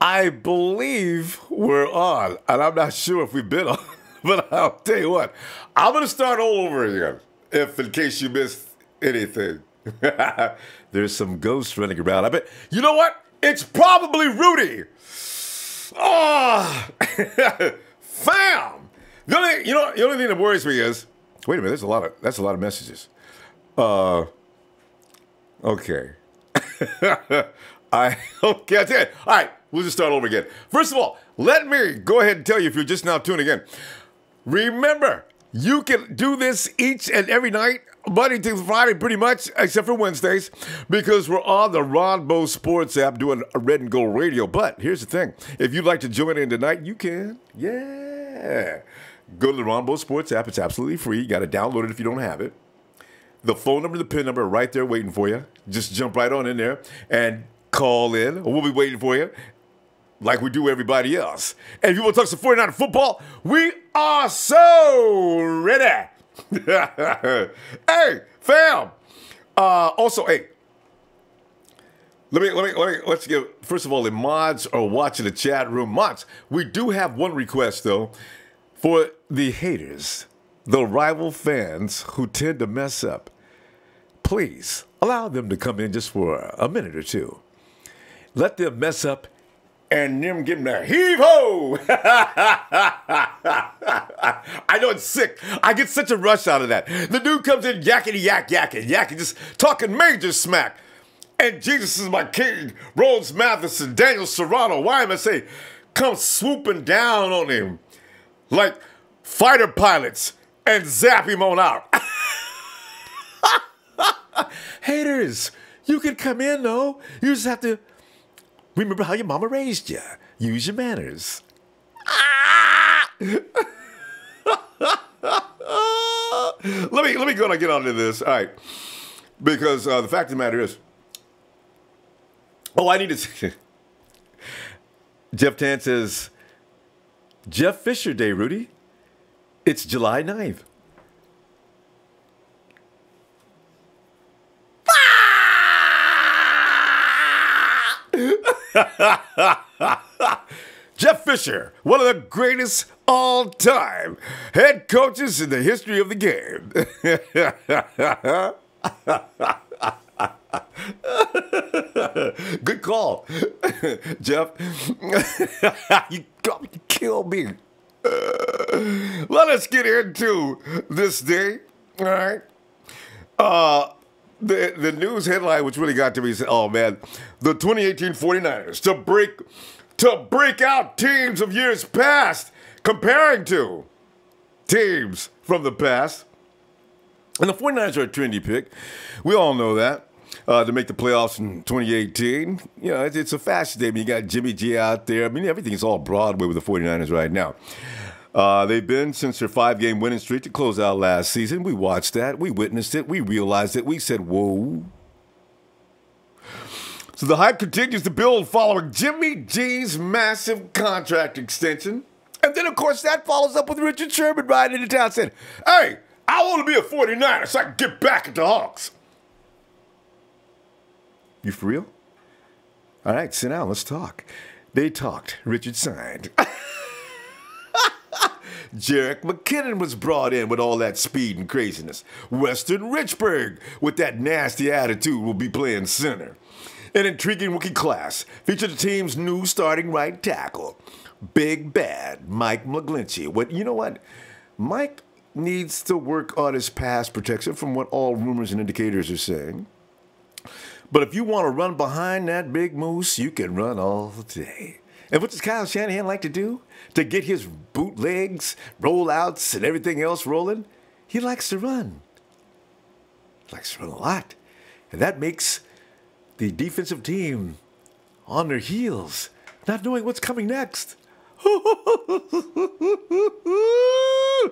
I believe we're on, and I'm not sure if we've been on, but I'll tell you what, I'm going to start all over again, if in case you missed anything. There's some ghosts running around. I bet, you know what? It's probably Rudy. Oh, fam. The only thing that worries me is, wait a minute, that's a lot of messages. Okay. Okay, I tell you. All right, we'll just start over again. First of all, let me go ahead and tell you, if you're just now tuning in, remember, you can do this each and every night, Monday to Friday pretty much, except for Wednesdays, because we're on the Ronbo Sports app doing a Red and Gold Radio. But here's the thing. If you'd like to join in tonight, you can. Yeah. Go to the Ronbo Sports app. It's absolutely free. You got to download it if you don't have it. The phone number, the PIN number are right there waiting for you. Just jump right on in there and call in. We'll be waiting for you like we do everybody else. And if you want to talk some 49er football, we are so ready. Hey, fam. Also, hey, let's give, first of all, the mods are watching the chat room. Mods, we do have one request, though, for the haters, the rival fans who tend to mess up. Please allow them to come in just for a minute or two. Let them mess up and them give them the heave-ho. I know it's sick. I get such a rush out of that. The dude comes in yakking, just talking major smack. And Jesus is my king, Rhodes Matheson, Daniel Serrano, YMSA, come swooping down on him like fighter pilots and zap him on out. Haters, you can come in, though. You just have to remember how your mama raised you. Use your manners. Let me go and get on to this. All right. Because the fact of the matter is, I need to say, Jeff Tan says, Jeff Fisher Day, Rudy. It's July 9th. Jeff Fisher, one of the greatest all-time head coaches in the history of the game. Good call, Jeff. You kill me. Let us get into this day. All right. The news headline, which really got to me, said, oh, man, the 2018 49ers to break out teams of years past, comparing to teams from the past. And the 49ers are a trendy pick. We all know that. To make the playoffs in 2018. You know, it's a fashion statement. You got Jimmy G out there. I mean, everything's all Broadway with the 49ers right now. They've been since their 5-game winning streak to close out last season. We watched that. We witnessed it. We realized it. We said, whoa. So the hype continues to build following Jimmy G's massive contract extension. And then, of course, that follows up with Richard Sherman riding into town saying, hey, I want to be a 49er so I can get back at the Hawks. You for real? All right, sit down. Let's talk. They talked. Richard signed. Jerick McKinnon was brought in with all that speed and craziness. Weston Richburg, with that nasty attitude, will be playing center. An intriguing rookie class featured the team's new starting right tackle, Big Bad Mike McGlinchey. But you know what? Mike needs to work on his pass protection from what all rumors and indicators are saying. But if you want to run behind that big moose, you can run all day. And what does Kyle Shanahan like to do? To get his bootlegs, rollouts, and everything else rolling? He likes to run. He likes to run a lot. And that makes the defensive team on their heels, not knowing what's coming next.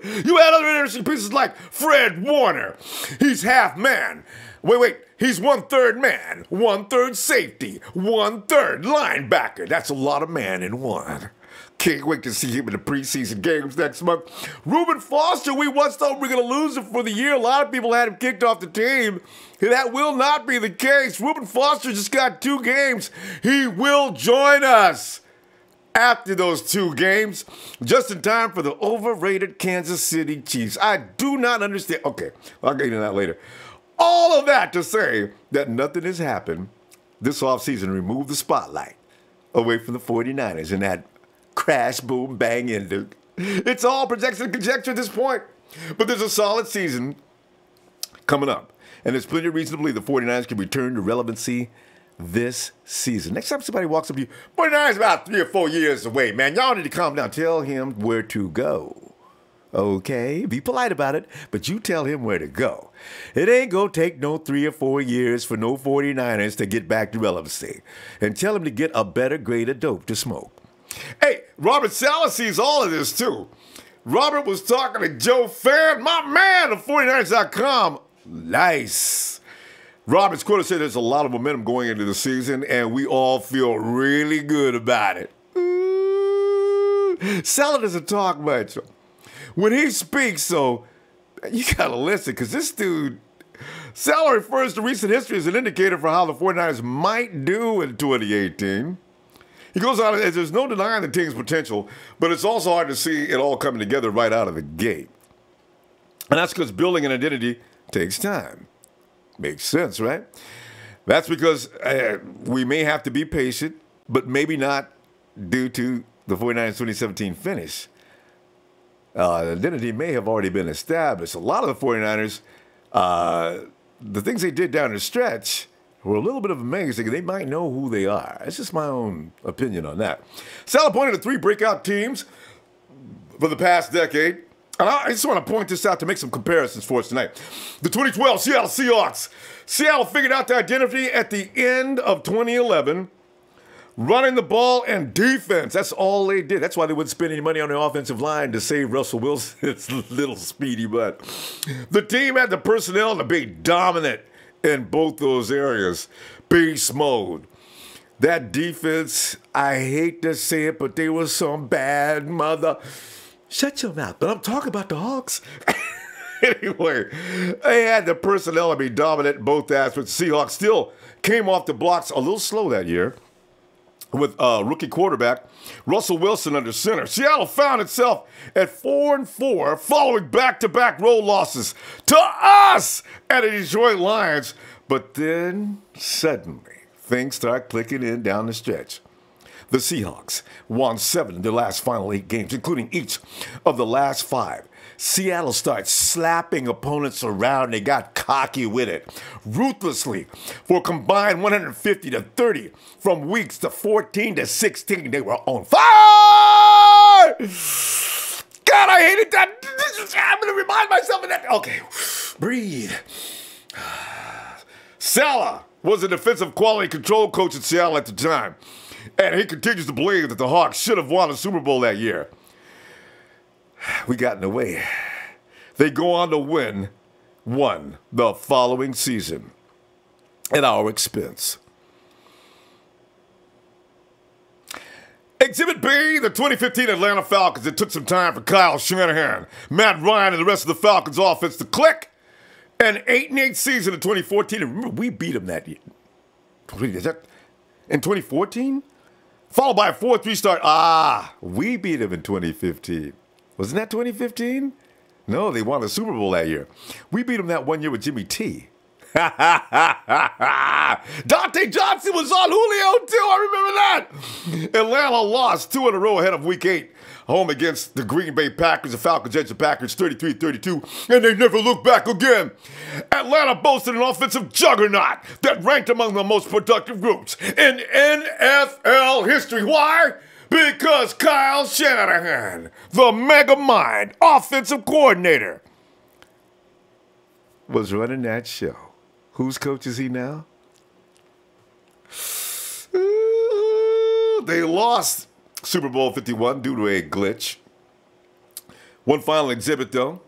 You had other interesting pieces like Fred Warner. He's half man. Wait. He's 1/3 man, 1/3 safety, 1/3 linebacker. That's a lot of man in one. Can't wait to see him in the preseason games next month. Reuben Foster, we once thought we were going to lose him for the year. A lot of people had him kicked off the team. That will not be the case. Reuben Foster just got 2 games. He will join us after those 2 games, just in time for the overrated Kansas City Chiefs. I do not understand. Okay, I'll get into that later. All of that to say that nothing has happened this offseason. Remove the spotlight away from the 49ers and that crash, boom, bang ending. It's all projection and conjecture at this point. But there's a solid season coming up. And there's plenty of reason to believe the 49ers can return to relevancy this season. Next time somebody walks up to you, 49ers about 3 or 4 years away, man. Y'all need to calm down. Tell him where to go. Okay, be polite about it, but you tell him where to go. It ain't gonna take no 3 or 4 years for no 49ers to get back to relevancy. And tell him to get a better grade of dope to smoke. Hey, Robert Saleh sees all of this too. Robert was talking to Joe Fann, my man, of 49ers.com. Nice. Robert's quote said there's a lot of momentum going into the season, and we all feel really good about it. Saleh doesn't talk much. When he speaks, so you gotta listen, because this dude, Saleh refers to recent history as an indicator for how the 49ers might do in 2018. He goes on, as there's no denying the team's potential, but it's also hard to see it all coming together right out of the gate. And that's because building an identity takes time. Makes sense, right? That's because we may have to be patient, but maybe not due to the 49ers 2017 finish. Identity may have already been established. A lot of the 49ers, the things they did down the stretch were a little bit of amazing. They might know who they are. It's just my own opinion on that. Saleh pointed to 3 breakout teams for the past decade. And I just want to point this out to make some comparisons for us tonight. The 2012 Seattle Seahawks. Seattle figured out their identity at the end of 2011. Running the ball and defense. That's all they did. That's why they wouldn't spend any money on the offensive line to save Russell Wilson's little speedy butt. The team had the personnel to be dominant in both those areas. Beast mode. That defense, I hate to say it, but they were some bad mother. Shut your mouth. But I'm talking about the Hawks. Anyway, they had the personnel to be dominant in both aspects. The Seahawks still came off the blocks a little slow that year with rookie quarterback Russell Wilson under center. Seattle found itself at 4-4 following back-to-back road losses to us and the Detroit Lions. But then suddenly things start clicking in down the stretch. The Seahawks won 7 of their last final 8 games, including each of the last 5. Seattle starts slapping opponents around. They got cocky with it, ruthlessly, for a combined 150-30 from weeks to 14 to 16. They were on fire! God, I hated that. I'm going to remind myself of that. Okay, breathe. Saleh was a defensive quality control coach at Seattle at the time, and he continues to believe that the Hawks should have won the Super Bowl that year. We got in the way. They go on to won the following season at our expense. Exhibit B, the 2015 Atlanta Falcons. It took some time for Kyle Shanahan, Matt Ryan, and the rest of the Falcons offense to click. An 8-8 season in 2014. And remember, we beat them that year. Is that in 2014? Followed by a 4-3 start. We beat them in 2015. Wasn't that 2015? No, they won the Super Bowl that year. We beat them that one year with Jimmy T. Dante Johnson was on Julio, too. I remember that. Atlanta lost 2 in a row ahead of Week 8. Home against the Green Bay Packers. The Falcons edged the Packers 33-32, and they never looked back again. Atlanta boasted an offensive juggernaut that ranked among the most productive groups in NFL history. Why? Because Kyle Shanahan, the mega mind offensive coordinator, was running that show. Whose coach is he now? They lost Super Bowl 51 due to a glitch One final exhibit, though.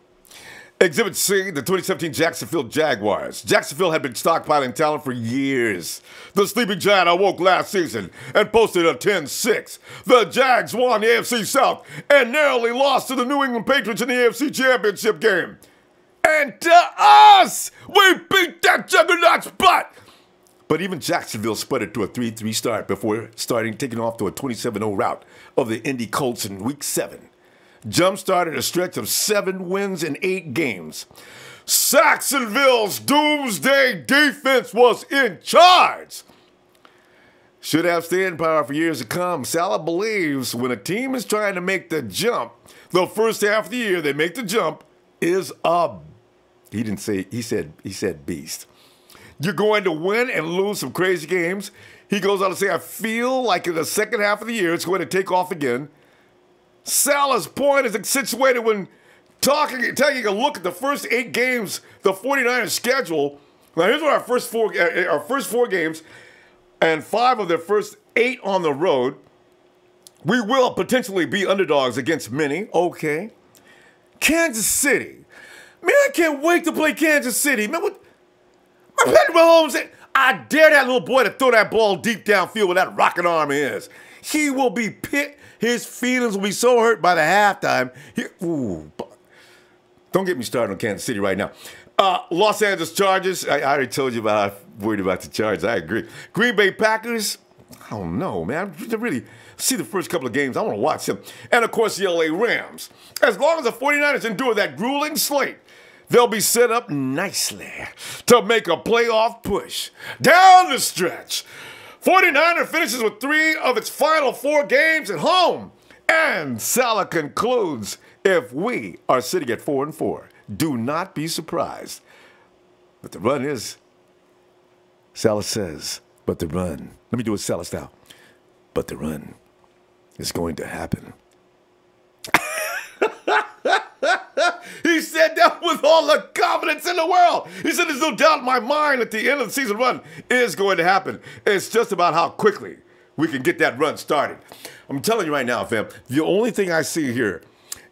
Exhibit C, the 2017 Jacksonville Jaguars. Jacksonville had been stockpiling talent for years. The sleeping giant awoke last season and posted a 10-6. The Jags won the AFC South and narrowly lost to the New England Patriots in the AFC Championship game. And to us, we beat that juggernaut's butt. But even Jacksonville sputtered to a 3-3 start before taking off to a 27-0 rout of the Indy Colts in Week 7. Jump-started a stretch of 7 wins in 8 games. Jacksonville's doomsday defense was in charge. Should have staying power for years to come. Saleh believes when a team is trying to make the jump, the first half of the year they make the jump is he said beast. You're going to win and lose some crazy games. He goes on to say, I feel like in the second half of the year it's going to take off again. Saleh's point is accentuated when taking a look at the first 8 games the 49ers schedule. Now here's what our first four games, and 5 of their first 8 on the road. We will potentially be underdogs against many. Okay. Kansas City. Man, I can't wait to play Kansas City. Man, what? Patrick Mahomes, I dare that little boy to throw that ball deep downfield with that rocket arm of his. He will be pit. His feelings will be so hurt by the halftime. Don't get me started on Kansas City right now. Los Angeles Chargers. I already told you about how I'm worried about the Chargers. I agree. Green Bay Packers. I don't know, man. I really see the first couple of games. I want to watch them. And, of course, the L.A. Rams. As long as the 49ers endure that grueling slate, they'll be set up nicely to make a playoff push. Down the stretch, 49er finishes with 3 of its final 4 games at home. And Saleh concludes, if we are sitting at 4-4, do not be surprised. But the run is, Saleh says, but the run. Let me do it Saleh style. But the run is going to happen. He said that with all the confidence in the world. He said there's no doubt in my mind that the end of the season run is going to happen. It's just about how quickly we can get that run started. I'm telling you right now, fam, the only thing I see here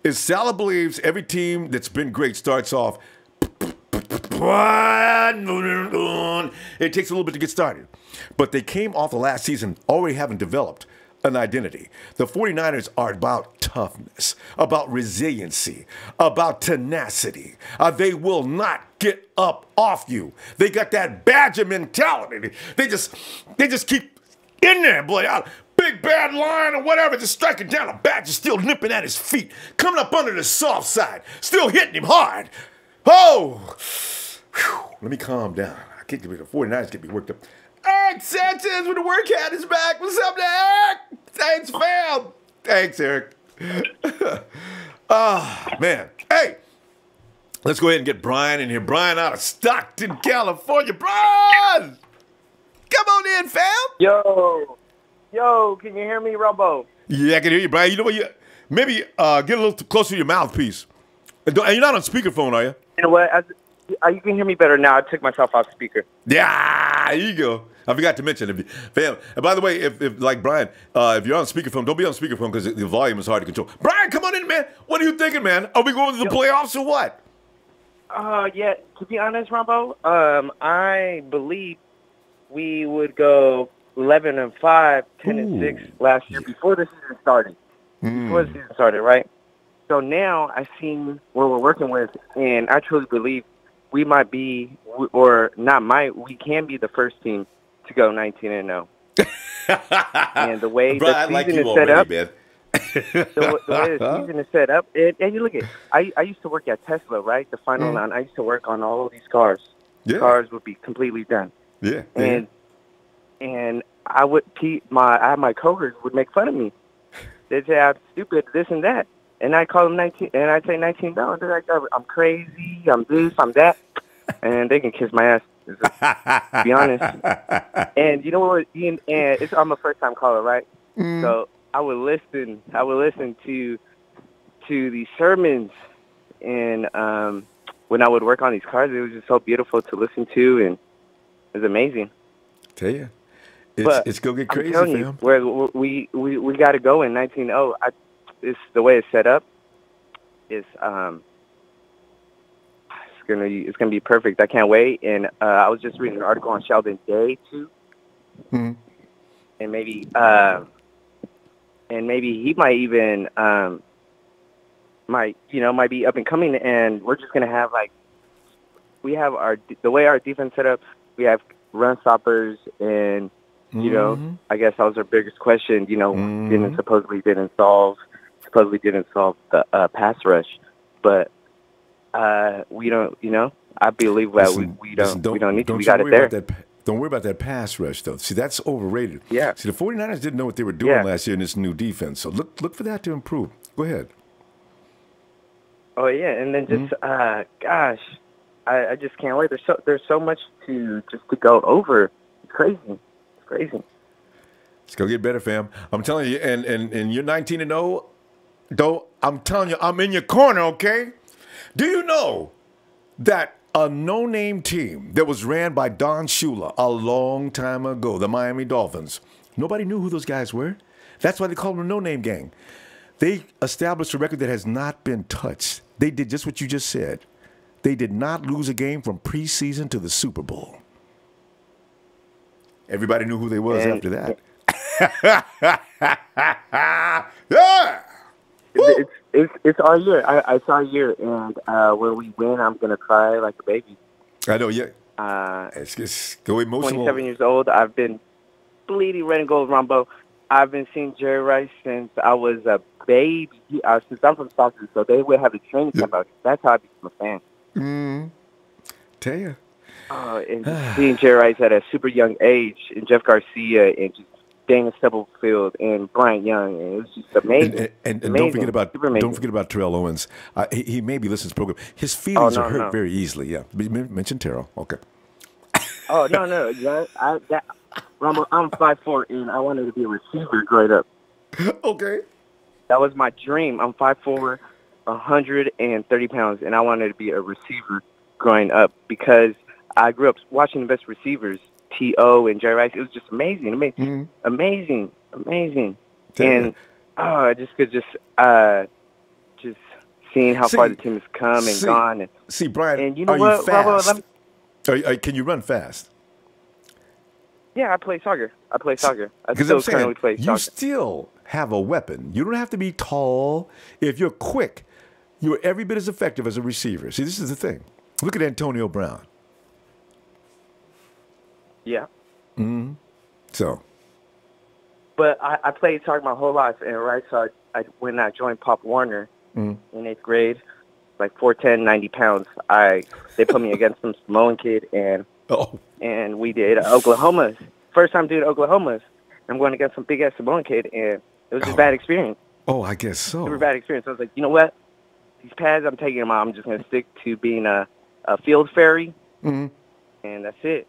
is Saleh believes every team that's been great starts off. It takes a little bit to get started. But they came off the last season already having developed an identity. The 49ers are about toughness, about resiliency, about tenacity. They will not get up off you. They got that Badger mentality. They just keep in there, boy. Big bad line or whatever, just striking down. A Badger still nipping at his feet, coming up under the soft side, still hitting him hard. Oh, whew. Let me calm down. I can't get the 49ers get me worked up. Eric Sanchez with the work hat is back. What's up, Eric? Thanks, fam. Thanks, Eric. Man. Hey, let's go ahead and get Brian in here. Brian out of Stockton, California. Brian! Come on in, fam. Yo, can you hear me, Ronbo? Yeah, I can hear you, Brian. You know what? Maybe get a little closer to your mouthpiece. And you're not on speakerphone, are you? You know what? You can hear me better now. I took myself off speaker. Yeah, here you go. I forgot to mention, fam. And by the way, if like Brian, if you're on speakerphone, don't be on speakerphone because the volume is hard to control. Brian, come on in, man. What are you thinking, man? Are we going to the playoffs or what? Yeah. To be honest, Ronbo, I believe we would go 11-5, 10-6 last year before the season started. Before the season started, right? So now I've seen what we're working with, and I truly believe we might be, or not might, we can be the first team to go 19-0. And the way the season is set up, the way the season is set up, and you look at, I used to work at Tesla, right? The final line. I used to work on all of these cars. Yeah. Cars would be completely done. Yeah. And I had my coworkers would make fun of me. They'd say I'm stupid, this and that. And I call them 19, and I say $19. They're like, I'm crazy, I'm this, I'm that. And they can kiss my ass, to be honest. And you know what, Ian, I'm a first-time caller, right? So I would listen to these sermons, and when I would work on these cars, it was just so beautiful to listen to, and it was amazing. Tell you, it's going to get crazy, fam. You, where we got to go in 19-0. It's the way it's set up. is it's gonna be perfect. I can't wait. And I was just reading an article on Sheldon Day too, Mm-hmm. and maybe he might even might be up and coming. And we're just gonna have like we have the way our defense set up. We have run stoppers, and you know, I guess that was our biggest question. You know, supposedly didn't solve the pass rush, but we don't. You know, I believe that we don't need to. We got it there. Don't worry about that pass rush, though. See, that's overrated. Yeah. See, the 49ers didn't know what they were doing last year in this new defense, so look for that to improve. Go ahead. Oh yeah, and then just gosh, I just can't wait. There's so much to go over. It's crazy. It's crazy. It's gonna get better, fam. I'm telling you, and you're 19-0. Though I'm telling you, I'm in your corner. Okay. Do you know that a no-name team that was ran by Don Shula a long time ago, the Miami Dolphins, nobody knew who those guys were? That's why they call them a no-name gang. They established a record that has not been touched. They did just what you just said. They did not lose a game from preseason to the Super Bowl. Everybody knew who they was after that. Yeah! It's our year. It's our year, and when we win, I'm gonna cry like a baby. I know, yeah. It's go emotional. 27 years old. I've been bleeding red and gold, Ronbo. I've been seeing Jerry Rice since I was a baby. Since I'm from Stockton, so they would have a training camp out. That's how I became a fan. Tell you. And just seeing Jerry Rice at a super young age, and Jeff Garcia, and just Daniel Stubblefield and Bryant Young, and it was just amazing. And amazing. don't forget about Terrell Owens. He maybe listens to the program. His feelings are hurt very easily. Yeah, mention Terrell. Okay. Oh no! Ronbo, I'm 5'4", and I wanted to be a receiver growing up. Okay. That was my dream. I'm 5'4", 130 pounds, and I wanted to be a receiver growing up because I grew up watching the best receivers. T.O. and Jerry Rice. It was just amazing. Amazing. And just seeing how far the team has come and gone. And, see, Brian, and you know are what, you fast? Can you run fast? Yeah, I play soccer. I still currently play soccer. You still have a weapon. You don't have to be tall. If you're quick, you're every bit as effective as a receiver. See, this is the thing. Look at Antonio Brown. Yeah. So. But I played soccer my whole life, and so when I joined Pop Warner in 8th grade, like 4'10", 90 pounds, they put me against some Samoan kid, and we did Oklahoma's. First time doing Oklahoma's. I'm going against some big-ass Samoan kid, and it was just a bad experience. Oh, I guess so. Super bad experience. I was like, you know what? These pads, I'm taking them out. I'm just going to stick to being a field fairy, and that's it.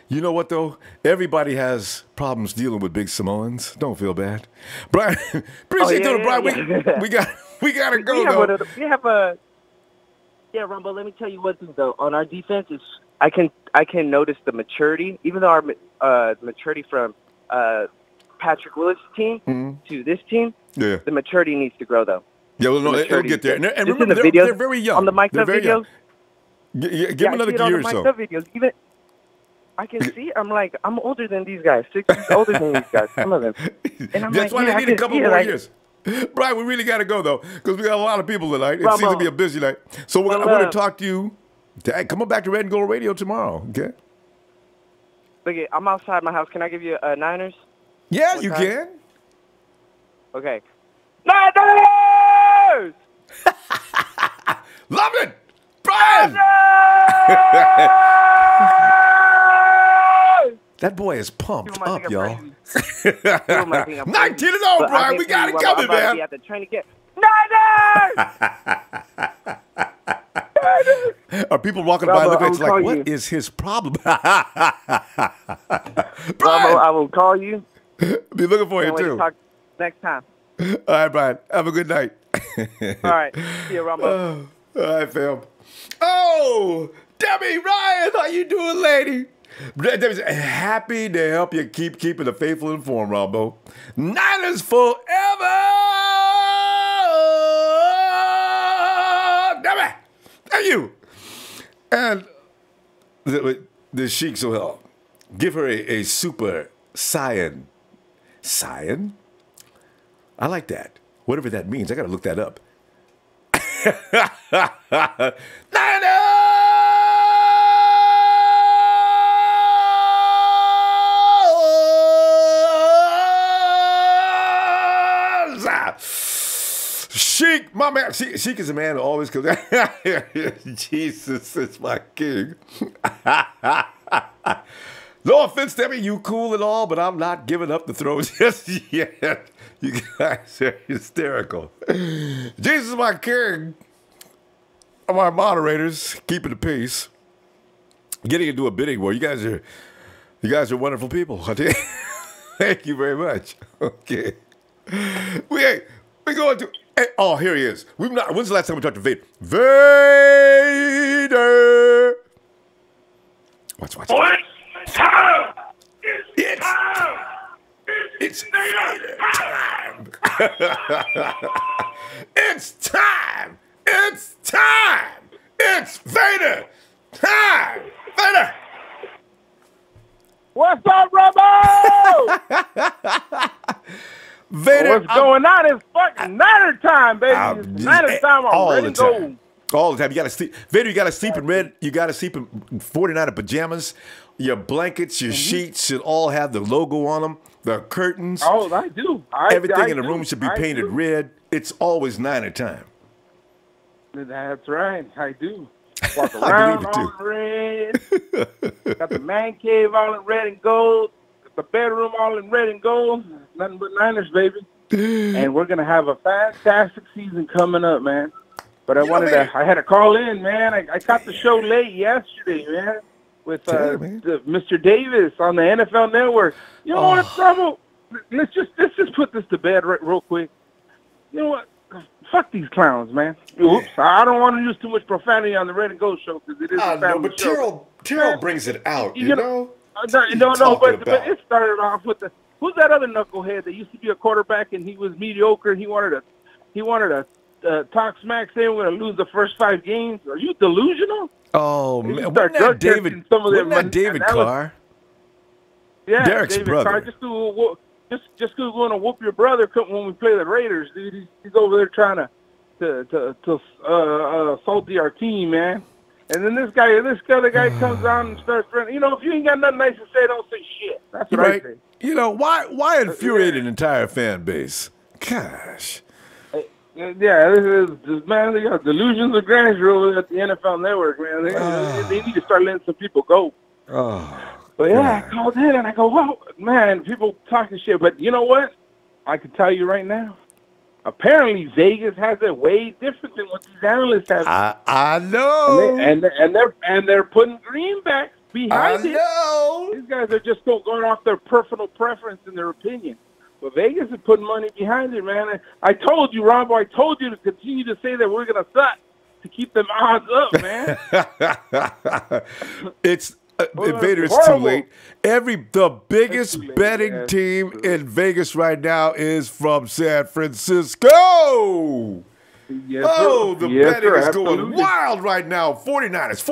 You know what, though? Everybody has problems dealing with big Samoans. Don't feel bad. Brian, appreciate you, Brian. We got to go, though. Ronbo, let me tell you one thing, though. On our defense, I can notice the maturity, even though our maturity from Patrick Willis' team to this team, the maturity needs to grow, though. Yeah, well, no, it'll get there. And remember, they're very young. On the mic'd up videos. Give them another year or so. Videos. Even I can see. I'm like, I'm older than these guys. 6 years older than these guys. Some of them. And I'm That's why they need a couple more years. Brian, we really got to go, though, because we got a lot of people tonight. It seems to be a busy night. So I'm going to talk to you. Come on back to Red and Gold Radio tomorrow, okay? Look, I'm outside my house. Can I give you Niners? Yeah, you can. Okay. Niners! Love it! Brian! That boy is pumped up, y'all. 19-0, Brian. We got it coming, man. At the training camp. Niners! Are people walking by looking at you like, what is his problem? Brian! I will call you. Be looking for you, too. Talk next time. All right, Brian. Have a good night. All right. See you, Ronbo. All right, fam. Oh, Debbie Ryan, how you doing, lady? Debbie's happy to help you keeping the faithful informed, Ronbo. Niners forever! the Sheik Sohail. Give her a super saiyan. Saiyan? I like that. Whatever that means. I got to look that up. Sheik, my man. Sheik is a man who always comes out. Jesus is my king. No offense, Debbie, you cool and all, but I'm not giving up the throne just yet. You guys are hysterical. Jesus is my king. My moderators, keeping the peace. Getting into a bidding war. You guys are wonderful people. Thank you very much. Okay. We going to. Oh, here he is. When's the last time we talked to Vader? Vader. Watch. What? Time! It's Vader time. It's time. It's time. It's Vader time. Vader. What's up, Ronbo? Vader, what's going on? It's fucking nighter time, baby. It's nighter time. I'm ready to go. All the time. You gotta sleep. Vader, you gotta sleep in red. You gotta sleep in 49er pajamas. Your blankets, your sheets should all have the logo on them. The curtains. Oh, I do. Everything in the room should be painted red. It's always niner time. That's right. I do. Walk around all in red. Got the man cave all in red and gold. Got the bedroom all in red and gold. Nothing but Niners, baby. And we're going to have a fantastic season coming up, man. But I had to call in, man. I caught the show late yesterday, man, with Mr. Davis on the NFL Network. You know what, trouble? Let's just put this to bed real quick. You know what? Fuck these clowns, man. Oops. I don't want to use too much profanity on the Red and Gold show because it is a family show. But Terrell brings it out, you know? No, but it started off with who's that other knucklehead that used to be a quarterback and he was mediocre and he wanted to talk smack saying we're going to lose the first 5 games? Are you delusional? Oh, man. Wasn't that David Carr? Yeah, Derek's David brother. Carr. Just going to whoop your brother when we play the Raiders, dude. He's over there trying to salty our team, man. And then this other guy comes on and starts running. You know, if you ain't got nothing nice to say, don't say shit. That's what I say. You know, why infuriate an entire fan base? Gosh. Yeah, this man, they got delusions of grandeur over at the NFL Network, man. They need to start letting some people go. But yeah, I called in and I go, well, man, people talking shit. But you know what? I can tell you right now. Apparently, Vegas has it way different than what these analysts have. I know. And they're putting greenbacks behind it. I know. These guys are just going off their personal preference and their opinion. But Vegas is putting money behind it, man. I told you, Ronbo, I told you to continue to say that we're going to suck to keep them odds up, man. Vader, it's too late. The biggest betting team in Vegas right now is from San Francisco. Yes, the betting is going wild right now. 49ers.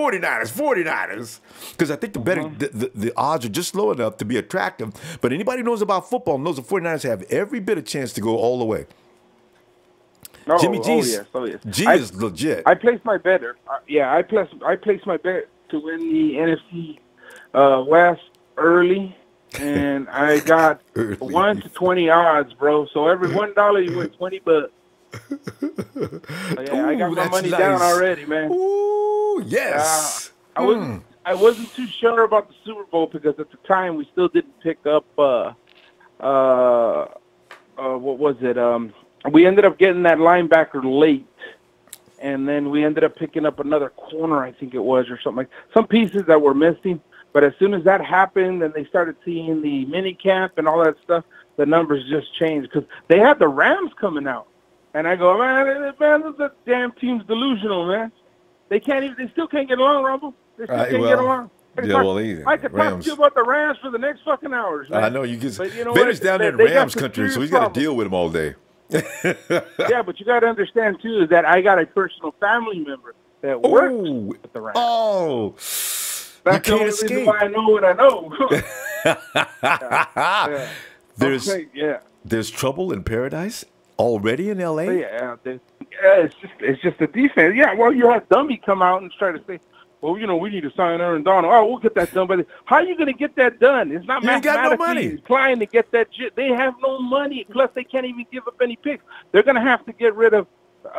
Because I think the betting, the odds are just low enough to be attractive. But anybody who knows about football knows the 49ers have every bit of chance to go all the way. Jimmy G's, G is legit. I placed my bet. I placed my bet to win the NFC West early, and I got 1 to 20 odds, bro. So every $1 you win $20. I got my money down already, man. Ooh, yes. I wasn't too sure about the Super Bowl because at the time we still didn't pick up. What was it? We ended up getting that linebacker late, and then we ended up picking up another corner, I think it was, or something like some pieces that were missing. But as soon as that happened, and they started seeing the mini camp and all that stuff, the numbers just changed because they had the Rams coming out, and I go, man, the damn team's delusional, man. They still can't get along, Rumble. They still can't get along. I could talk to you about the Rams for the next fucking hours, man. I know you get. Vader's down there in Rams country, so he's got to deal with them all day. Yeah, but you got to understand too is that I got a personal family member that works with the Rams. Oh, That's the only escape. reason why I know what I know. Yeah. There's trouble in paradise already in L.A.? Yeah, it's just the defense. Yeah, well, you had Dumby come out and try to say, well, we need to sign Aaron Donald. Oh, we'll get that done. But how are you going to get that done? It's not mathematically trying to get that. They have no money. Plus, they can't even give up any picks. They're going to have to get rid of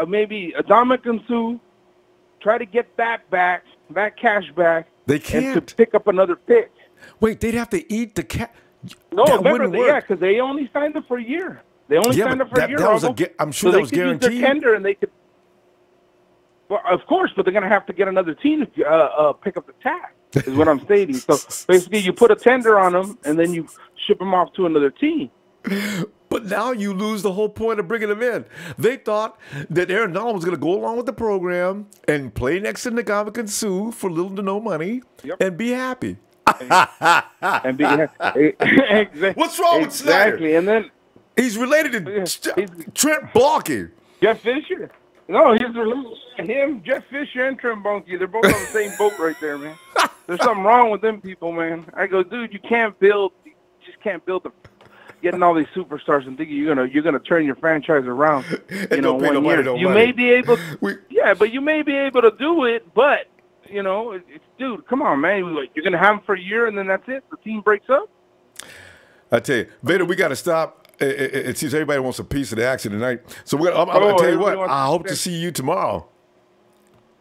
maybe Adama Sue, try to get that cash back. They can't. And to pick up another pick. Wait, they'd have to eat the cash. No, remember, because they only signed up for a year. They only signed up for a year. I'm sure that was guaranteed. Use their tender and they could. Well, of course, but they're going to have to get another team to pick up the tab, is what I'm stating. So basically, you put a tender on them, and then you ship them off to another team. But now you lose the whole point of bringing them in. They thought that Aaron Donald was going to go along with the program and play next to Ndamukong Suh for little to no money and be happy. And be happy. What's wrong with Snyder? Exactly, and then he's related to Trent Baalke. Jeff Fisher. No, he's related to him, Jeff Fisher, and Trent Baalke. They're both on the same boat right there, man. There's something wrong with them people, man. I go, dude, you can't build. You just can't build getting all these superstars and thinking you're gonna turn your franchise around. In 1 year. You may be able. But you may be able to do it. But dude, come on, man. You're gonna have them for a year and then that's it. The team breaks up. I tell you, Vader, we got to stop. It seems everybody wants a piece of the action tonight. So I'm gonna tell you what. I hope to see you tomorrow.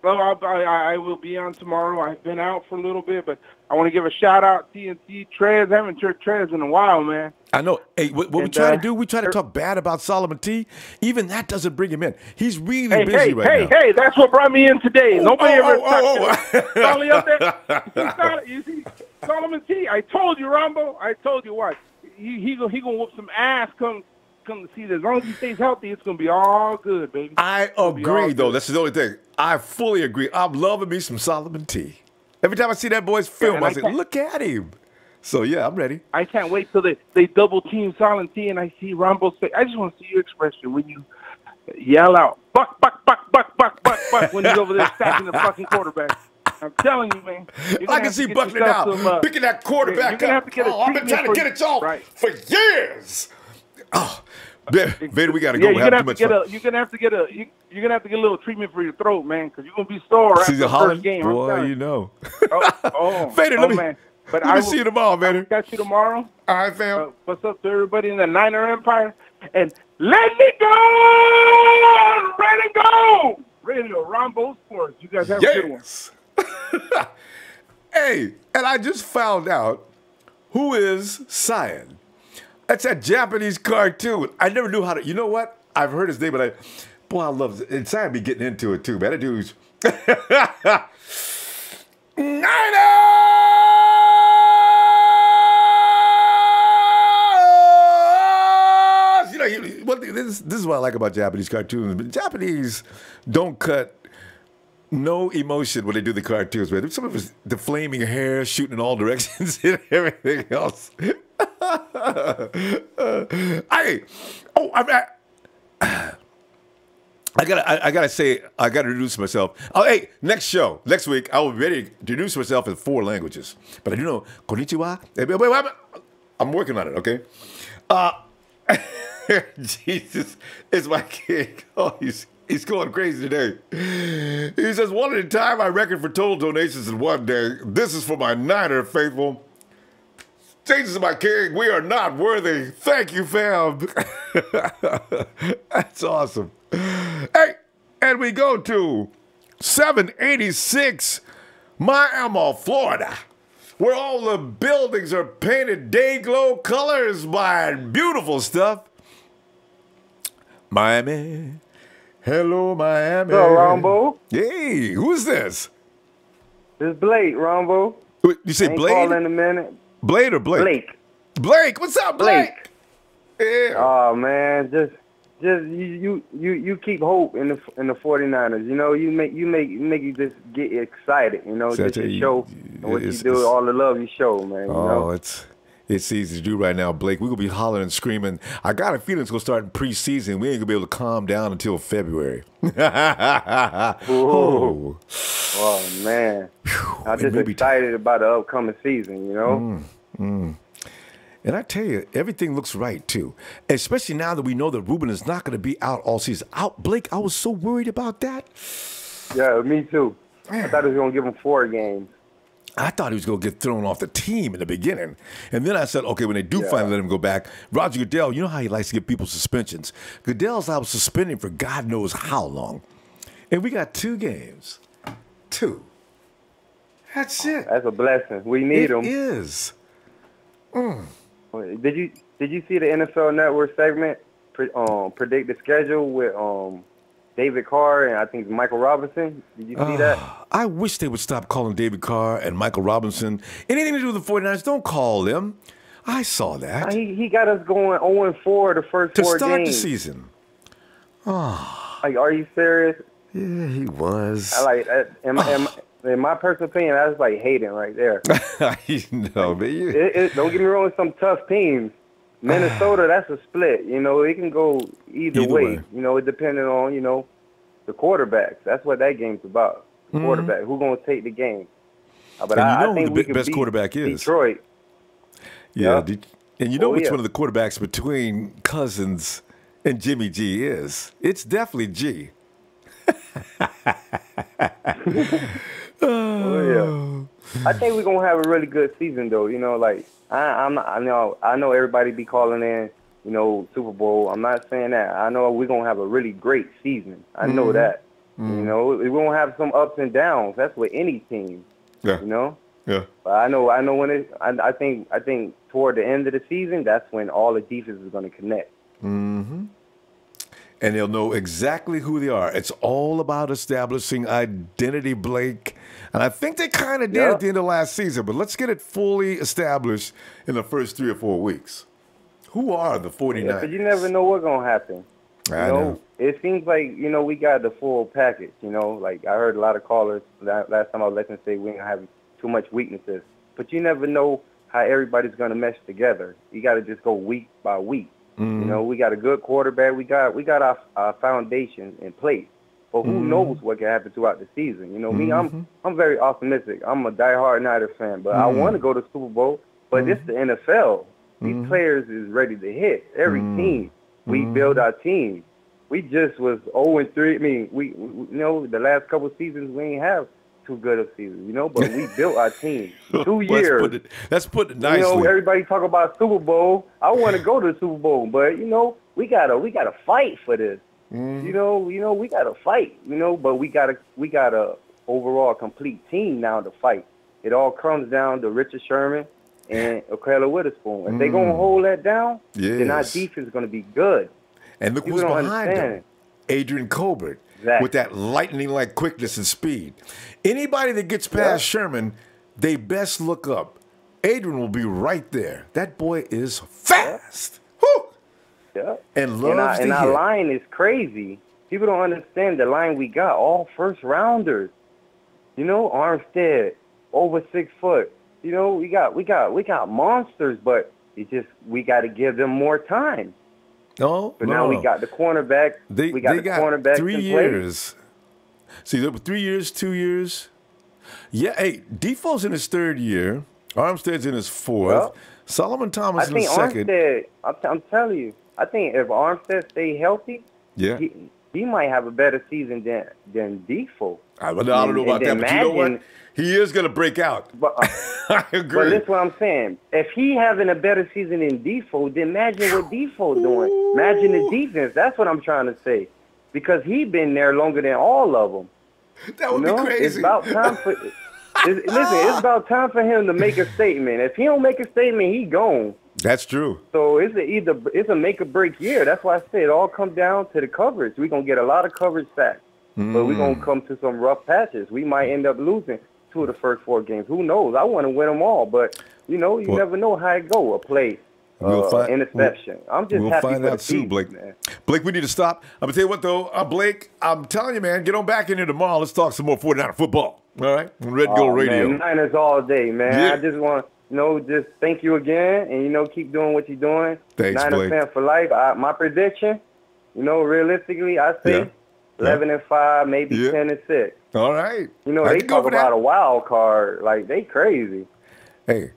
Well, I will be on tomorrow. I've been out for a little bit, but I want to give a shout out TNT Trez. I haven't heard Trez in a while, man. I know. Hey, what we try to do, we try to talk bad about Solomon T. Even that doesn't bring him in. He's really busy right now. Hey, that's what brought me in today. Nobody ever talked to Solly up there. You see, Solomon T. I told you, Ronbo. I told you what. He gonna whoop some ass. Come to see that. As long as he stays healthy, it's gonna be all good, baby. I agree, though. That's the only thing. I fully agree. I'm loving me some Solomon T. Every time I see that boy's film, I say, look at him. So, yeah, I'm ready. I can't wait till they double-team Solomon T and I see Ronbo's face. I just want to see your expression when you yell out, buck, buck, buck, buck, buck, buck, buck, when he's over there stacking the fucking quarterback. I'm telling you, man. I can see buckling out, picking that quarterback up. I've been trying to get it off for years. Oh, Vader, we gotta go. You're gonna have to get a little treatment for your throat, man, because you're gonna be sore after the first game. Boy, you know. Vader, let me see you tomorrow, Vader. I'll catch you tomorrow. All right, fam. What's up to everybody in the Niner Empire? And let me go! Ready to go! Radio Ronbo Sports. You guys have a good one. Hey, and I just found out who is Cyan. That's that Japanese cartoon. I never knew how to. You know what? I've heard his name, but I love it. And Cyan be getting into it too, man. That dude's Niners! This is what I like about Japanese cartoons. But Japanese don't cut no emotion when they do the cartoons, man. Some of the flaming hair shooting in all directions and everything else. I gotta say, I gotta introduce myself. Hey, next week, I will be ready to introduce myself in 4 languages. But I do know, konnichiwa. I'm working on it, okay? Jesus, it's my kid. Oh, he's going crazy today. He says, one at a time, I reckon for total donations in one day. This is for my Niner faithful. Jesus, my king, we are not worthy. Thank you, fam. That's awesome. Hey, and we go to 786 Miami, Florida, where all the buildings are painted day-glow colors by beautiful stuff. Miami. Hello, Miami. Hello, Ronbo. Hey, who's this? This is Blake, Ronbo. You say Blade? Call in a minute. Blade or Blake? Blake. Blake, what's up, Blake? Yeah. Oh man, just you keep hope in the 49ers. You know, you make you just get excited. You know, just your show and what you do, all the love you show, man. You know? It's easy to do right now, Blake. We're going to be hollering and screaming. I got a feeling it's going to start in preseason. We ain't going to be able to calm down until February. Oh, man. I'm just excited about the upcoming season, you know? And I tell you, everything looks right, too. Especially now that we know that Ruben is not going to be out all season. Blake, I was so worried about that. Yeah, me too. I thought he was going to give him 4 games. I thought he was going to get thrown off the team in the beginning. And then I said, okay, when they do finally let him go back, Roger Goodell, you know how he likes to give people suspensions. Goodell's out suspending for God knows how long. And we got 2 games. 2. That's it. That's a blessing. We need him. It is. Did you see the NFL Network segment, predict the schedule with David Carr and I think Michael Robinson? Did you see that? I wish they would stop calling David Carr and Michael Robinson. Anything to do with the 49ers, don't call them. I saw that. He got us going 0-4 the first 4 games. To start the season. Like, are you serious? Yeah, he was. I like that. In my personal opinion, that's like hating right there. No, man. Don't get me wrong, some tough teams. Minnesota, that's a split. You know, it can go either way. You know, it depending on, you know, the quarterbacks. That's what that game's about. The quarterback. Who's going to take the game? But I think who the best quarterback is. Detroit. Yeah. And you know which one of the quarterbacks between Cousins and Jimmy G is? It's definitely G. I think we're gonna have a really good season, though. You know, like I know everybody be calling in, you know, Super Bowl. I'm not saying that. I know we're gonna have a really great season. I know that. You know, we're gonna have some ups and downs. That's with any team. Yeah. You know. Yeah. But I know when I think toward the end of the season, that's when all the defense is gonna connect. And they'll know exactly who they are. It's all about establishing identity, Blake. And I think they kind of did at the end of last season, but let's get it fully established in the first 3 or 4 weeks. Who are the 49ers? Yeah, but you never know what's going to happen. I know. It seems like, you know, we got the full package, you know. Like, I heard a lot of callers last time I was listening say we don't have too much weaknesses. But you never know how everybody's going to mesh together. You got to just go week by week. You know, we got a good quarterback. We got our foundation in place. But who knows what can happen throughout the season? You know, me, I'm very optimistic. I'm a diehard Niners fan, but I want to go to Super Bowl. But it's the NFL. These players is ready to hit every team. We build our team. We just was 0-3. I mean, we you know, the last couple of seasons we ain't have too good of season, you know, but we built our team. 2 years. Let's put it nicely. You know, everybody talk about Super Bowl. I want to go to the Super Bowl, but you know, we gotta fight for this. You know, we gotta fight. You know, but we got a overall complete team now to fight. It all comes down to Richard Sherman and Okela Witherspoon. If they gonna hold that down, then our defense is gonna be good. And look who's behind them. Adrian Colbert. With that lightning-like quickness and speed. Anybody that gets past Sherman, they best look up. Adrian will be right there. That boy is fast. Woo! Yeah. And loves to hit. Our line is crazy. People don't understand the line we got. All first-rounders. You know, Armstead, over 6 foot. You know, we got monsters, but we got to give them more time. No, but now we got the cornerback. We got the cornerback 3 years. See, 3 years, 2 years. Yeah, hey, Defoe's in his 3rd year. Armstead's in his 4th. Well, Solomon Thomas in his 2nd. Armstead, I'm telling you, I think if Armstead stay healthy, he might have a better season than Defoe. I don't know about that, but you know what? He is going to break out. But, I agree. But that's what I'm saying. If he having a better season than Defoe, then imagine what Defoe doing. Imagine the defense. That's what I'm trying to say. Because he been there longer than all of them. That would be crazy. It's about time for it's about time for him to make a statement. If he don't make a statement, he gone. That's true. So it's a make or break year. That's why I say it all comes down to the coverage. We're gonna get a lot of coverage back. But we're going to come to some rough patches. We might end up losing 2 of the first 4 games. Who knows? I want to win them all. But, you know, you never know how it go. A play, interception. I'm just happy find for out the soon, team, Blake. Man. Blake, we need to stop. I'm going to tell you what, though. Blake, I'm telling you, man, get on back in here tomorrow. Let's talk some more 49er football. All right? On Red Gold Radio. Man, Niners all day, man. Yeah. I just want just thank you again, and keep doing what you're doing. Thanks, Niner Blake. fan for life. My prediction, realistically, I say 11-5, maybe 10-6. All right. They talk about a wild card, like they crazy. Hey,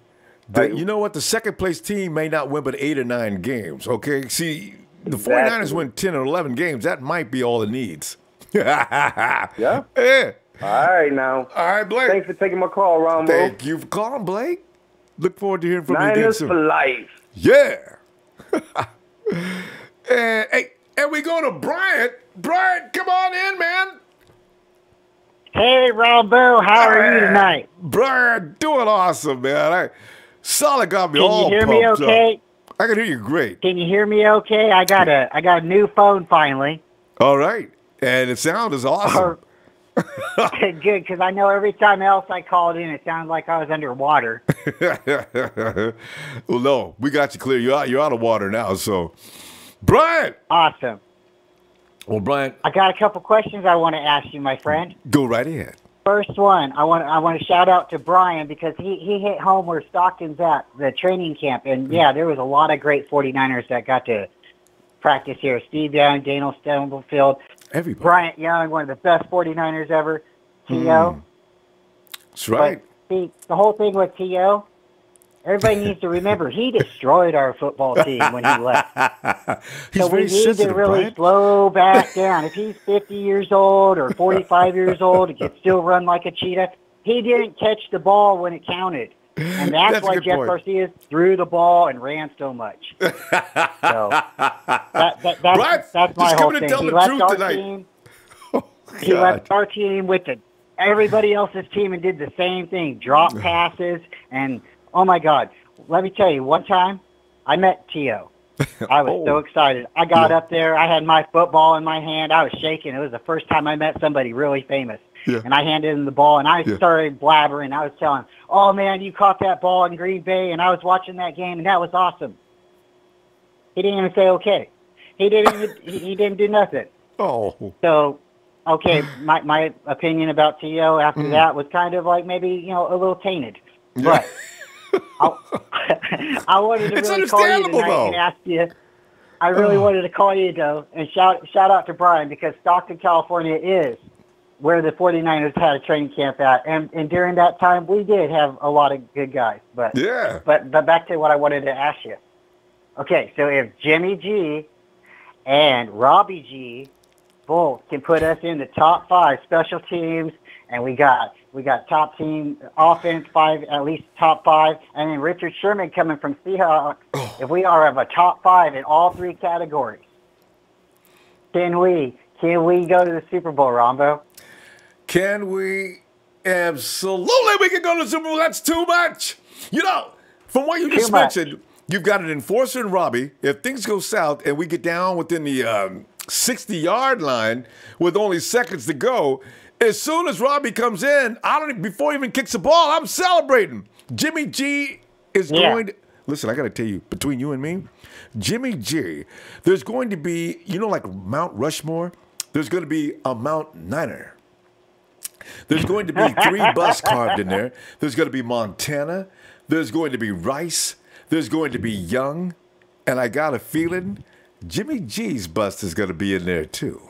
you know what? The second place team may not win but 8 or 9 games. Okay, see, the 49ers win 10 or 11 games. That might be all it needs. Yeah. Yeah. All right, now. All right, Blake. Thanks for taking my call, Ronbo. Thank you for calling, Blake. Look forward to hearing from you again Niners soon. for life. Yeah. And we go to Bryant. Bryant, come on in, man. Hey, Ronbo, how are you tonight? Bryant, doing awesome, man. Saleh got me all pumped up. Can you hear me okay? Up. I can hear you great. Can you hear me okay? I got a new phone finally. All right. And the sound is awesome. Good, because I know every time else I called in, it sounded like I was underwater. Well, no, we got you clear. You're out of water now, so. Bryant! Awesome. Well, Bryant. I got a couple questions I want to ask you, my friend. Go right ahead. First one, I want to shout out to Brian because he hit home where Stockton's at, the training camp. And, yeah, there was a lot of great 49ers that got to practice here. Steve Young, Daniel Stumblefield. Everybody. Bryant Young, one of the best 49ers ever. T.O. That's right. But, see, the whole thing with T.O., everybody needs to remember, he destroyed our football team when he left. He's we need to really slow back down. If he's 50 years old or 45 years old, he can still run like a cheetah. He didn't catch the ball when it counted. And that's why Jeff Garcia threw the ball and ran so much. So that's my whole thing. He left our team. He left our team with everybody else's team and did the same thing, drop passes. And, oh, my God, let me tell you, one time I met T.O. I was so excited. I got up there. I had my football in my hand. I was shaking. It was the first time I met somebody really famous. Yeah. And I handed him the ball, and I started blabbering. I was telling him, oh, man, you caught that ball in Green Bay, and I was watching that game, and that was awesome. He didn't even say okay. He didn't do nothing. Oh. So, okay, my opinion about T.O. after that was kind of like maybe, a little tainted. But I wanted to really call you tonight and ask you. I really wanted to call you, though, and shout out to Brian because Stockton, California is where the 49ers had a training camp at. And during that time, we did have a lot of good guys. But back to what I wanted to ask you. Okay, so if Jimmy G and Robbie G both can put us in the top 5 special teams, and we got top team offense 5, at least top 5, and then Richard Sherman coming from Seahawks. If we are of a top 5 in all 3 categories, can we go to the Super Bowl, Ronbo? Can we? Absolutely, we can go to the Super Bowl. That's too much. From what you just mentioned, you've got an enforcer in Robbie. If things go south and we get down within the 60-yard line with only seconds to go, as soon as Robbie comes in, before he even kicks the ball, I'm celebrating. Jimmy G is going to... Listen, I got to tell you, between you and me, Jimmy G, there's going to be, like Mount Rushmore, there's going to be a Mount Niner. There's going to be 3 busts carved in there. There's going to be Montana. There's going to be Rice. There's going to be Young. And I got a feeling Jimmy G's bust is going to be in there, too.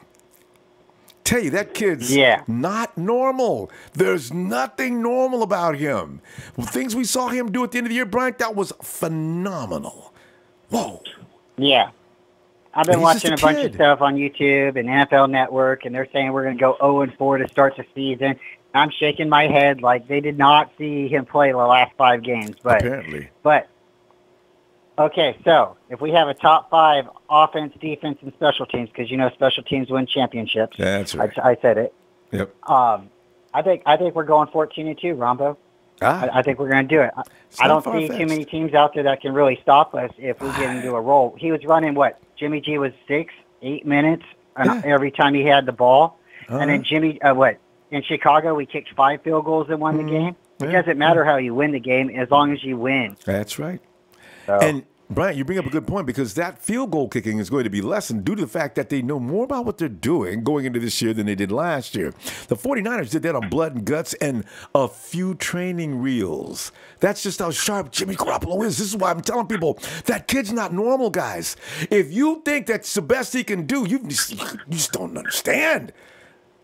Tell you, that kid's not normal. There's nothing normal about him. Things we saw him do at the end of the year, Bryant, that was phenomenal. Whoa. Yeah. I've been watching a bunch of stuff on YouTube and NFL Network, and they're saying we're going to go 0-4 to start the season. I'm shaking my head like they did not see him play the last 5 games. But, apparently. But, okay, so if we have a top 5 offense, defense, and special teams, because special teams win championships. That's right. I said it. Yep. I think we're going 14-2, Ronbo. I think we're going to do it. I don't see too many teams out there that can really stop us if we get into a roll. He was running, Jimmy G was 6-8 minutes every time he had the ball. And then Jimmy, in Chicago, we kicked 5 field goals and won the game. It doesn't matter how you win the game as long as you win. That's right. So, Brian, you bring up a good point because that field goal kicking is going to be lessened due to the fact that they know more about what they're doing going into this year than they did last year. The 49ers did that on blood and guts and a few training reels. That's just how sharp Jimmy Garoppolo is. This is why I'm telling people that kid's not normal, guys. If you think that's the best he can do, you just don't understand.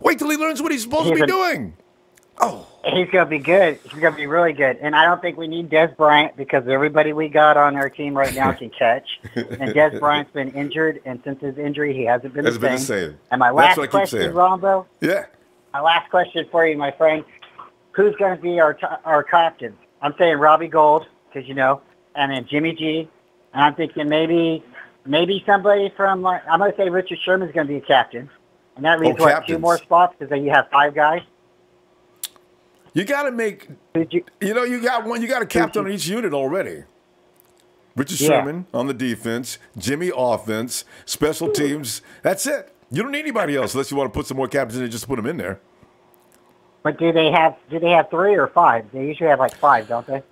Wait till he learns what he's supposed to be doing. Oh. He's going to be good. He's going to be really good. And I don't think we need Des Bryant because everybody we got on our team right now can catch. And Des Bryant's been injured, and since his injury, he hasn't been the same. And my last question, Ronbo. Yeah. My last question for you, my friend. Who's going to be our captain? I'm saying Robbie Gould, because and then Jimmy G. And I'm thinking maybe somebody from, I'm going to say Richard Sherman's going to be a captain. And that leaves, two more spots because then you have 5 guys. You got to make, you got a captain on each unit already. Richard Sherman on the defense, Jimmy offense, special teams. That's it. You don't need anybody else unless you want to put some more captains in and just put them in there. But do they have 3 or 5? They usually have 5, don't they?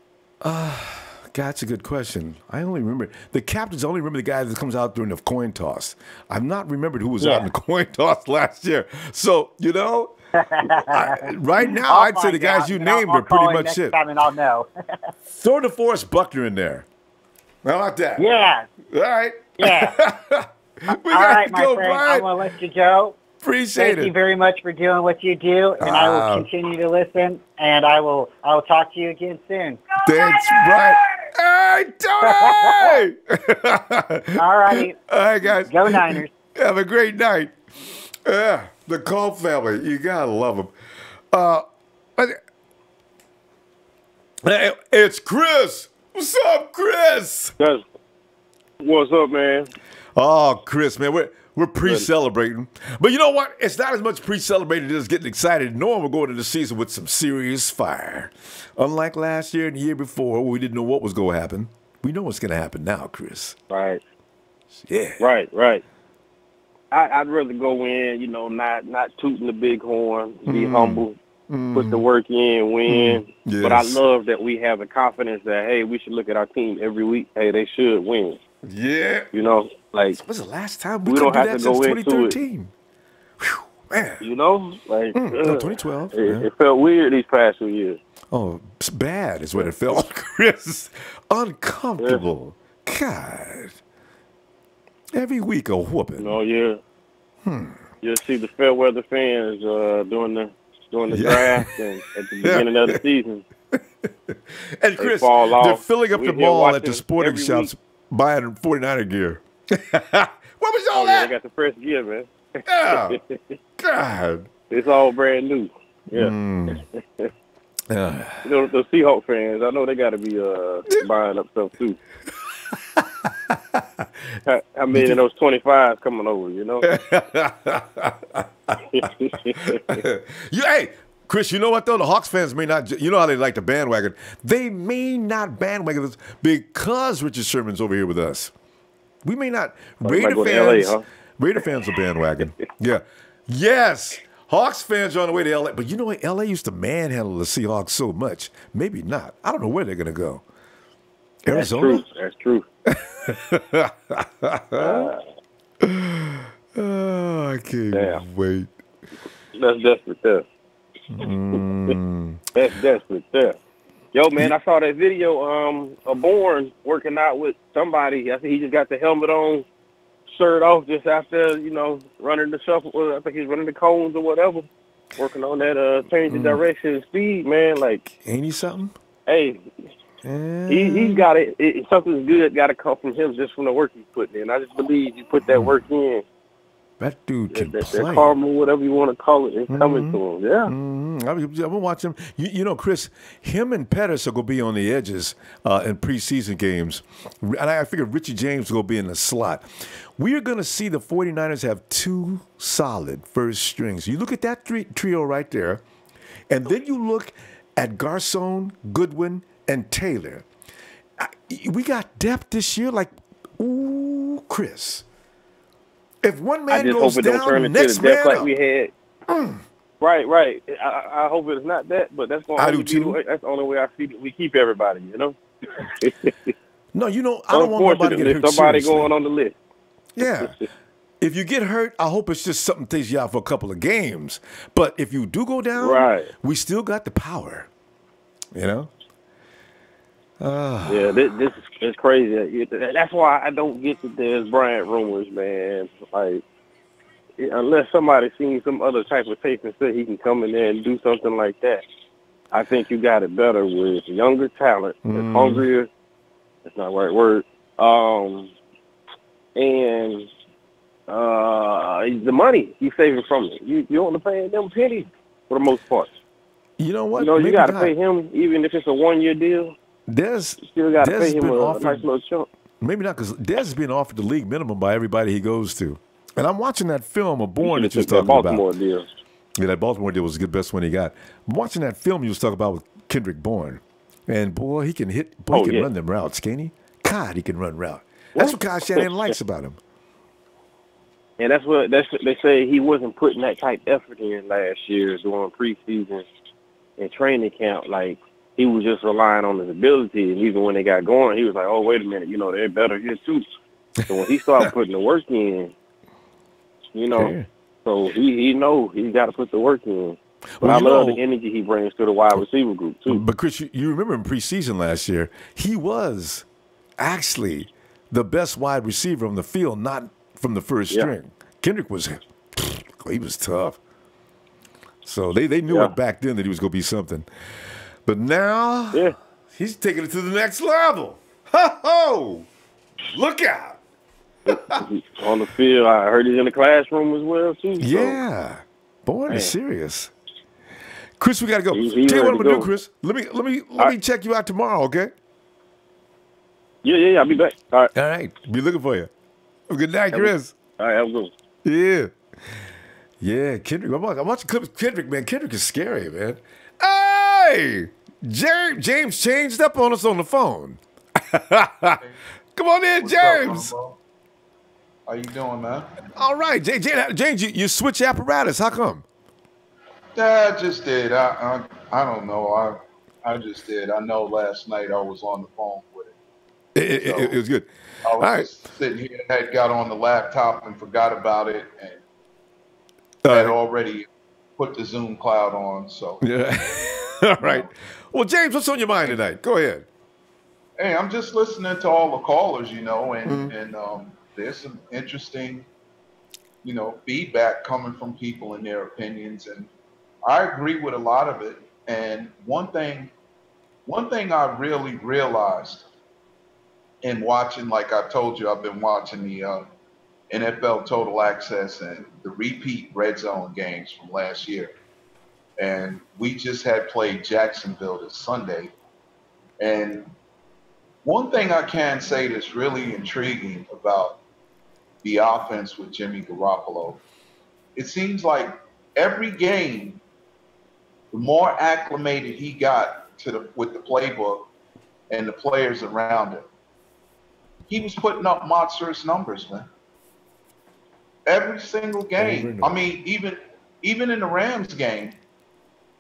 God, that's a good question. I only remember the captains. I only remember the guy that comes out during the coin toss. I've not remembered who was out in the coin toss last year. So right now, I'd say the guys you named are pretty much it. And I'll know. Throw DeForest Buckner in there. How about that? Yeah. All right. Yeah. All right, my friend. Brian. I'm gonna let you go. Appreciate it. Thank you very much for doing what you do, and I will continue to listen. And I will talk to you again soon. Thanks, Brian. Hey, Tony! All righty. All right, guys. Go Niners. Have a great night. Yeah, the Culp family. You got to love them. It's Chris. What's up, Chris? What's up, man? Oh, Chris, man. We're pre-celebrating. But you know what? It's not as much pre-celebrating as getting excited, knowing we're going into the season with some serious fire. Unlike last year and the year before, where we didn't know what was going to happen. We know what's going to happen now, Chris. Right. Yeah. Right. I'd rather go in, not tooting the big horn, be humble, put the work in, win. Yes. But I love that we have the confidence that, hey, we should look at our team every week. Hey, they should win. Yeah. Like, when's the last time we don't do have that to go since into 2013? Whew, man. 2012. Yeah. It felt weird these past 2 years. Oh, it's bad is what it felt, Chris. Uncomfortable. God. Every week a whooping. Yeah. You'll see the fair weather fans during the draft and at the beginning of the season. And Chris, they're filling up the mall at the sporting shops buying 49er gear. What was all that? They got the fresh gear, man. Yeah. God. It's all brand new. Yeah. The Seahawks fans, I know they got to be buying up stuff too. I mean, in those 25s coming over, Hey, Chris, you know what, though? The Hawks fans may not, you know how they like to bandwagon. They may not bandwagon us because Richard Sherman's over here with us. We may not. Raider fans, LA, huh? Raider fans are bandwagon. Yeah. Yes. Hawks fans are on the way to L.A. But you know what? L.A. used to manhandle the Seahawks so much. Maybe not. I don't know where they're going to go. Arizona? That's true. Oh, I can't wait. That's desperate there. That's desperate there. Yo, man, I saw that video of Bourne working out with somebody. I think he just got the helmet on, shirt off just after, running the shuffle. I think he's running the cones or whatever. Working on that change of direction and speed, man. Like, ain't he something? Hey, he's got it. Something good got to come from him just from the work he's putting in. I just believe you put that work in. That dude can play. That karma, whatever you want to call it, is coming to him. Yeah. I'm gonna watch him. You know, Chris, him and Pettis are gonna be on the edges in preseason games, and I figure Richie James will be in the slot. We are gonna see the 49ers have 2 solid first strings. You look at that trio right there, and then you look at Garcon, Goodwin, and Taylor. We got depth this year, like, ooh, Chris. If one man goes down, don't turn into next the depth man like we had. Right. I hope it's not that, but that's going to be that's the only way I see that we keep everybody, No, you know, I don't want nobody to get hurt somebody seriously. going on the list. Yeah. If you get hurt, I hope it's just something that takes you out for a couple of games. But if you do go down, right, we still got the power. You know? Yeah, this is crazy. That's why I don't get the Dez Bryant rumors, man. Like, unless somebody seen some other type of tape and said he can come in there and do something like that, I think you got it better with younger talent, that's hungrier. That's not the right word. And the money you saving from it, you don't want to pay them pennies for the most part. You know what? You know, you got to pay him, even if it's a 1-year deal. You still got to pay him a nice little chunk. Maybe not, because Dez is being offered the league minimum by everybody he goes to. And I'm watching that film of Bourne that you was talking Baltimore about. Deal. Yeah, that Baltimore deal was the best one he got. I'm watching that film you was talking about with Kendrick Bourne. And, boy, he can run them routes, can't he? God, he can run route. That's what Kyle Shanahan likes about him. And that's they say he wasn't putting that type of effort in last year during preseason and training camp. Like, he was just relying on his ability. And even when they got going, he was like, oh, wait a minute, they're better here too. So when he started putting the work in, so he know he's got to put the work in. But I love the energy he brings to the wide receiver group too. But Chris, you remember in preseason last year, he was actually the best wide receiver on the field, not from the first string. Kendrick he was tough. So they knew it back then that he was going to be something. But now he's taking it to the next level. Ho-ho! Look out! On the field, I heard he's in the classroom as well too. So. Yeah. Boy, it's serious. Chris, we got to go. He's Tell you what I'm going to do, Chris. Let me check you out tomorrow, okay? Yeah, I'll be back. All right. All right. Be looking for you. Have a good night, Chris. All right, have a good one. Yeah. Yeah, Kendrick. I'm watching clips of Kendrick, man. Kendrick is scary, man. Hey! James changed up on us on the phone. Come on in, James. Up, how you doing, man? All right. James, you switch apparatus. How come? I just did. I don't know. I just did. I know last night I was on the phone with it. It was good. I was just sitting here, had got on the laptop and forgot about it, and had already put the Zoom cloud on. So yeah. All right. Well, James, what's on your mind tonight? Go ahead. Hey, I'm just listening to all the callers, and there's some interesting, feedback coming from people and their opinions, and I agree with a lot of it. And one thing I really realized in watching, like I told you, I've been watching the NFL Total Access and the repeat red zone games from last year. And we just had played Jacksonville this Sunday. And one thing I can say that's really intriguing about the offense with Jimmy Garoppolo, it seems like every game, the more acclimated he got with the playbook and the players around him, he was putting up monstrous numbers, man. Every single game. I mean, even in the Rams game,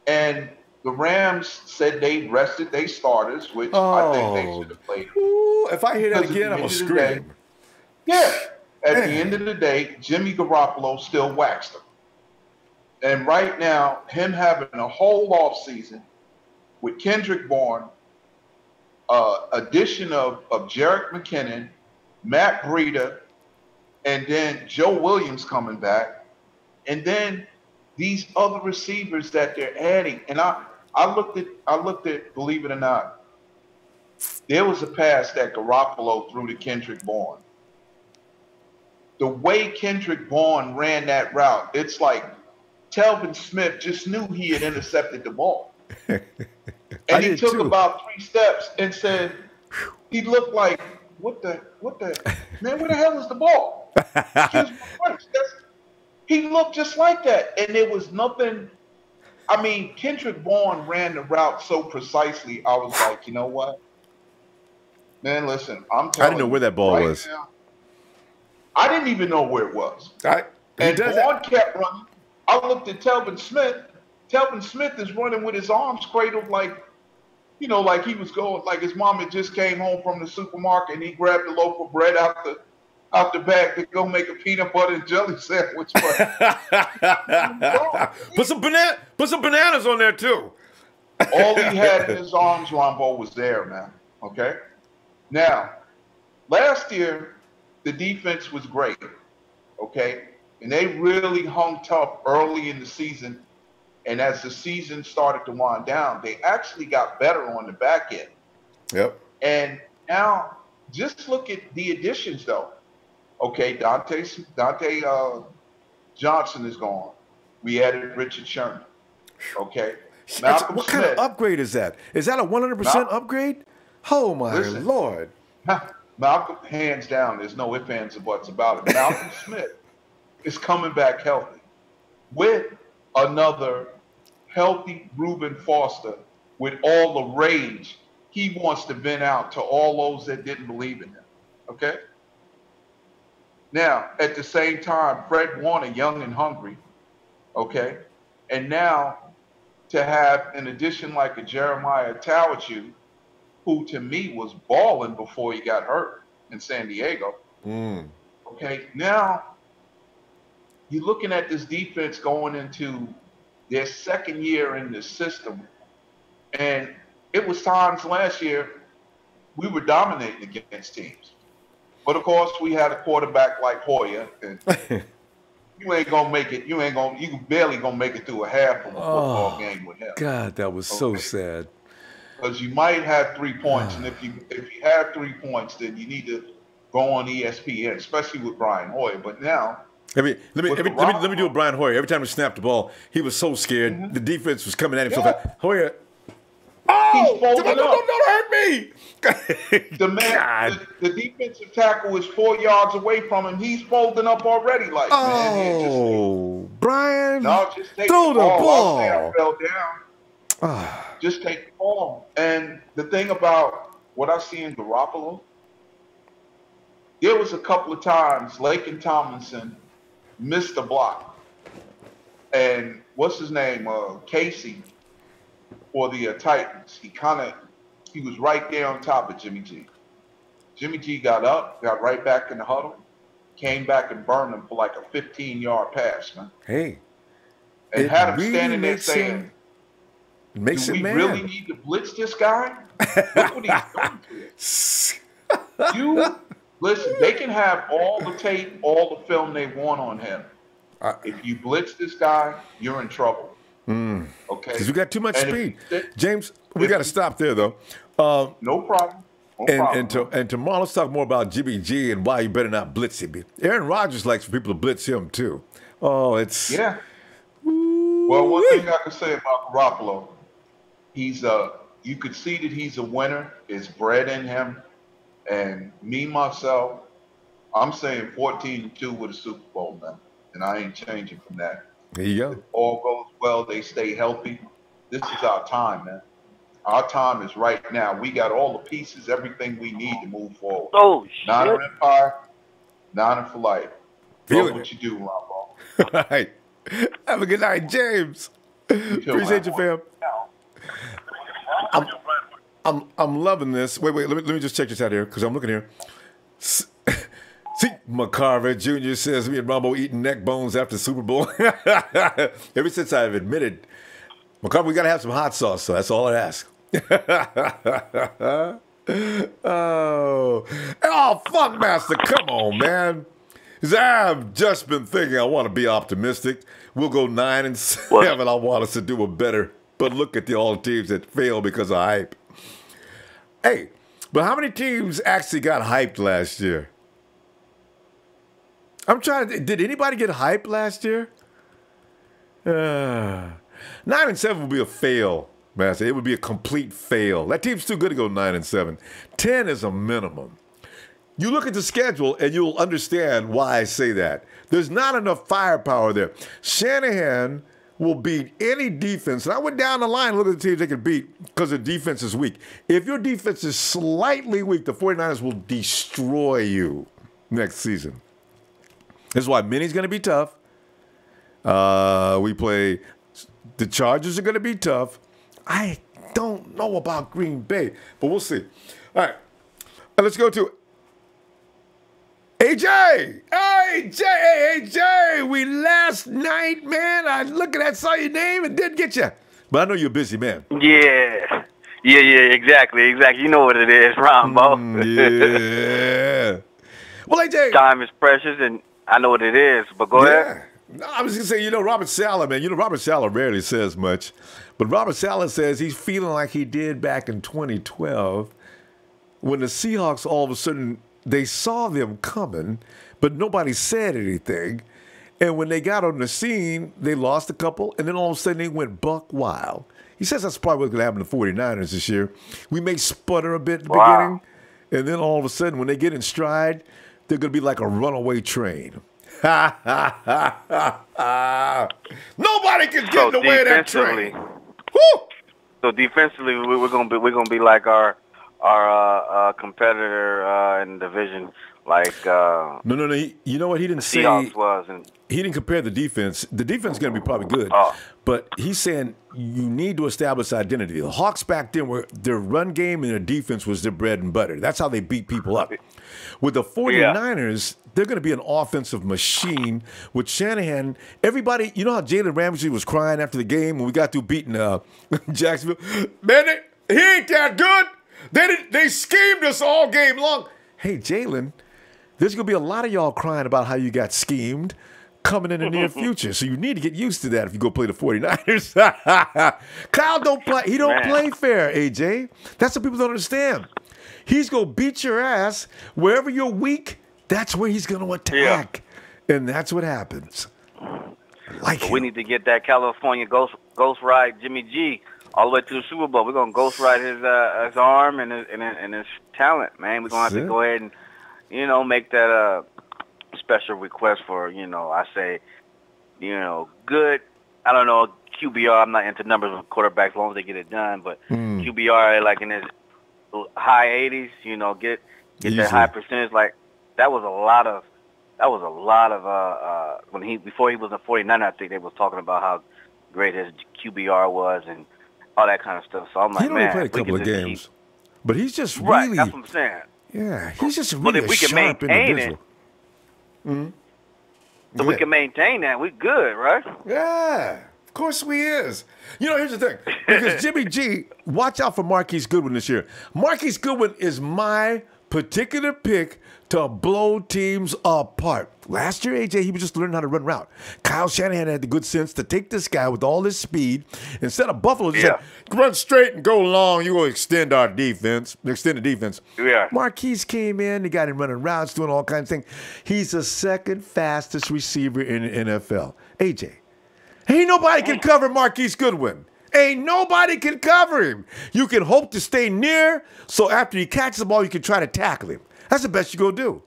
and the Rams said they rested their starters, which I think they should have played. Ooh, if I hear that again, I'm going to scream. At the end of the day, Jimmy Garoppolo still waxed them. And right now, him having a whole off season with Kendrick Bourne, addition of Jerick McKinnon, Matt Breida, and then Joe Williams coming back, and then these other receivers that they're adding. And I looked at, believe it or not, there was a pass that Garoppolo threw to Kendrick Bourne. The way Kendrick Bourne ran that route, it's like Telvin Smith just knew he had intercepted the ball. And he took about 3 steps and said, he looked like, what the, man, where the hell is the ball? He looked just like that. And there was nothing. I mean, Kendrick Bourne ran the route so precisely. I was like, you know what? Man, listen, I'm telling you. I didn't know where that ball was. Now, I didn't even know where it was. And Bourne kept running. I looked at Telvin Smith. Telvin Smith is running with his arms cradled like you know, like he was going, like his mom had just came home from the supermarket and he grabbed a loaf of bread out the bag to go make a peanut butter and jelly sandwich. Put some bananas on there too. All he had in his arms, Ronbo, was there, man. Okay? Now, last year, the defense was great. Okay? And they really hung tough early in the season. And as the season started to wind down, they actually got better on the back end. Yep. And now, just look at the additions, though. Okay, Dante Johnson is gone. We added Richard Sherman. Okay. What kind of upgrade is that? Is that a 100% upgrade? Oh, my Lord. Malcolm, hands down, there's no ifs, ands, or buts about it. Malcolm Smith is coming back healthy with another healthy Reuben Foster with all the rage he wants to vent out to all those that didn't believe in him. Okay? Now, at the same time, Fred Warner, young and hungry. Okay? And now, to have an addition like a Jeremiah Tawachu, who to me was balling before he got hurt in San Diego. Okay, now you're looking at this defense going into their second year in the system. And it was times last year we were dominating against teams. But of course, we had a quarterback like Hoyer, and you ain't gonna make it. You barely gonna make it through a half of a football game with him. God, that was so sad. Because you might have 3 points, and if you have 3 points, then you need to go on ESPN, especially with Brian Hoyer. But now, let me do a Brian Hoyer. Every time he snapped the ball, he was so scared. The defense was coming at him so fast. Hoyer. Oh, don't hurt me. The defensive tackle is 4 yards away from him. He's folding up already. Like, Brian, just take throw the ball. I fell down. Just take the ball. And the thing about what I see in Garoppolo, there was a couple of times Laken Tomlinson missed a block. And what's his name? Casey for the Titans. He was right there on top of Jimmy G. Jimmy G got up, got right back in the huddle, came back and burned him for like a 15-yard pass, man. Hey. And had him standing there saying, do we really need to blitz this guy? Look what he's doing to us. Listen, they can have all the tape, all the film they want on him. If you blitz this guy, you're in trouble. Okay? Because we got too much speed. James, we got to stop there, though. No problem. And tomorrow, let's talk more about Jimmy G and why you better not blitz him. Aaron Rodgers likes for people to blitz him, too. Oh, it's... Yeah. Well, one thing I can say about Garoppolo, you could see that he's a winner. It's bred in him. And me, myself, I'm saying 14-2 with a Super Bowl, man. And I ain't changing from that. There you go. If all goes well, they stay healthy. This is our time, man. Our time is right now. We got all the pieces, everything we need to move forward. Oh, shit. Niner Empire, Niner for life. Feeling what you do, Ronbo. All right. Have a good night, James. Appreciate you, fam. I'm loving this. Wait. Let me just check this out here because I'm looking here. See, McCarver Jr. says me and Ronbo eating neck bones after the Super Bowl. Ever since I've admitted, McCarver, we got to have some hot sauce, so that's all I ask. Oh, Funkmaster, come on, man. I've just been thinking I want to be optimistic. We'll go 9-7. What? I want us to do a better. But look at all the teams that failed because of hype. Hey, but how many teams actually got hyped last year? Did anybody get hyped last year? 9-7 would be a fail, Master. It would be a complete fail. That team's too good to go 9-7. 10 is a minimum. You look at the schedule and you'll understand why I say that. There's not enough firepower there. Shanahan will beat any defense. And I went down the line and looked at the teams they can beat because the defense is weak. If your defense is slightly weak, the 49ers will destroy you next season. This is why Minnie's going to be tough. We play the Chargers are going to be tough. don't know about Green Bay, but we'll see. All right. Let's go to AJ. AJ, we last night, man. I look at that, saw your name, and didn't get you. But I know you're a busy man. Yeah, exactly. You know what it is, Ronbo. Yeah. Well, AJ. Time is precious, and I know what it is, but go ahead. No, I was going to say, Robert Saleh, man. Robert Saleh rarely says much. But Robert Saleh says he's feeling like he did back in 2012 when the Seahawks, all of a sudden, they saw them coming, but nobody said anything. And when they got on the scene, they lost a couple, and then all of a sudden they went buck wild. He says that's probably what's going to happen to the 49ers this year. We may sputter a bit at the beginning, and then all of a sudden when they get in stride, they're going to be like a runaway train. Nobody can get in the way of that train. Woo! So defensively, we're gonna be like our competitor in the division, like no. You know what he didn't say? Seahawks was, and he didn't compare the defense. The defense is going to be probably good, but he's saying you need to establish identity. The Hawks back then were their run game and their defense was their bread and butter. That's how they beat people up. With the 49ers, they're going to be an offensive machine. With Shanahan, everybody, you know how Jalen Ramsey was crying after the game when we got through beating Jacksonville? Man, he ain't that good. They schemed us all game long. Hey, Jalen, there's going to be a lot of y'all crying about how you got schemed coming in the near future. So you need to get used to that if you go play the 49ers. Kyle don't play. He don't play fair, AJ. That's what people don't understand. He's going to beat your ass. Wherever you're weak, that's where he's going to attack. Yeah. And that's what happens. We need to get that California ghost ride Jimmy G all the way to the Super Bowl. We're going to ghost ride his arm and his talent, man. We're going to have to go ahead and, make that special request for, I say, good. I don't know, QBR. I'm not into numbers with quarterbacks as long as they get it done. But QBR, like in his high 80s, get that high percentage. Like that was a lot of before he was a 49er. I think they was talking about how great his QBR was and all that kind of stuff. So I'm like, he only played a couple of games, but he's just really right. That's what I'm saying. Yeah, he's just really if we can sharp maintain individual. If we can maintain that, we good, right? Yeah, of course we is. Here's the thing. Because Jimmy G, watch out for Marquise Goodwin this year. Marquise Goodwin is my particular pick to blow teams apart. Last year, AJ, he was just learning how to run route. Kyle Shanahan had the good sense to take this guy with all his speed. Instead of Buffalo, just said, run straight and go long. You're going to extend the defense. Yeah. Marquise came in. He got him running routes, doing all kinds of things. He's the second fastest receiver in the NFL. AJ, ain't nobody can cover Marquise Goodwin. Ain't nobody can cover him. You can hope to stay near, so after he catches the ball, you can try to tackle him. That's the best you go do.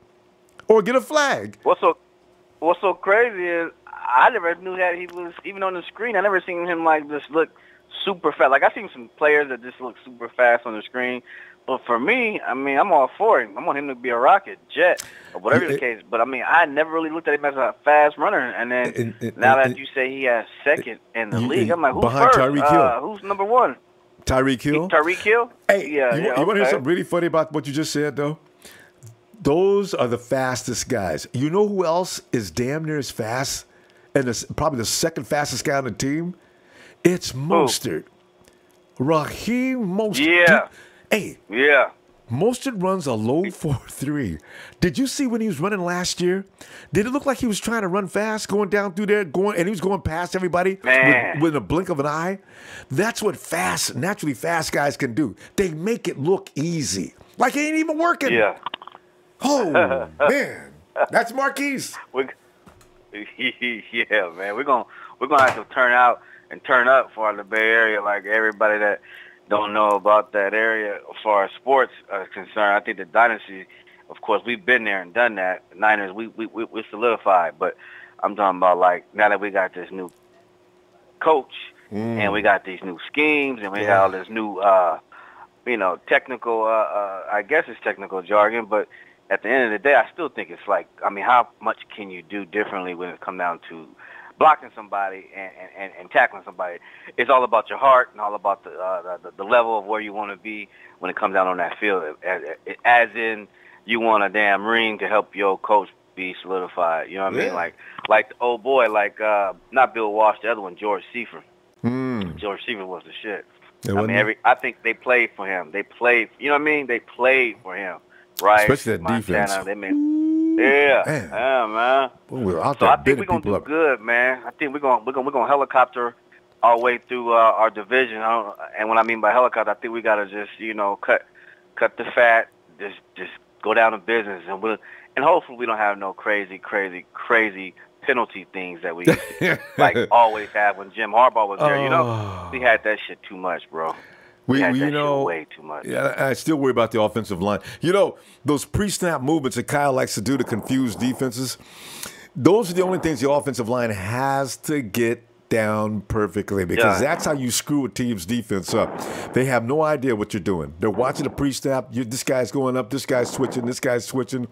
Or get a flag. What's so crazy is I never knew that he was, even on the screen, I never seen him like just look super fast. Like I seen some players that just look super fast on the screen. But for me, I'm all for him. I want him to be a rocket, jet, or whatever the case. But I never really looked at him as a fast runner. And then now that you say he has second in the league, I'm like, who's behind first? Tyreek Hill. Who's number one? Tyreek Hill. Tyreek Hill? Hey, you want to hear something really funny about what you just said, though? Those are the fastest guys. You know who else is damn near as fast and is probably the second fastest guy on the team? It's Mostert. Raheem Mostert. Yeah. Mostert runs a low 4.3. Did you see when he was running last year? Did it look like he was trying to run fast, going down through there, and he was going past everybody with a blink of an eye? That's what naturally fast guys can do. They make it look easy. Like it ain't even working. Yeah. Oh, man. That's Marquise. Yeah, man. We're gonna have to turn out and turn up for the Bay Area, like everybody that don't know about that area as far as sports is concerned. I think the dynasty, of course, we've been there and done that. The Niners, we solidified. But I'm talking about, like, now that we got this new coach and we got these new schemes and we got all this new, technical, I guess it's technical jargon, but at the end of the day, I still think it's like, how much can you do differently when it comes down to blocking somebody and tackling somebody. It's all about your heart and all about the level of where you want to be when it comes out on that field. As in, you want a damn ring to help your coach be solidified. You know what I mean? Like the old boy, not Bill Walsh, the other one, George Seifert. George Seifert was the shit. I think they played for him. They played, you know what I mean? They played for him, right? Especially that Montana, defense. Man. Boy, we were out So there I think we're gonna do good, man. I think we're gonna helicopter our way through our division. And what I mean by helicopter, I think we gotta just cut the fat, just go down to business, and hopefully we don't have no crazy penalty things that we used to, always have when Jim Harbaugh was there. You know, we had that shit too much, bro. We had that shit way too much. Yeah, I still worry about the offensive line. You know, those pre-snap movements that Kyle likes to do to confuse defenses, those are the only things the offensive line has to get down perfectly, because that's how you screw a team's defense up. They have no idea what you're doing. They're watching the pre-snap. This guy's going up, this guy's switching,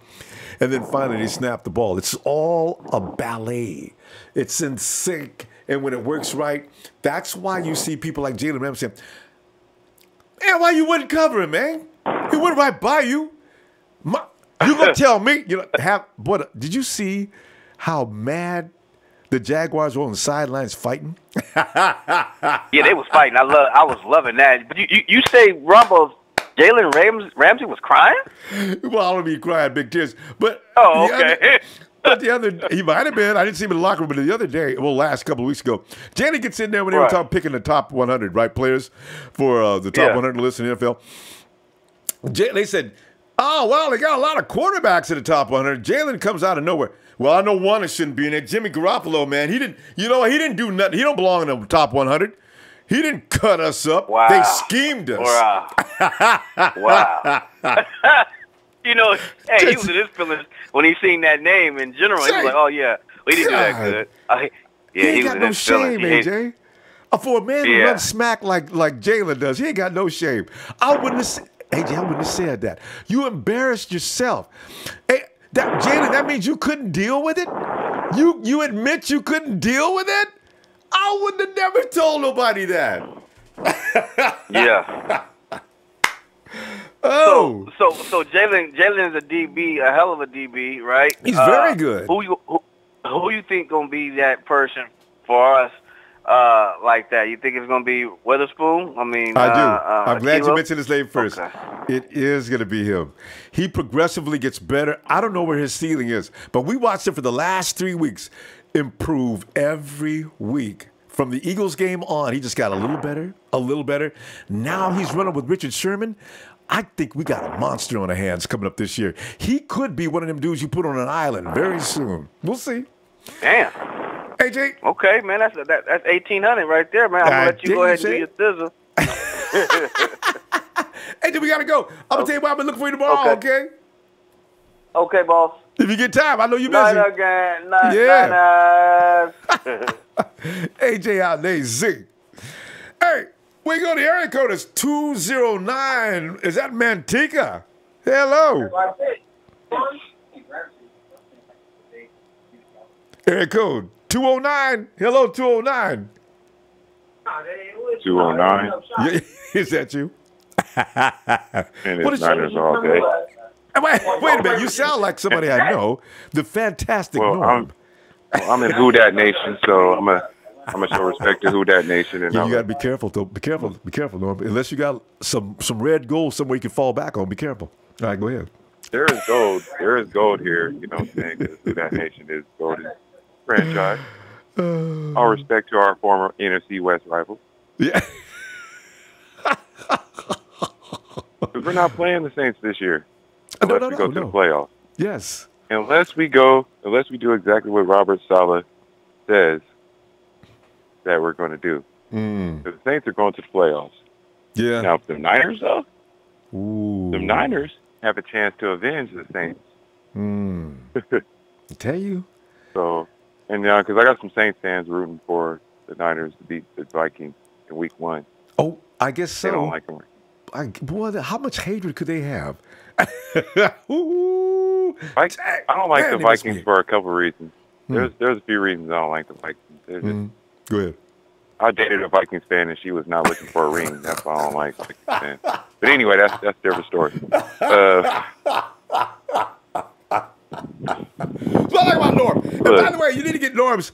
and then finally they snap the ball. It's all a ballet. It's in sync, and when it works right, that's why you see people like Jalen Ramsey saying, "Man, why you wouldn't cover him, man? He went right by you. You gonna tell me? Did you see how mad the Jaguars were on the sidelines fighting?" Yeah, they was fighting. I was loving that. But you say Ronbo, Jalen Ramsey was crying? Well, I don't be crying big tears, but okay. He might have been. I didn't see him in the locker room, but the other day, last couple of weeks ago, Jalen gets in there when they were picking the top 100, right, players for the top 100 list in the NFL. They said, "Oh, well, they got a lot of quarterbacks in the top 100." Jalen comes out of nowhere. "Well, I know one that shouldn't be in there. Jimmy Garoppolo, man. He didn't do nothing. He don't belong in the top 100. He didn't cut us up. Wow. They schemed us." Wow. You know, hey, he was in his feelings when he seen that name in general. He was like, "Oh, yeah, we didn't do that good." He ain't got no shame, AJ. For a man who runs smack like Jalen does, he ain't got no shame. I wouldn't have said that. You embarrassed yourself. Hey, Jalen, that means you couldn't deal with it? You admit you couldn't deal with it? I wouldn't have never told nobody that. Yeah. Oh. So Jalen is a DB, a hell of a DB, right? He's very good. Who you think gonna be that person for us like that? You think it's gonna be Witherspoon? I mean, I do. I'm glad you mentioned his name first. Okay. It is gonna be him. He progressively gets better. I don't know where his ceiling is, but we watched him for the last 3 weeks improve every week. From the Eagles game on, he just got a little better. Now he's running with Richard Sherman. I think we got a monster on our hands coming up this year. He could be one of them dudes you put on an island very soon. We'll see. Damn. AJ. Okay, man, that's 1,800 right there, man. I'm gonna let you go ahead and do your thizzle. AJ, we gotta go. I'm gonna tell you why I've been looking for you tomorrow. Okay. Okay, boss. If you get time, I know you're busy. Night again. Night. AJ out there, Z. Hey. We go to the area code. It's 209. Is that Manteca? Hello. Area code 209. Hello, 209. 209. Yeah, is that you? And it's Niners all day. Wait a minute. You sound like somebody I know. The fantastic Norm. I'm in Who Dat Nation, so I'm gonna show respect to Who Dat Nation. And you got to be careful, though. Be careful, Norm. Unless you got some red gold somewhere you can fall back on. Be careful. All right, go ahead. There is gold. There is gold here. You know what I'm saying? 'Cause Who Dat Nation is golden franchise. All respect to our former NFC West rival. Yeah. Because we're not playing the Saints this year unless we go to the playoffs. Yes. Unless we do exactly what Robert Saleh says that we're going to do. The Saints are going to the playoffs. Yeah. Now, if the Niners, though, the Niners have a chance to avenge the Saints. I tell you. So, and because I got some Saints fans rooting for the Niners to beat the Vikings in Week 1. Oh, I guess so. They don't like them. Boy, how much hatred could they have? I don't like the Vikings for a couple of reasons. There's a few reasons I don't like the Vikings. Go ahead. I dated a Vikings fan, and she was not looking for a ring. That's why I don't like Vikings fans. But anyway, that's a different story. So I like about Norm. And by the way, you need to get Norm's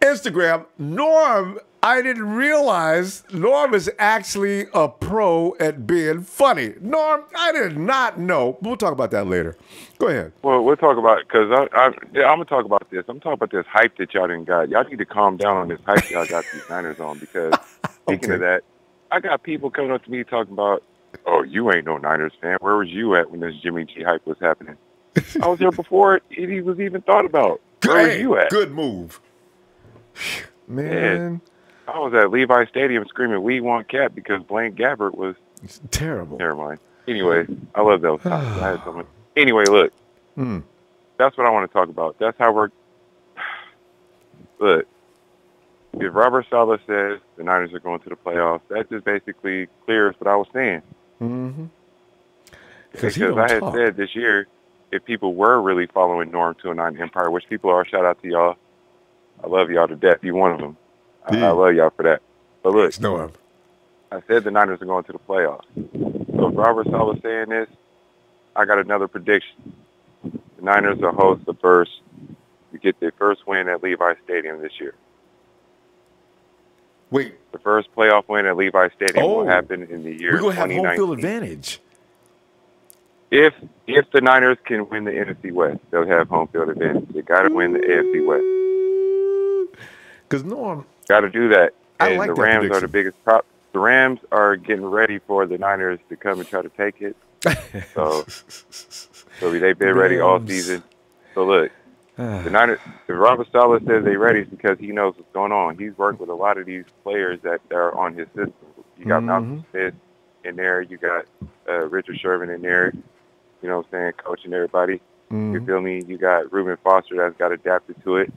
Instagram. Norm, I didn't realize Norm is actually a pro at being funny. Norm, I did not know. We'll talk about that later. Go ahead. Well, we'll talk about it because I'm going to talk about this. I'm talking about this hype that y'all didn't got. Y'all need to calm down on this hype y'all got these Niners on because speaking of that, I got people coming up to me talking about, oh, you ain't no Niners fan. Where was you at when this Jimmy G hype was happening? I was there before it was even thought about. Where were you at? Good move. Man. Yeah. I was at Levi Stadium screaming, "We want Cap," because Blaine Gabbert was terrible. Never mind. Anyway, I love those times. I had someone. Anyway, look. That's what I want to talk about. That's how we're... Look. If Robert Saleh says the Niners are going to the playoffs, that just basically clears what I was saying. Mm-hmm. Because I had said this year, if people were really following Norm 209 Empire, which people are, shout out to y'all. I love y'all to death. You one of them. I love y'all for that. But look, Norm. I said the Niners are going to the playoffs. So if Robert Saleh saying this, I got another prediction. The Niners will host the first to get their first win at Levi Stadium this year. Wait. The first playoff win at Levi Stadium will happen in the year 2019. We're going to have home field advantage. If the Niners can win the NFC West, they'll have home field advantage. They got to win the AFC West. Because Norm, got to do that. And like the that Rams prediction. are the biggest prop. The Rams are getting ready for the Niners to come and try to take it. So they've been ready all season. So look, the Niners. If Robert Saleh says they're ready, it's because he knows what's going on. He's worked with a lot of these players that are on his system. You got Malcolm Smith in there. You got Richard Sherman in there. You know what I'm saying, coaching everybody. You feel me? You got Reuben Foster that's got adapted to it.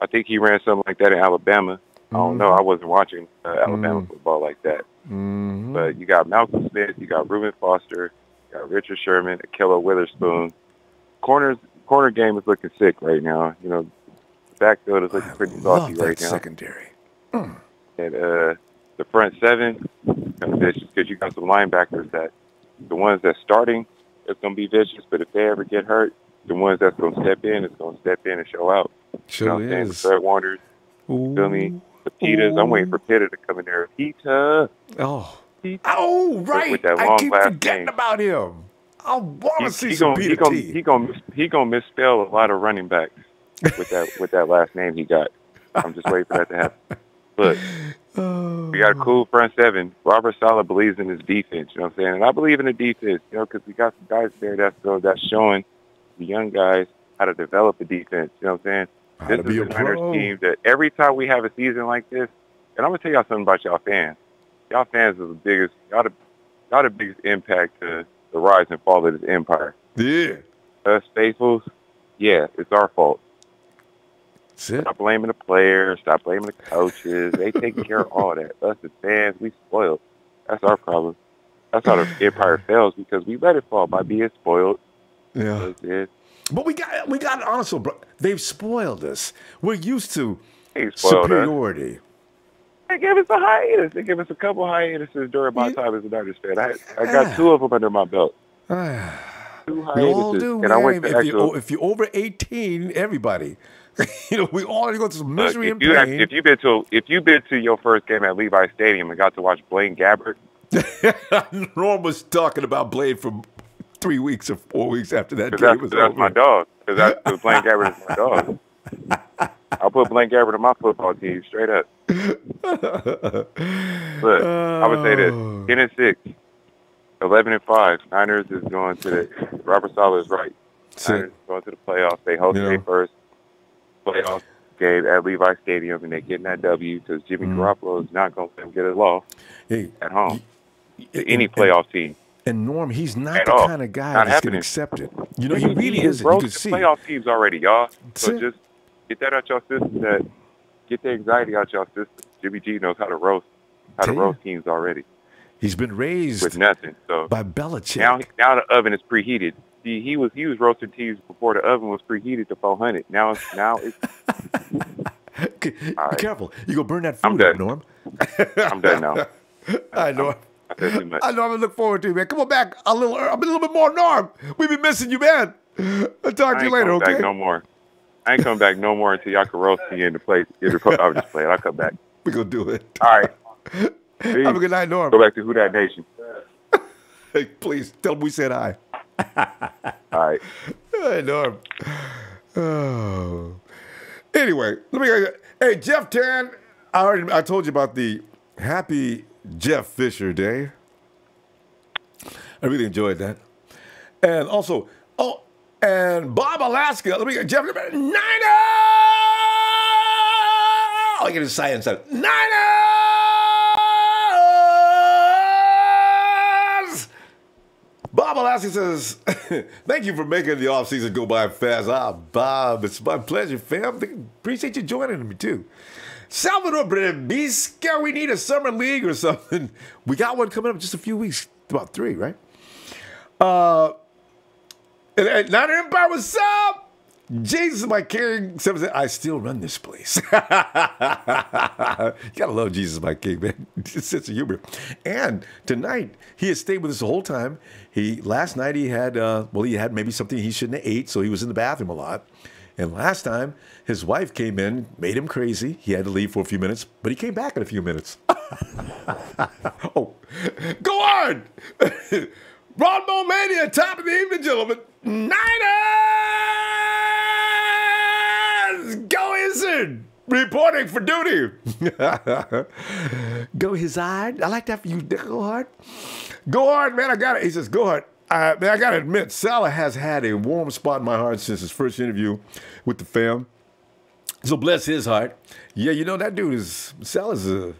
I think he ran something like that in Alabama. I don't know. I wasn't watching Alabama football like that. But you got Malcolm Smith. You got Reuben Foster. You got Richard Sherman, Akello Witherspoon. Corner game is looking sick right now. You know, the backfield is looking pretty saucy right now. Secondary. And the front seven, kind of vicious because you got some linebackers that the ones that's starting, it's going to be vicious. But if they ever get hurt, the ones that's going to step in, it's going to step in and show out. Sure you know what I'm saying? The is. Fred Warners, feel me? The Pitas. I'm waiting for Pita to come in there. Pita. Oh, right. With that I long keep last forgetting name. about him. I want to see He some gonna, Peter he gonna misspell a lot of running backs with that last name he got. I'm just waiting for that to happen. Look, we got a cool front seven. Robert Saleh believes in his defense. You know what I'm saying? And I believe in the defense. You know, because we got some guys there that's showing the young guys how to develop a defense. You know what I'm saying? This is a Niners team that every time we have a season like this, and I'm gonna tell y'all something about y'all fans. Y'all fans are the biggest. Y'all the biggest impact to the rise and fall of this empire. Yeah. Us faithfuls, yeah, it's our fault. That's it. Stop blaming the players. Stop blaming the coaches. They taking care of all that. Us as fans, we spoiled. That's our problem. That's how the empire fails because we let it fall by being spoiled. Yeah. But we got honestly, bro. They've spoiled us. We're used to superiority. Us. They gave us a hiatus. They gave us a couple hiatuses during my time as a Niners fan. I got two of them under my belt. 2 hiatuses. We all do, and man. I went to If you're over 18, everybody. You know, we all go through some misery and pain. If you've been to your first game at Levi Stadium and got to watch Blaine Gabbert, Norm was talking about Blaine for 3 weeks or 4 weeks after that game was over. That's my dog. Because Blaine Gabbert is my dog. I'll put Blaine Gabbert on my football team straight up. Look, I would say this: 10-6, 11-5. Niners is going to the. Robert Saleh is right. Niners going to the playoffs. They host their first playoff game at Levi Stadium, and they're getting that W because Jimmy Garoppolo is not going to let them get a loss at home. Any playoff team. And Norm, he's not the kind of guy that's going to accept it. You know, he really isn't. You can see. Playoff teams already, y'all. So just get that out your system. Get the anxiety out your system. Jimmy G knows how to roast teams already. He's been raised with nothing. So by Belichick. Now the oven is preheated. See, he was roasting teams before the oven was preheated to 400. Now it's Be right. careful. You go burn that I'm food up, done. Norm. I'm done now. I know. I said too much. I know. I'm gonna look forward to it, man. Come on back a little bit more, Norm. We've been missing you, man. I'll talk to you later, okay? Back no more. I ain't coming back no more until y'all can roast me in the place. I'll just play it. I'll come back. We're gonna do it. All right. Have a good night, Norm. Go back to Who Dat Nation. Hey, please tell them we said hi. All right. Hey, Norm. Oh. Anyway, hey, Jeff Tan. I told you about the Happy Jeff Fisher Day. I really enjoyed that. And also, and Bob Alaska. Jeff, Niners! I get excited inside. Niners! Bob Alaska says, thank you for making the offseason go by fast. Bob, it's my pleasure, fam. Appreciate you joining me, too. Salvador Brebisca, we need a summer league or something. We got one coming up in just a few weeks, about 3, right? Niner Empire, what's up? Jesus, my king. I still run this place. You gotta love Jesus, my king, man. Sense of humor. And tonight, he has stayed with us the whole time. Last night he had maybe something he shouldn't have ate, so he was in the bathroom a lot. And last time, his wife came in, made him crazy. He had to leave for a few minutes, but he came back in a few minutes. Oh, go on! Ronbo Mania, top of the evening, gentlemen. Niners! Go Izzard! Reporting for duty. Go Izzard. I like that for you, Go Hard. Go Hard, man, I got it. He says, go Hard. Man, I got to admit, Saleh has had a warm spot in my heart since his first interview with the fam. So bless his heart. Yeah, you know, that dude is, Saleh's a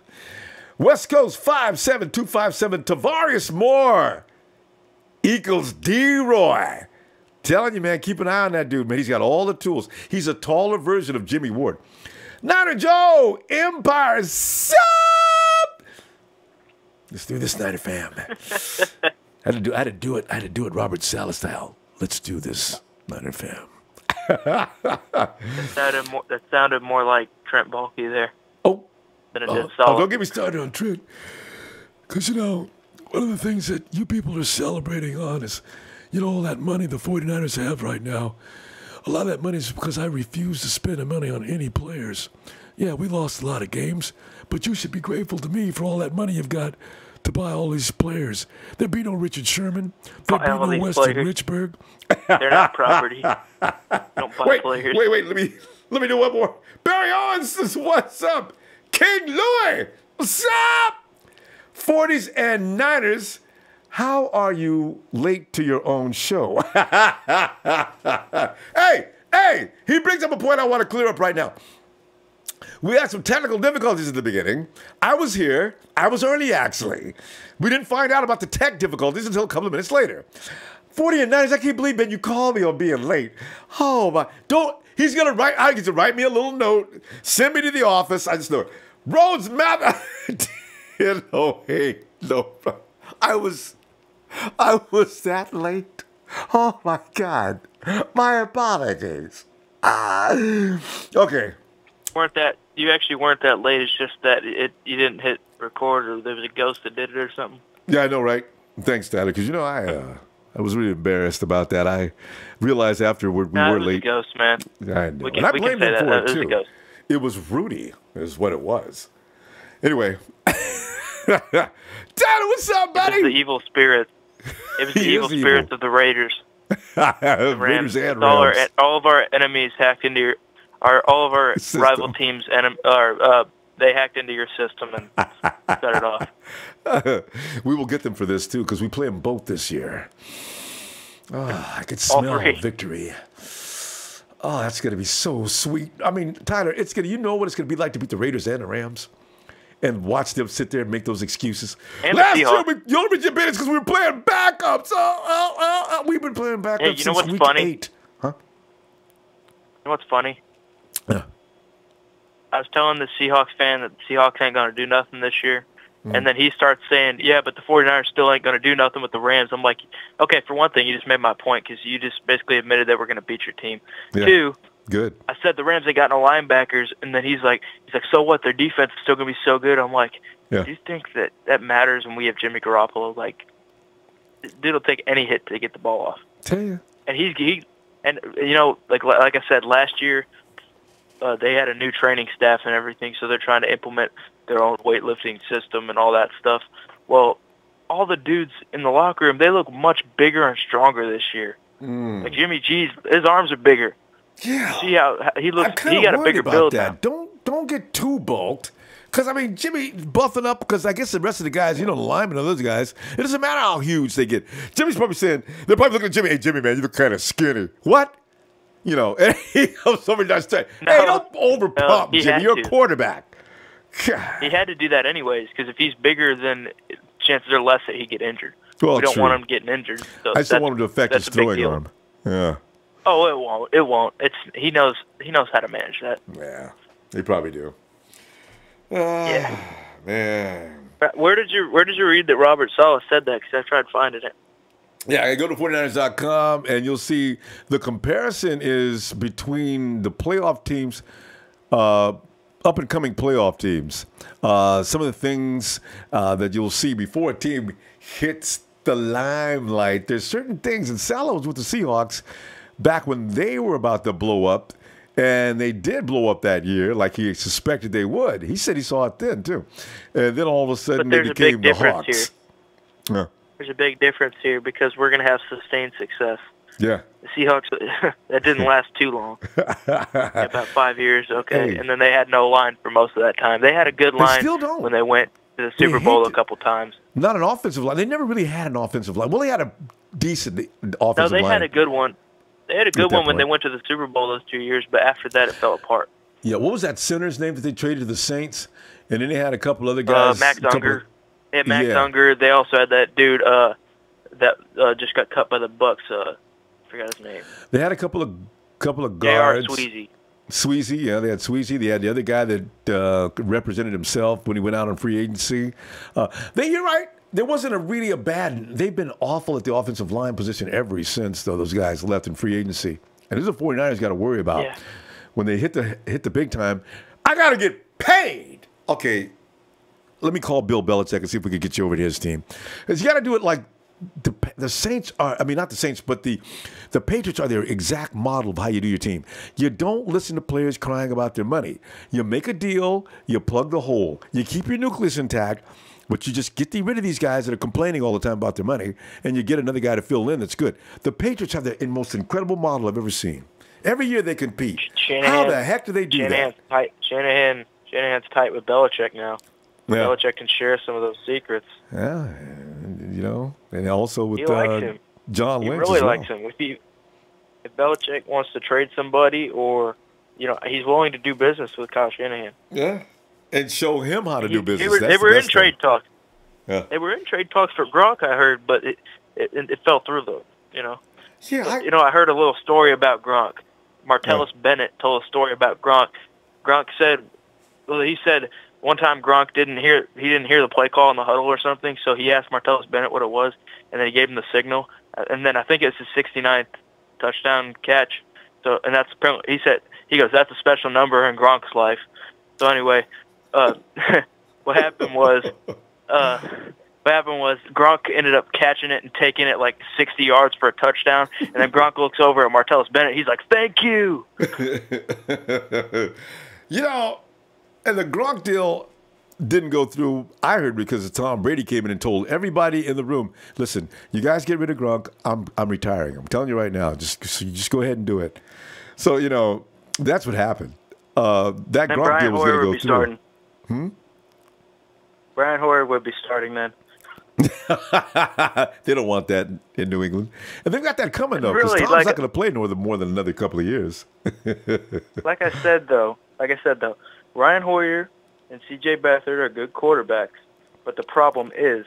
West Coast 57257, Tavarius Moore equals D-Roy. Telling you, man, keep an eye on that dude, man. He's got all the tools. He's a taller version of Jimmy Ward. Niner Joe, Empire, sup? Let's do this, Niner fam. I had to do it Robert Saleh style. Let's do this, Niner fam. That sounded more like Trent Baalke there. Oh. Than it did Saleh. Don't get me started on Trent. Because, you know, one of the things that you people are celebrating on is, you know, all that money the 49ers have right now. A lot of that money is because I refuse to spend the money on any players. Yeah, we lost a lot of games, but you should be grateful to me for all that money you've got to buy all these players. There'd be no Richard Sherman. There'd be no Weston Richburg. They're not property. Don't buy players. Wait. Let me do one more. Barry Owens says, what's up? King Louis, what's up? 40s and Niners, how are you late to your own show? Hey, he brings up a point I want to clear up right now. We had some technical difficulties at the beginning. I was here. I was early, actually. We didn't find out about the tech difficulties until a couple of minutes later. 40 and 90s, I can't believe, man, you called me on being late. Oh, my. He's going to write me a little note, send me to the office. I just know it. Rhodes Map. I was that late. Oh, my God. My apologies. Okay. You actually weren't that late. It's just that you didn't hit record, or there was a ghost that did it or something. Yeah, I know, right? Thanks, Tyler, because, you know, I was really embarrassed about that. I realized afterward we were late. It was a ghost, man. I know. And I blamed him for it, too. It was Rudy is what it was. Anyway. Tyler, what's up, buddy? It was the evil spirits. It was the evil spirits of the Raiders. The Raiders and Rams. All of our enemies hacked into all of our rival teams, they hacked into your system and set it off. We will get them for this, too, because we play them both this year. Oh, I could smell victory. Oh, that's going to be so sweet. I mean, Tyler, you know what it's going to be like to beat the Raiders and the Rams? And watch them sit there and make those excuses. And last year, the only reason you beat us because we were playing backups. We've been playing backups since week 8. Huh? You know what's funny? Yeah. I was telling the Seahawks fan that the Seahawks ain't going to do nothing this year. Mm. And then he starts saying, yeah, but the 49ers still ain't going to do nothing with the Rams. I'm like, okay, for one thing, you just made my point because you just basically admitted that we're going to beat your team. Yeah. 2, Good. I said the Rams ain't got no linebackers, and then he's like, so what? Their defense is still gonna be so good. I'm like, yeah. Do you think that matters when we have Jimmy Garoppolo? Like, dude'll take any hit to get the ball off. Tell you. And and you know, like I said last year, they had a new training staff and everything, so they're trying to implement their own weightlifting system and all that stuff. Well, all the dudes in the locker room, they look much bigger and stronger this year. Like Jimmy G's, his arms are bigger. Yeah. See how he looks? He got a bigger build now. Don't get too bulked. Because, I mean, Jimmy buffing up, because I guess the rest of the guys, you know, the linemen and those guys, it doesn't matter how huge they get. Jimmy's probably saying, they're probably looking at Jimmy, hey, Jimmy, man, you look kind of skinny. What? You know, and he comes over and starts saying, hey, don't overpump, Jimmy. You're a quarterback. God. He had to do that anyways, because if he's bigger, then chances are less that he get injured. Well, we don't want him getting injured. So I still want him to affect his throwing arm. Yeah. Oh, it won't. It won't. He knows how to manage that. Yeah, they probably do. Yeah, man. Where did you read that Robert Saleh said that? Because I tried finding it. Yeah, I go to 49ers.com and you'll see the comparison is between the playoff teams, up and coming playoff teams. Some of the things that you'll see before a team hits the limelight. There's certain things, and Saleh was with the Seahawks back when they were about to blow up. And they did blow up that year like he suspected they would. He said he saw it then, too. And then all of a sudden they became the Hawks. Yeah. There's a big difference here because we're going to have sustained success. Yeah. The Seahawks, that didn't last too long. About 5 years, okay. Hey. And then they had no line for most of that time. They had a good line when they went to the Super Bowl a couple times. Not an offensive line. They never really had an offensive line. Well, they had a decent offensive line. No, they had a good one. They had a good one when they went to the Super Bowl those 2 years, but after that, it fell apart. Yeah, what was that center's name that they traded to the Saints? And then they had a couple other guys. Max Unger. They had Max Unger. They also had that dude that just got cut by the Bucks. I forgot his name. They had a couple of guards. J.R. Sweezy. Sweezy, yeah, they had Sweezy. They had the other guy that represented himself when he went out on free agency. You're right. There wasn't a bad. They've been awful at the offensive line position ever since, though, those guys left in free agency. And this is the 49ers got to worry about. Yeah. When they hit the big time, I got to get paid. Okay, let me call Bill Belichick and see if we can get you over to his team. Because you got to do it like the Saints are. I mean, not the Saints, but the Patriots are their exact model of how you do your team. You don't listen to players crying about their money. You make a deal. You plug the hole. You keep your nucleus intact. But you just get rid of these guys that are complaining all the time about their money, and you get another guy to fill in that's good. The Patriots have the most incredible model I've ever seen. Every year they compete. How the heck do they do that? Shanahan's tight with Belichick now. Yeah. Belichick can share some of those secrets. Yeah, you know, and also with John Lynch. He really likes him. If Belichick wants to trade somebody, or he's willing to do business with Kyle Shanahan. Yeah. And show him how to do business. They were in trade talks. Yeah. They were in trade talks for Gronk, I heard, but it fell through, though, Yeah. I heard a little story about Gronk. Martellus Bennett told a story about Gronk. Gronk said, he said one time Gronk didn't hear the play call in the huddle or something, so he asked Martellus Bennett what it was, and then he gave him the signal. And then I think it's his 69th touchdown catch. So, and that's apparently, he goes, that's a special number in Gronk's life. So anyway, what happened was Gronk ended up catching it and taking it like 60 yards for a touchdown, and then Gronk looks over at Martellus Bennett. He's like, "Thank you." And the Gronk deal didn't go through, I heard, because Tom Brady came in and told everybody in the room, "Listen, you guys get rid of Gronk. I'm retiring. I'm telling you right now. Just go ahead and do it." So that's what happened. That Gronk deal was going to go through. Starting. Brian Hoyer would be starting then. They don't want that in New England. And they've got that coming, though, because Tom's not going to play more than another couple of years. Like I said, though, Ryan Hoyer and C.J. Beathard are good quarterbacks. But the problem is,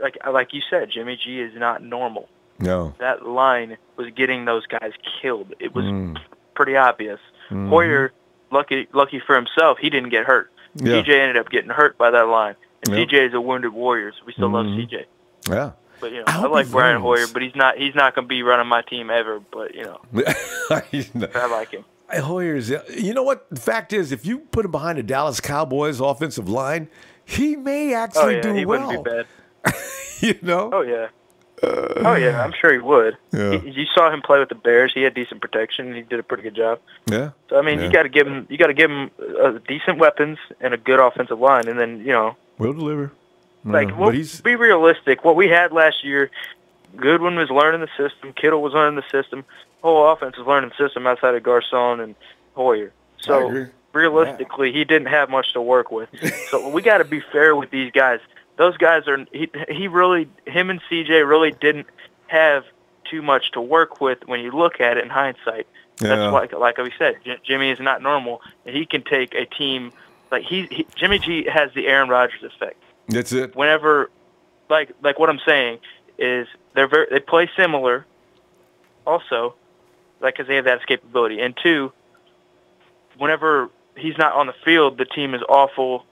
like you said, Jimmy G is not normal. No. That line was getting those guys killed. It was pretty obvious. Mm-hmm. Hoyer, lucky for himself, he didn't get hurt. Yeah. CJ ended up getting hurt by that line. And CJ is a wounded warrior, so we still love CJ. Yeah. But I like Brian Hoyer, but he's not going to be running my team ever. But I like him. Hoyer's. You know what? The fact is, if you put him behind the Dallas Cowboys offensive line, he may actually do he well. Wouldn't be bad. Oh yeah. I'm sure he would. Yeah. You saw him play with the Bears. He had decent protection. He did a pretty good job. Yeah. So you got to give him decent weapons and a good offensive line, and then we'll deliver. Be realistic. What we had last year, Goodwin was learning the system. Kittle was learning the system. The whole offense was learning the system outside of Garcon and Hoyer. So realistically, he didn't have much to work with. So we got to be fair with these guys. Those guys him and CJ really didn't have too much to work with when you look at it in hindsight. That's like we said, Jimmy is not normal. He can take a team like Jimmy G has the Aaron Rodgers effect. That's it. Whenever, like what I'm saying is they play similar. Also, because they have that escapability, and two, whenever he's not on the field, the team is awful,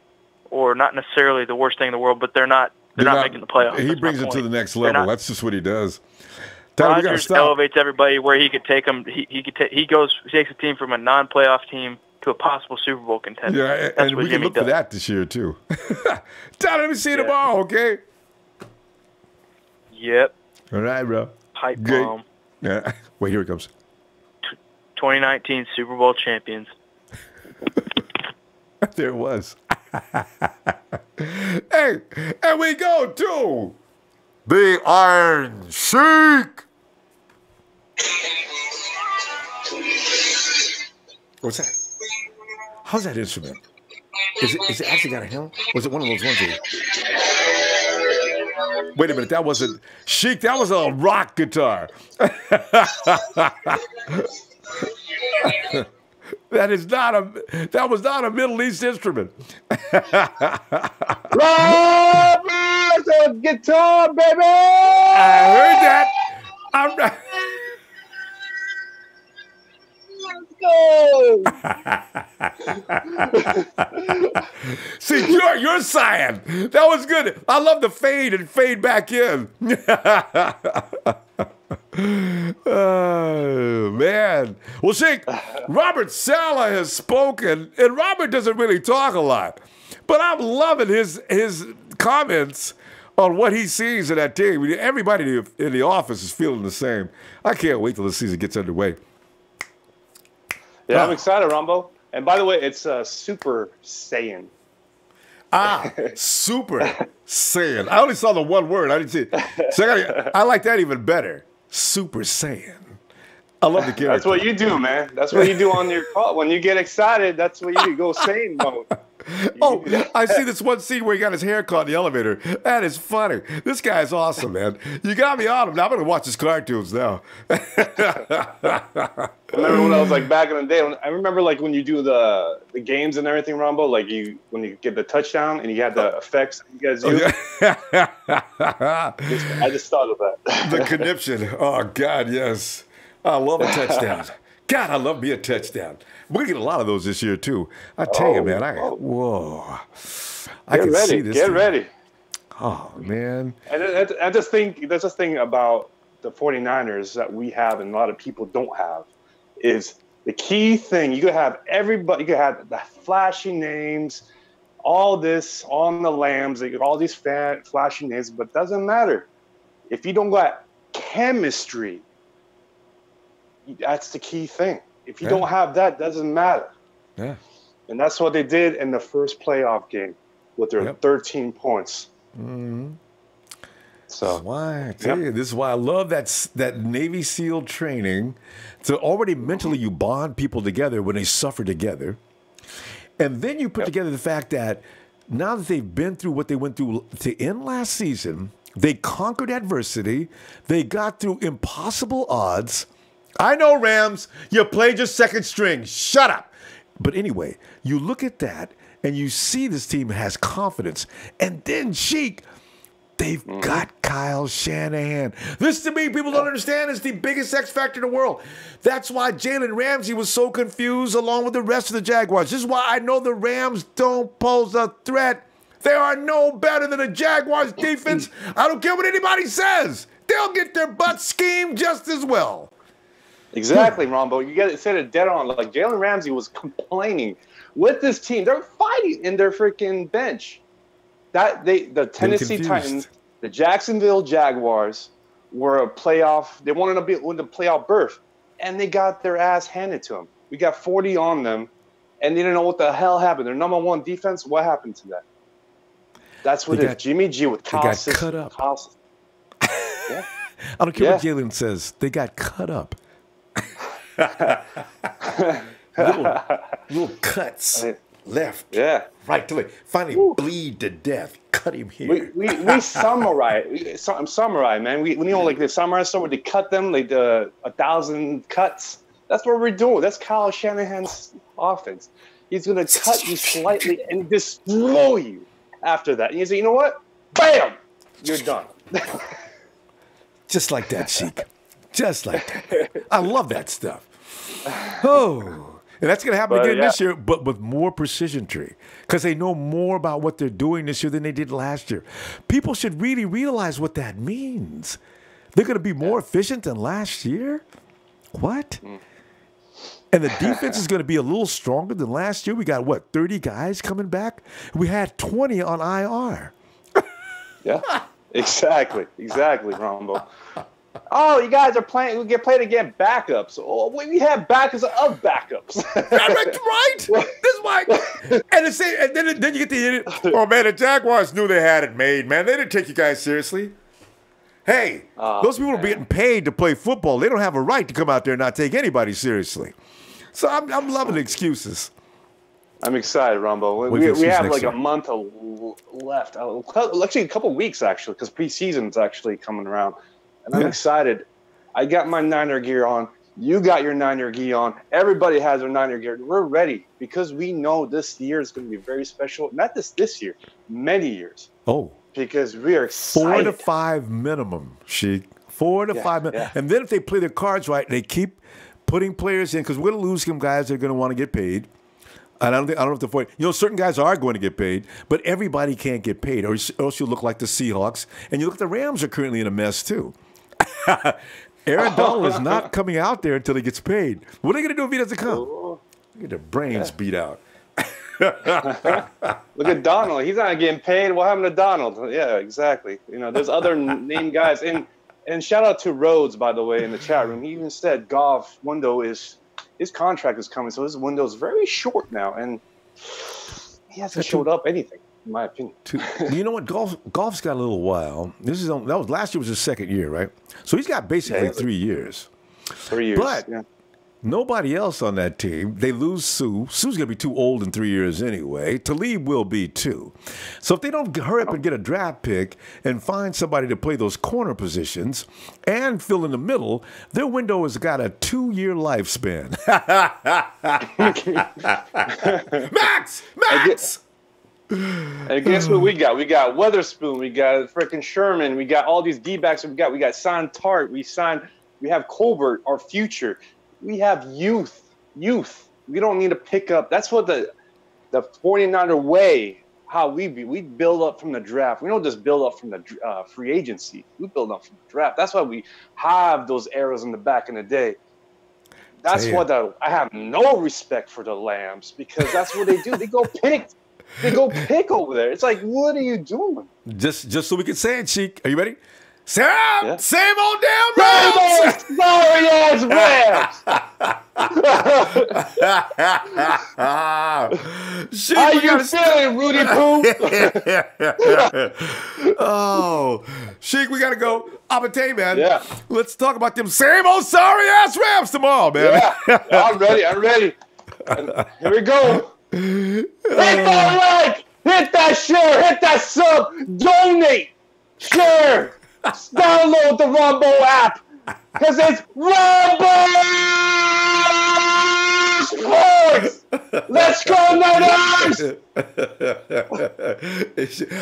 or not necessarily the worst thing in the world, but they're not making the playoffs. He brings it to the next level. That's just what he does. Rodgers elevates everybody where he could take them. He takes a team from a non-playoff team to a possible Super Bowl contender. Yeah, and we can look for that this year too. Tyler, let me see you tomorrow, okay? Yep. All right, bro. Pipe bomb. Yeah. Wait, here it comes. 2019 Super Bowl champions. There it was. Hey, and we go to the Iron Sheik. What's that? How's that instrument? Is it actually got a helm? Was it one of those ones that... Wait a minute, that wasn't Sheik, that was a rock guitar. That was not a Middle East instrument. Robert, guitar, baby! I heard that. I'm not... Go! See, you're Cyan. That was good. I love the fade and fade back in. Oh, man. Well, Sheik, Robert Saleh has spoken, and Robert doesn't really talk a lot, but I'm loving his comments on what he sees in that team. Everybody in the office is feeling the same. I can't wait till the season gets underway. Yeah, I'm excited, Ronbo. And by the way, it's Super Saiyan. Super Saiyan. I only saw the one word. I didn't see it. So I like that even better. Super Saiyan. I love the character. That's what you do, man. That's what you do on your call. When you get excited, that's what you do. Go Saiyan mode. I see this one scene where he got his hair caught in the elevator. That is funny. This guy is awesome, man. You got me on him. Now I'm going to watch his cartoons now. I remember when I was back in the day. I remember when you do the games and everything, Ronbo, when you get the touchdown and you had the effects that you guys use. I just thought of that. The conniption. Oh, God, yes. I love a touchdown. God, I love me a touchdown. We're going to get a lot of those this year, too. I tell you, man. Whoa. I can see this. Get ready. Oh, man. And I just think that's the thing about the 49ers that we have and a lot of people don't have is the key thing. You could have everybody. You could have the flashy names, all this on the Lambs, all these flashy names, but it doesn't matter. If you don't got chemistry, that's the key thing. If you don't have that, it doesn't matter. Yeah. And that's what they did in the first playoff game with their 13 points. Mm-hmm. So this is why I tell you, this is why I love that Navy SEAL training. So already mentally you bond people together when they suffer together. And then you put together the fact that now that they've been through what they went through to end last season, they conquered adversity. They got through impossible odds. I know, Rams, you played your second string. Shut up. But anyway, you look at that and you see this team has confidence. And then, Sheik, they've got Kyle Shanahan. This, to me, people don't understand, is the biggest X factor in the world. That's why Jalen Ramsey was so confused along with the rest of the Jaguars. This is why I know the Rams don't pose a threat They are no better than the Jaguars defense. I don't care what anybody says. They'll get their butt schemed just as well. Exactly, Ronbo. You got to set it dead on. Like Jalen Ramsey was complaining with this team. They're fighting in their freaking bench. The Tennessee Titans, the Jacksonville Jaguars were a playoff. They wanted to be in the playoff berth, and they got their ass handed to them. We got 40 on them, and they didn't know what the hell happened. Their number one defense, what happened to that? That's what it is. Jimmy G with Kyle. They got cut up. Yeah. I don't care what Jalen says. They got cut up. little cuts. Left, right to left. Finally, bleed to death. Cut him here. We samurai, man. We like the samurai store where they cut them like 1,000 cuts. That's what we're doing. That's Kyle Shanahan's offense. He's gonna cut you slightly and destroy you after that. And you say, you know what? Bam! You're done. Just like that, Sheik. Just like that. I love that stuff. Oh. And that's going to happen again this year, but with more precision tree, because they know more about what they're doing this year than they did last year. People should really realize what that means. They're going to be more efficient than last year? What? And the defense is going to be a little stronger than last year. We got, 30 guys coming back? We had 20 on IR. Yeah, exactly, Ronbo. Oh, you guys are playing. We get played again backups. Oh, we have backups of backups. Right? This is why. And then you get the oh man, the Jaguars knew they had it made, man. They didn't take you guys seriously. Hey, those people are getting paid to play football. They don't have a right to come out there and not take anybody seriously. So I'm loving the excuses. I'm excited, Ronbo. We have like a month left. Actually, a couple weeks actually, because preseason's actually coming around. And I'm excited. I got my Niner gear on. You got your Niner gear on. Everybody has their Niner gear. We're ready because we know this year is going to be very special. Not this year, many years. Oh. Because we are excited. 4 to 5 minimum, Sheik. 4 to 5 minimum. Yeah. And then if they play their cards right, they keep putting players in because we're going to lose some guys that are going to want to get paid. And I don't know if the certain guys are going to get paid, but everybody can't get paid, or else you look like the Seahawks. And you look, the Rams are currently in a mess too. Aaron Donald is not coming out there until he gets paid. What are they going to do if he doesn't come? Get their brains beat out. Look at Donald. He's not getting paid. What happened to Donald? Yeah, exactly. There's other named guys. And shout out to Rhodes, by the way, in the chat room. He even said Goff window his contract is coming, so his window is very short now, and he hasn't showed up anything, in my opinion. You know what? Golf's got a little while. Last year was his second year, right? So he's got basically 3 years. 3 years, but nobody else on that team. They lose Sue. Sue's going to be too old in 3 years anyway. Talib will be too. So if they don't hurry up and get a draft pick and find somebody to play those corner positions and fill in the middle, their window has got a 2-year lifespan. Max! And guess what we got? We got Weatherspoon. We got freaking Sherman. We got all these D-backs. We got Tart. We have Colbert, our future. We have youth. We don't need to pick up. That's what the 49er way, how we build up from the draft. We don't just build up from the free agency. We build up from the draft. That's why we have those arrows in the back in the day. That's what I have no respect for the Lambs, because that's what they do. They go pick over there. It's like, what are you doing? Just so we can say it, Sheik. Are you ready? Same old damn Rams! Sorry ass Rams! How you feeling, Rudy Poo? Oh, Sheik, we gotta go. Abate, man. Yeah. Let's talk about them same old sorry ass Rams tomorrow, man. Yeah, I'm ready. Here we go. Hit that like, hit that share, hit that sub, donate, share. Download the Ronbo app because it's Ronbo Sports. Let's go, Niners!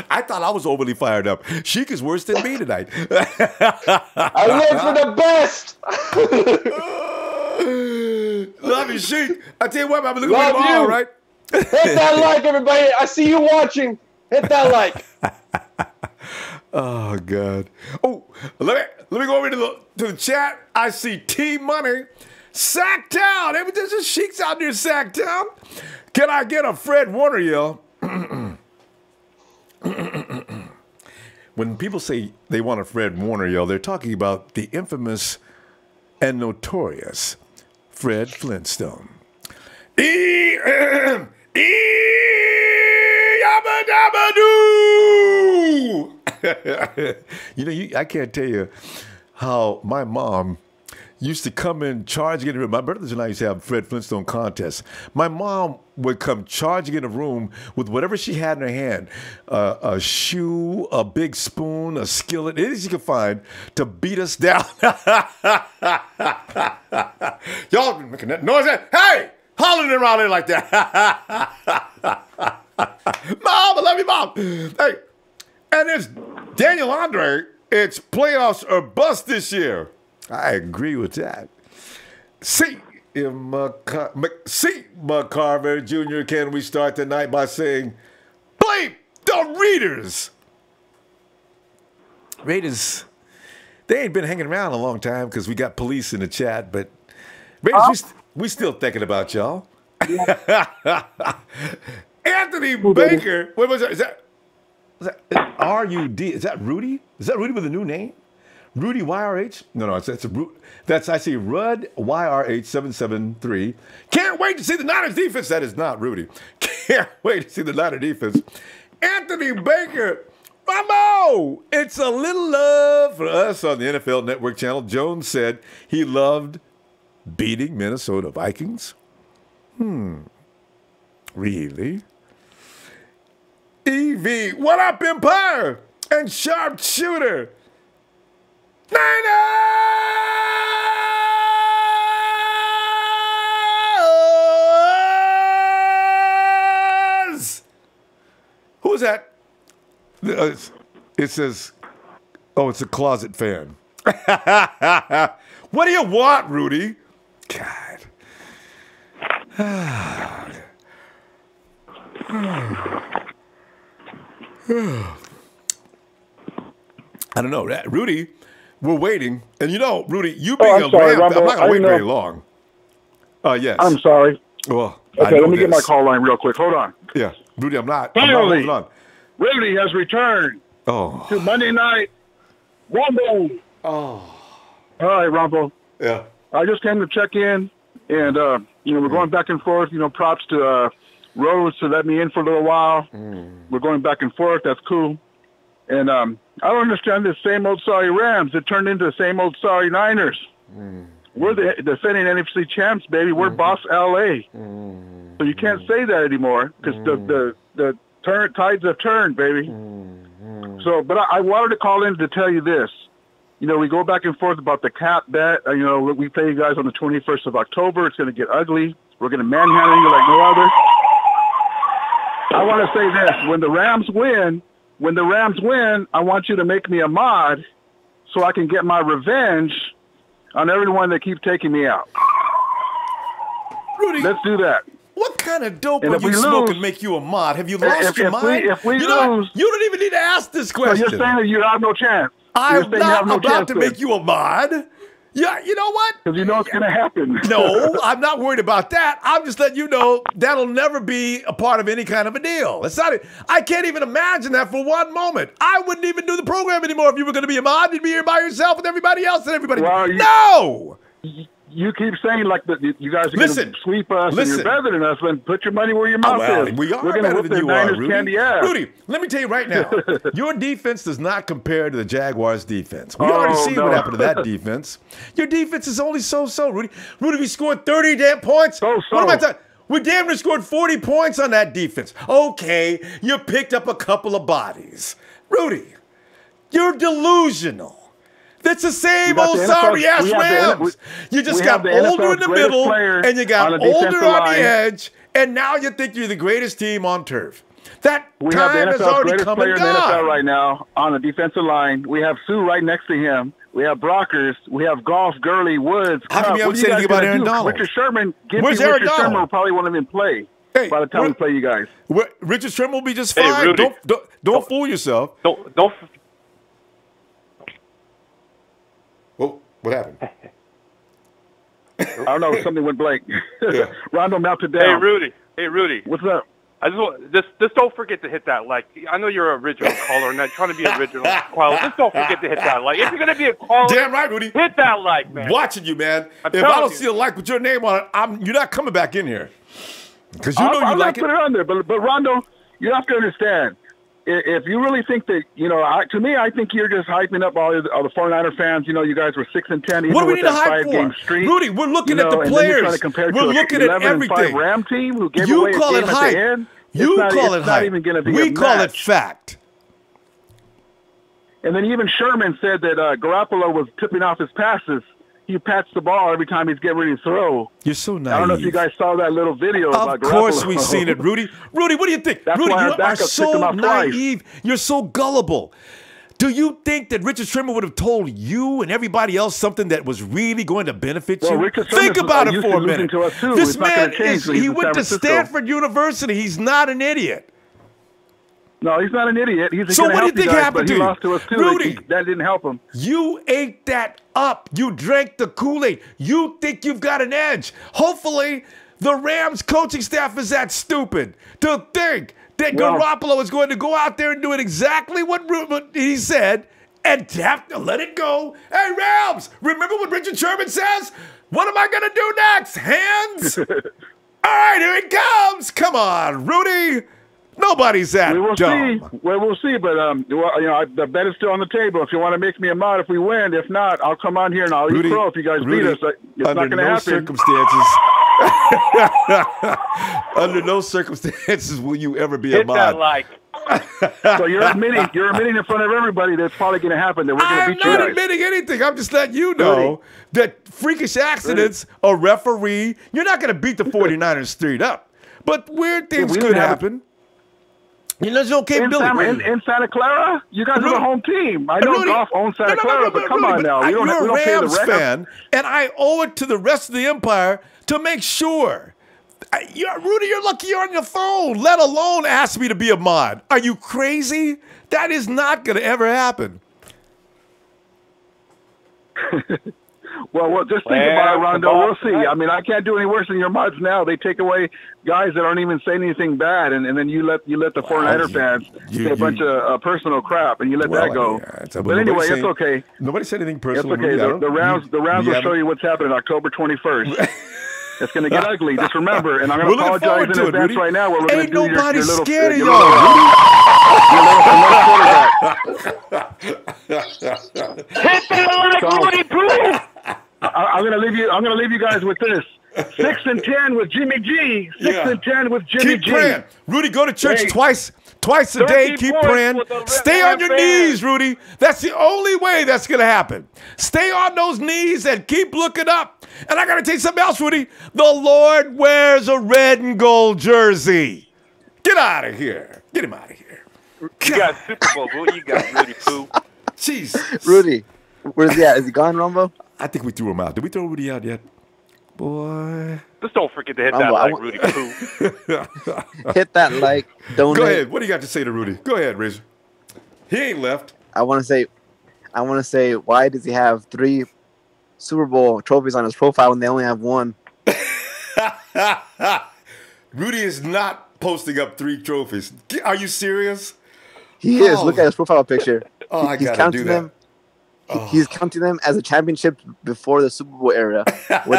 I thought I was overly fired up. Sheik is worse than me tonight. I live for the best. Love you, Sheik. I tell you what, I'm looking for tomorrow, right? Hit that like, everybody. I see you watching. Hit that like. Oh God. Oh, let me go over to the chat. I see T Money. Sacktown. There's just sheiks out near Sacktown. Can I get a Fred Warner yell? When people say they want a Fred Warner yell, they're talking about the infamous and notorious Fred Flintstone. Yabba dabba doo! I can't tell you how my mom used to come in charging in the room. My brothers and I used to have Fred Flintstone contests. My mom would come charging in the room with whatever she had in her hand, a shoe, a big spoon, a skillet, anything she could find to beat us down. Y'all been making that noise. Hey, hollering around there like that. Mom, I love you, Mom. Hey, and it's Daniel Andre. It's playoffs or bust this year. I agree with that. C. McCarver Jr., can we start tonight by saying, bleep the Raiders. Raiders, they ain't been hanging around a long time because we got police in the chat, but Raiders, we still thinking about y'all. Yeah. Anthony Baker, what was that? Is that R-U-D? Is that Rudy? Is that Rudy with a new name? Rudy YRH? No, that's I see Rud YRH 773. Can't wait to see the Niners defense. That is not Rudy. Can't wait to see the Niners defense. Anthony Baker, Ronbo, it's a little love for us on the NFL Network channel. Jones said he loved beating Minnesota Vikings. Really? EV, what up, Empire? And Sharpshooter. Niners! Who is that? It says, oh, it's a closet fan. What do you want, Rudy? God. I don't know. Rudy, we're waiting. And Rudy, you being a ramp, I'm not going to wait very long. Yes. I'm sorry. Well, okay, let me get my call line real quick. Hold on. Yeah. Rudy, I'm not holding on. Rudy has returned to Monday night. Ronbo. Oh. All right, Ronbo. Yeah. I just came to check in, and, we're going back and forth. Props to Rose to let me in for a little while. We're going back and forth. That's cool. And I don't understand this same old sorry Rams. It turned into the same old sorry Niners. We're the defending NFC champs, baby. We're boss LA. So you can't say that anymore because the tides have turned, baby. So, but I wanted to call in to tell you this. We go back and forth about the cap bet. We play you guys on the 21st of October. It's going to get ugly. We're going to manhandle you like no other. I want to say this. When the Rams win, I want you to make me a mod so I can get my revenge on everyone that keeps taking me out. Rudy, let's do that. What kind of dope will you smoke and make you a mod? Have you lost your mind? If we lose, you don't even need to ask this question. So you're saying that you have no chance. I'm not about to make you a mod. Yeah, you know what? Because you know it's going to happen. No, I'm not worried about that. I'm just letting you know that'll never be a part of any kind of a deal. It's not. I can't even imagine that for one moment. I wouldn't even do the program anymore if you were going to be a mod. You'd be here by yourself with everybody else and everybody. Well, no! You keep saying like that you guys are going to sweep us and you're better than us, then put your money where your mouth is. We are better than you are, Rudy. Rudy, let me tell you right now, your defense does not compare to the Jaguars' defense. We already see what happened to that defense. Your defense is only so-so, Rudy. Rudy, we scored 30 damn points. So-so. What am I talking? We damn near scored 40 points on that defense. Okay, you picked up a couple of bodies. Rudy, you're delusional. That's the same old sorry-ass Rams. You just got older in the middle, and you got older on the edge, and now you think you're the greatest team on turf. That time has already come and gone. We have the greatest player in the NFL right now on the defensive line. We have Sue right next to him. We have Brockers. We have Goff, Gurley, Woods. How come you haven't said anything about Aaron Donald? Richard Sherman. Where's Aaron Donald? Sherman will probably want him in play. by the time we play you guys. Richard Sherman will be just fine. Rudy. Don't fool yourself. Don't. Well, what happened? I don't know. Something went blank. Yeah. Rondo melted down. Hey, Rudy. What's up? I just don't forget to hit that like. I know you're an original caller and not trying to be original caller. Just don't forget to hit that like. If you're gonna be a caller, damn right, Rudy. Hit that like, man. Watching you, man. If I don't see a like with your name on it, you're not coming back in here because you know you I'm like gonna put it on there. But Rondo, you have to understand. If you really think that, to me, I think you're just hyping up all the 49er fans. You guys were 6-10. What do we need to hype for? Streak, Rudy, we're looking at the players. We're looking at everything. Ram team who gave you away call a it game hype. At the end. You call it it's hype. Not even gonna be we a call match. it fact. And then even Sherman said that Garoppolo was tipping off his passes. He pats the ball every time he's getting ready to throw. You're so naive. I don't know if you guys saw that little video about Garoppolo. Of course we've seen it, Rudy. Rudy, what do you think? That's Rudy, why you our are backup picked him so up twice. naive. You're so gullible. Do you think that Richard Sherman would have told you and everybody else something that was really going to benefit you? Richard Think Sherman's about it used for to a losing minute. to us, too. This It's not man gonna change when he he's in went San to Francisco. Stanford University. He's not an idiot. No, he's not an idiot. He's So gonna what do you help think guys, happened but to he you? lost to us too. Rudy. That didn't help him. You ate that up. You drank the Kool-Aid. You think you've got an edge. Hopefully, the Rams coaching staff is that stupid to think that Garoppolo is going to go out there and do it exactly what he said and have to let it go. Hey, Rams, remember what Richard Sherman says? What am I going to do next? Hands? All right, here it comes. Come on, Rudy. Nobody's that We will dumb. see. Well, we'll see. But the bet is still on the table. If you want to make me a mod, if we win. If not, I'll come on here and I'll eat crow if you guys beat us. It's not going to happen. Circumstances. Under no circumstances will you ever be a mod. Hit that like. So you're admitting in front of everybody that's probably going to happen. That we're going to beat you I'm guys. not admitting anything. I'm just letting you know that freakish accidents, a referee, you're not going to beat the 49ers straight up. But weird things could happen. There's no capability. In Santa Clara? You guys are the home team. I know Goff owns Santa Clara, but come on now. You're a pay the Rams rent. fan, and I owe it to the rest of the empire to make sure. Rudy, you're lucky you're on your phone, let alone ask me to be a mod. Are you crazy? That is not going to ever happen. Well, just think about it, Rondo. We'll see. I mean, I can't do any worse than your mods now. They take away guys that aren't even saying anything bad, and then you let the 49er fans say a bunch of personal crap, and you let that go. But anyway, it's okay. Nobody said anything personal. It's okay. The Rams will show you what's happening October 21st. It's going to get ugly. Just remember, and I'm going to apologize in advance right now. We're going to do your little scared of your I'm going to leave you guys with this. 6-10 with Jimmy G. 6-10 with Jimmy G. Keep praying. Rudy, go to church twice a day. Keep praying. Stay on your knees, Rudy. That's the only way that's going to happen. Stay on those knees and keep looking up. And I got to tell you something else, Rudy. The Lord wears a red and gold jersey. Get out of here. Get him out of here. You got Super Bowl. What you got, Rudy Poo? Jesus. Rudy, where's he at? Is he gone, Ronbo? I think we threw him out. Did we throw Rudy out yet? Boy. Just don't forget to hit that like, Rudy Poo. Hit that like, donate. Go ahead. What do you got to say to Rudy? Go ahead, Razor. He ain't left. I want to say, why does he have 3 Super Bowl trophies on his profile when they only have 1? Rudy is not posting up 3 trophies. Are you serious? He is. Look at his profile picture. He's counting them. He's counting them as a championship before the Super Bowl era, which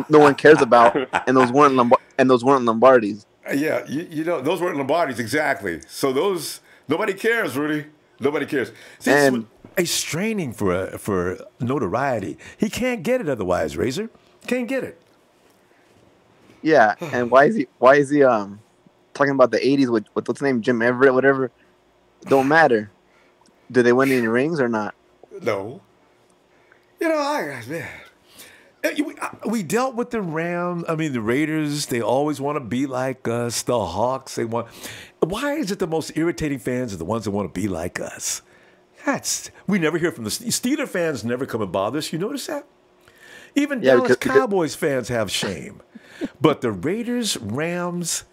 no one cares about, and those weren't Lombardies. Yeah, you know those weren't Lombardies exactly. So those nobody cares, Rudy. Nobody cares. See, and he's straining for notoriety. He can't get it otherwise. Razor can't get it. Yeah, and why is he talking about the '80s with what's his name, Jim Everett, whatever? Don't matter. Do they win any rings or not? No. You know, man. We dealt with the Rams. I mean, the Raiders. They always want to be like us. The Hawks. They want. Why is it the most irritating fans are the ones that want to be like us? We never hear from the Steeler fans. Never come and bother us. You notice that? Even Dallas Cowboys fans have shame. But the Raiders, Rams,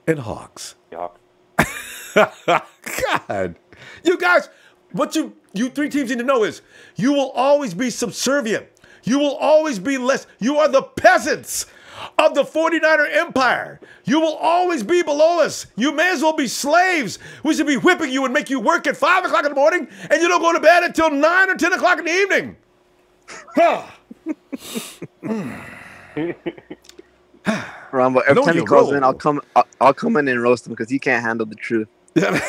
and Hawks. Yeah. God. You guys, what you three teams need to know is you will always be subservient. You will always be less. You are the peasants of the 49er empire. You will always be below us. You may as well be slaves. We should be whipping you and make you work at 5 o'clock in the morning, and you don't go to bed until 9 or 10 o'clock in the evening. Ronbo, every time he calls in, I'll come in and roast him because he can't handle the truth. And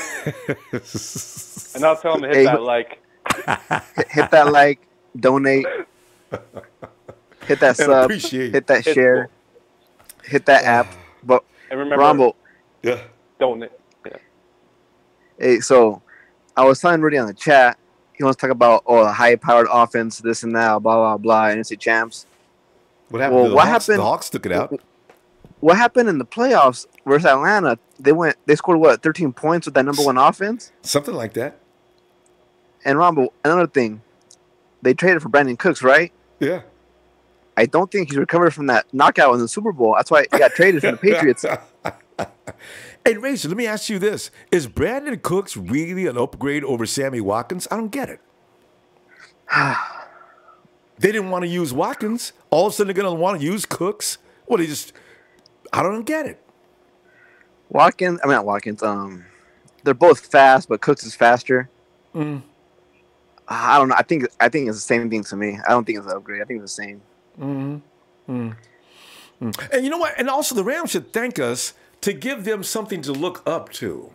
I'll tell him to hit that like. Hit that like, donate, hit that sub, hit that share, hit that app. But and remember, Ronbo, donate. Yeah. Hey, so I was telling Rudy on the chat, he wants to talk about a high-powered offense, this and that, blah blah blah, NFC champs. What happened? Well, what happened? The Hawks took it out. What happened in the playoffs versus Atlanta? They scored what, 13 points with that number one offense? Something like that. And Ronbo, another thing, they traded for Brandon Cooks, right? Yeah. I don't think he's recovered from that knockout in the Super Bowl. That's why he got traded from the Patriots. Hey, Razor, let me ask you this. Is Brandon Cooks really an upgrade over Sammy Watkins? I don't get it. They didn't want to use Watkins. All of a sudden, they're going to want to use Cooks? Well, I don't get it. Not Watkins. They're both fast, but Cooks is faster. I don't know. I think it's the same thing to me. I don't think it's an upgrade. I think it's the same. And you know what? And also, the Rams should thank us to give them something to look up to,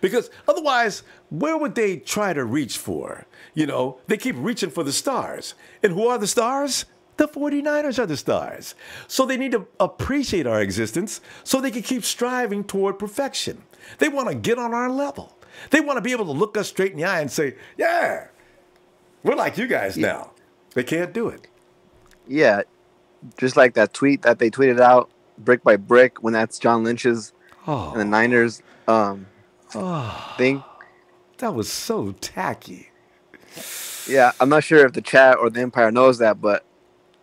because otherwise, where would they try to reach for? They keep reaching for the stars. And who are the stars? The 49ers are the stars. So they need to appreciate our existence so they can keep striving toward perfection. They want to get on our level. They want to be able to look us straight in the eye and say, yeah, we're like you guys now. They can't do it. Yeah, just like that tweet that they tweeted out, brick by brick, when that's John Lynch's and the Niners thing. That was so tacky. Yeah, I'm not sure if the chat or the Empire knows that, but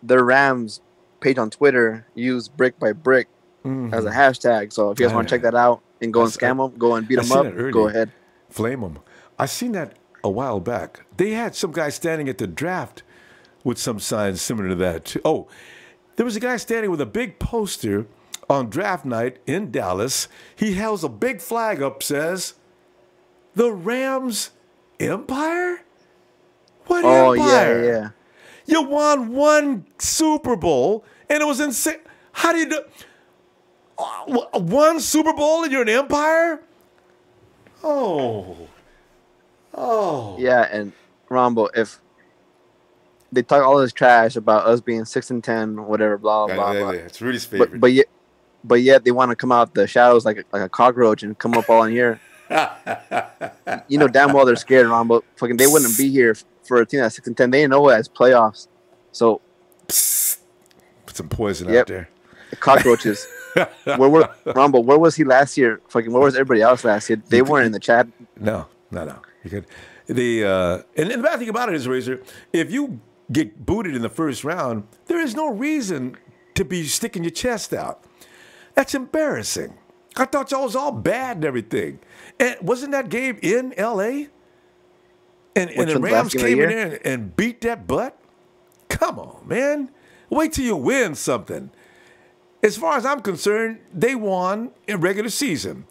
their Rams page on Twitter used brick by brick as a hashtag. So if you guys want to check that out and go and scam them, go and beat them up, go ahead. Flame them. I seen that a while back. They had some guy standing at the draft with some signs similar to that too. Oh, there was a guy standing with a big poster on draft night in Dallas. He held a big flag up, says, "The Rams Empire." What empire? Yeah. You won one Super Bowl, and it was insane. How do you do one Super Bowl and you're an empire? Oh. Yeah, and Ronbo, if they talk all this trash about us being 6-10, whatever, blah blah blah. It's Rudy's favorite. But yet they want to come out the shadows like a cockroach and come up all in here. Damn well they're scared, Ronbo. Fucking, they wouldn't be here for a team that's 6-10. They didn't know it as playoffs. So put some poison out there. The cockroaches. Ronbo, where was he last year? Fucking, where was everybody else last year? They weren't in the chat. No. You could. And the bad thing about it is, Razor, if you get booted in the first round, there is no reason to be sticking your chest out. That's embarrassing. I thought y'all was all bad and everything. And wasn't that game in L.A.? And the Rams came in there and beat that butt? Come on, man. Wait till you win something. As far as I'm concerned, they won in regular season,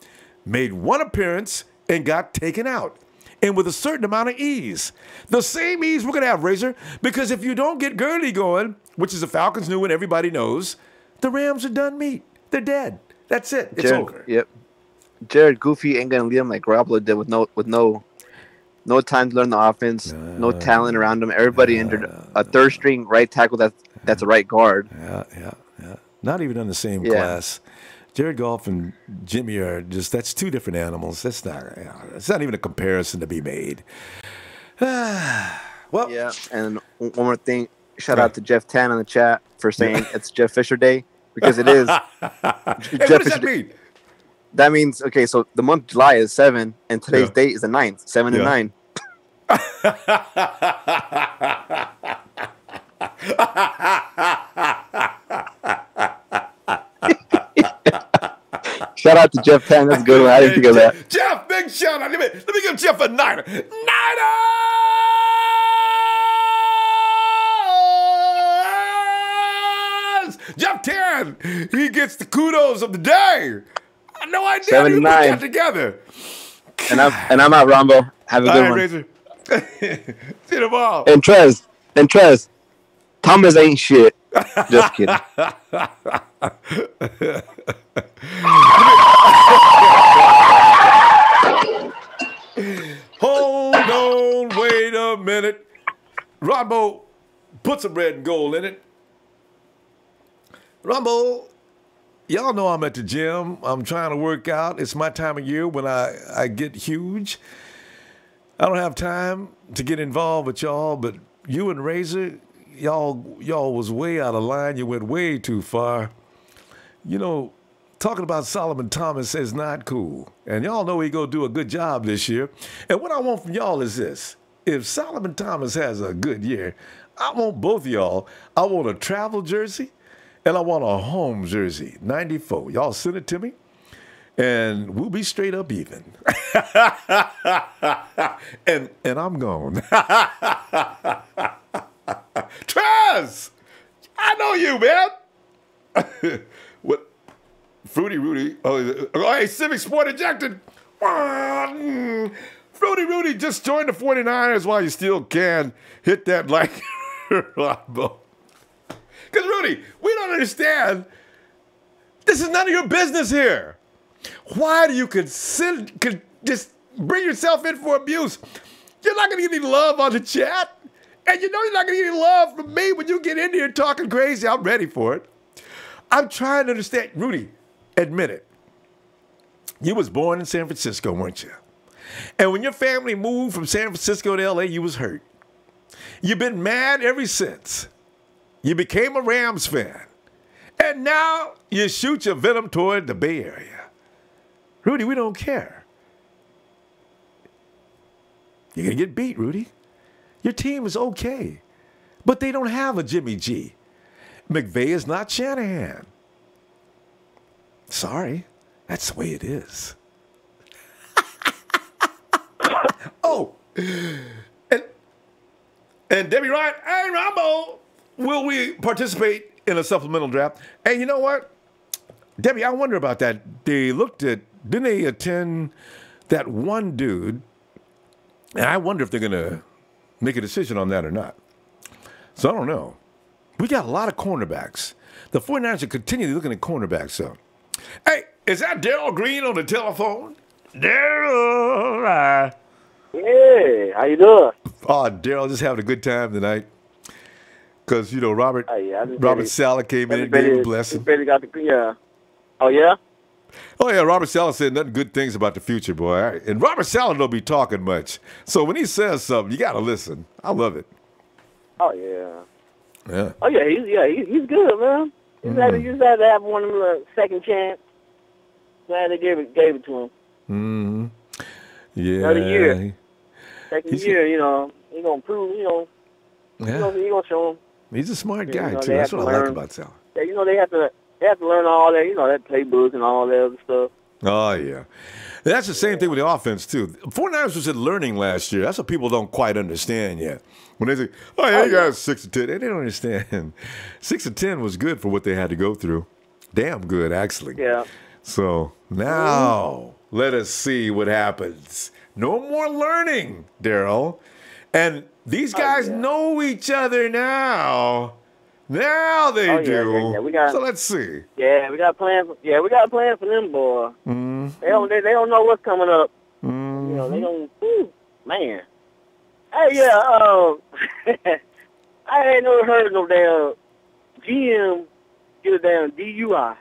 made one appearance, and got taken out. And with a certain amount of ease. The same ease we're going to have, Razor, because if you don't get Gurley going, which is the Falcons knew and everybody knows, the Rams are done meat. They're dead. That's it. It's over. Yep. Jared Goofy ain't going to lead them like Garoppolo did with no time to learn the offense, no talent around him. Everybody injured. A third-string right tackle that's a right guard. Yeah. Not even in the same class. Jared Goff and Jimmy are that's two different animals. It's not even a comparison to be made. Well, yeah. And one more thing, shout out to Jeff Tan in the chat for saying it's Jeff Fisher Day, because it is. Hey, what does that mean? That means, okay, so the month of July is 7, and today's date is the 9th, 7 and 9. Shout out to Jeff Penn. That's a good one. I didn't think of that. Jeff, big shout out. Let me give Jeff a Niner. Niners! Jeff 10. He gets the kudos of the day. I had no idea 79. you put that together. And I'm out, Ronbo. Have a good one. Razor. See you tomorrow. And Trez, Thomas ain't shit. Just kidding. Hold on, wait a minute. Ronbo, put some red and gold in it. Ronbo, y'all know I'm at the gym. I'm trying to work out. It's my time of year when I get huge. I don't have time to get involved with y'all, but you and Razor, y'all was way out of line. You went way too far. You know, talking about Solomon Thomas is not cool. And y'all know he going to do a good job this year. And what I want from y'all is this. If Solomon Thomas has a good year, I want both of y'all. I want a travel jersey and I want a home jersey, 94. Y'all send it to me. And we'll be straight up even. and I'm gone. Trez! I know you, man. What? Fruity Rudy. Oh, hey, Civic Sport ejected. Fruity Rudy, just join the 49ers while you still can. Hit that like. Because, Rudy, we don't understand. This is none of your business here. Why do you just bring yourself in for abuse? You're not going to get any love on the chat. And you know you're not going to get any love from me when you get in here talking crazy. I'm ready for it. I'm trying to understand. Rudy, admit it. You was born in San Francisco, weren't you? And when your family moved from San Francisco to L.A., you was hurt. You've been mad ever since. You became a Rams fan. And now you shoot your venom toward the Bay Area. Rudy, we don't care. You're going to get beat, Rudy. Your team is okay. But they don't have a Jimmy G. McVay is not Shanahan. Sorry. That's the way it is. Oh. And Debbie Ryan, hey, Ronbo, will we participate in a supplemental draft? And you know what? Debbie, I wonder about that. Didn't they attend that one dude? And I wonder if they're going to make a decision on that or not. So I don't know. We got a lot of cornerbacks. The 49ers are continually looking at cornerbacks, so. Hey, is that Daryl Green on the telephone? Daryl! Hey, how you doing? Oh, Daryl, just having a good time tonight. Because, you know, Robert Saleh came in and gave a blessing. Oh, yeah? Oh, yeah, Robert Saleh said nothing good things about the future, boy. And Robert Saleh don't be talking much. So when he says something, you got to listen. I love it. Oh, yeah. Yeah. Oh, yeah, he's good, man. You just had to have one of them second chance. Glad they gave it to him. Mm-hmm. Yeah. Another year. Second year, you know, he's going to prove, you know. Yeah. He's going to show him. He's a smart guy, too. That's what I like about Saleh. Yeah, you know, they have to learn all that, you know, that playbook and all that other stuff. Oh, yeah. That's the same thing with the offense, too. 49ers was in learning last year. That's what people don't quite understand yet. When they say, oh, yeah, you guys 6-10. They don't understand. 6-10 was good for what they had to go through. Damn good, actually. Yeah. So now let us see what happens. No more learning, Daryl. And these guys know each other now. Now they do. Yeah. So let's see. Yeah, we got a plan. We got a plan for them, boy. Mm-hmm. They don't know what's coming up. Mm-hmm. You know, they don't. Man. Hey, yeah. I ain't never heard no damn GM get a damn DUI.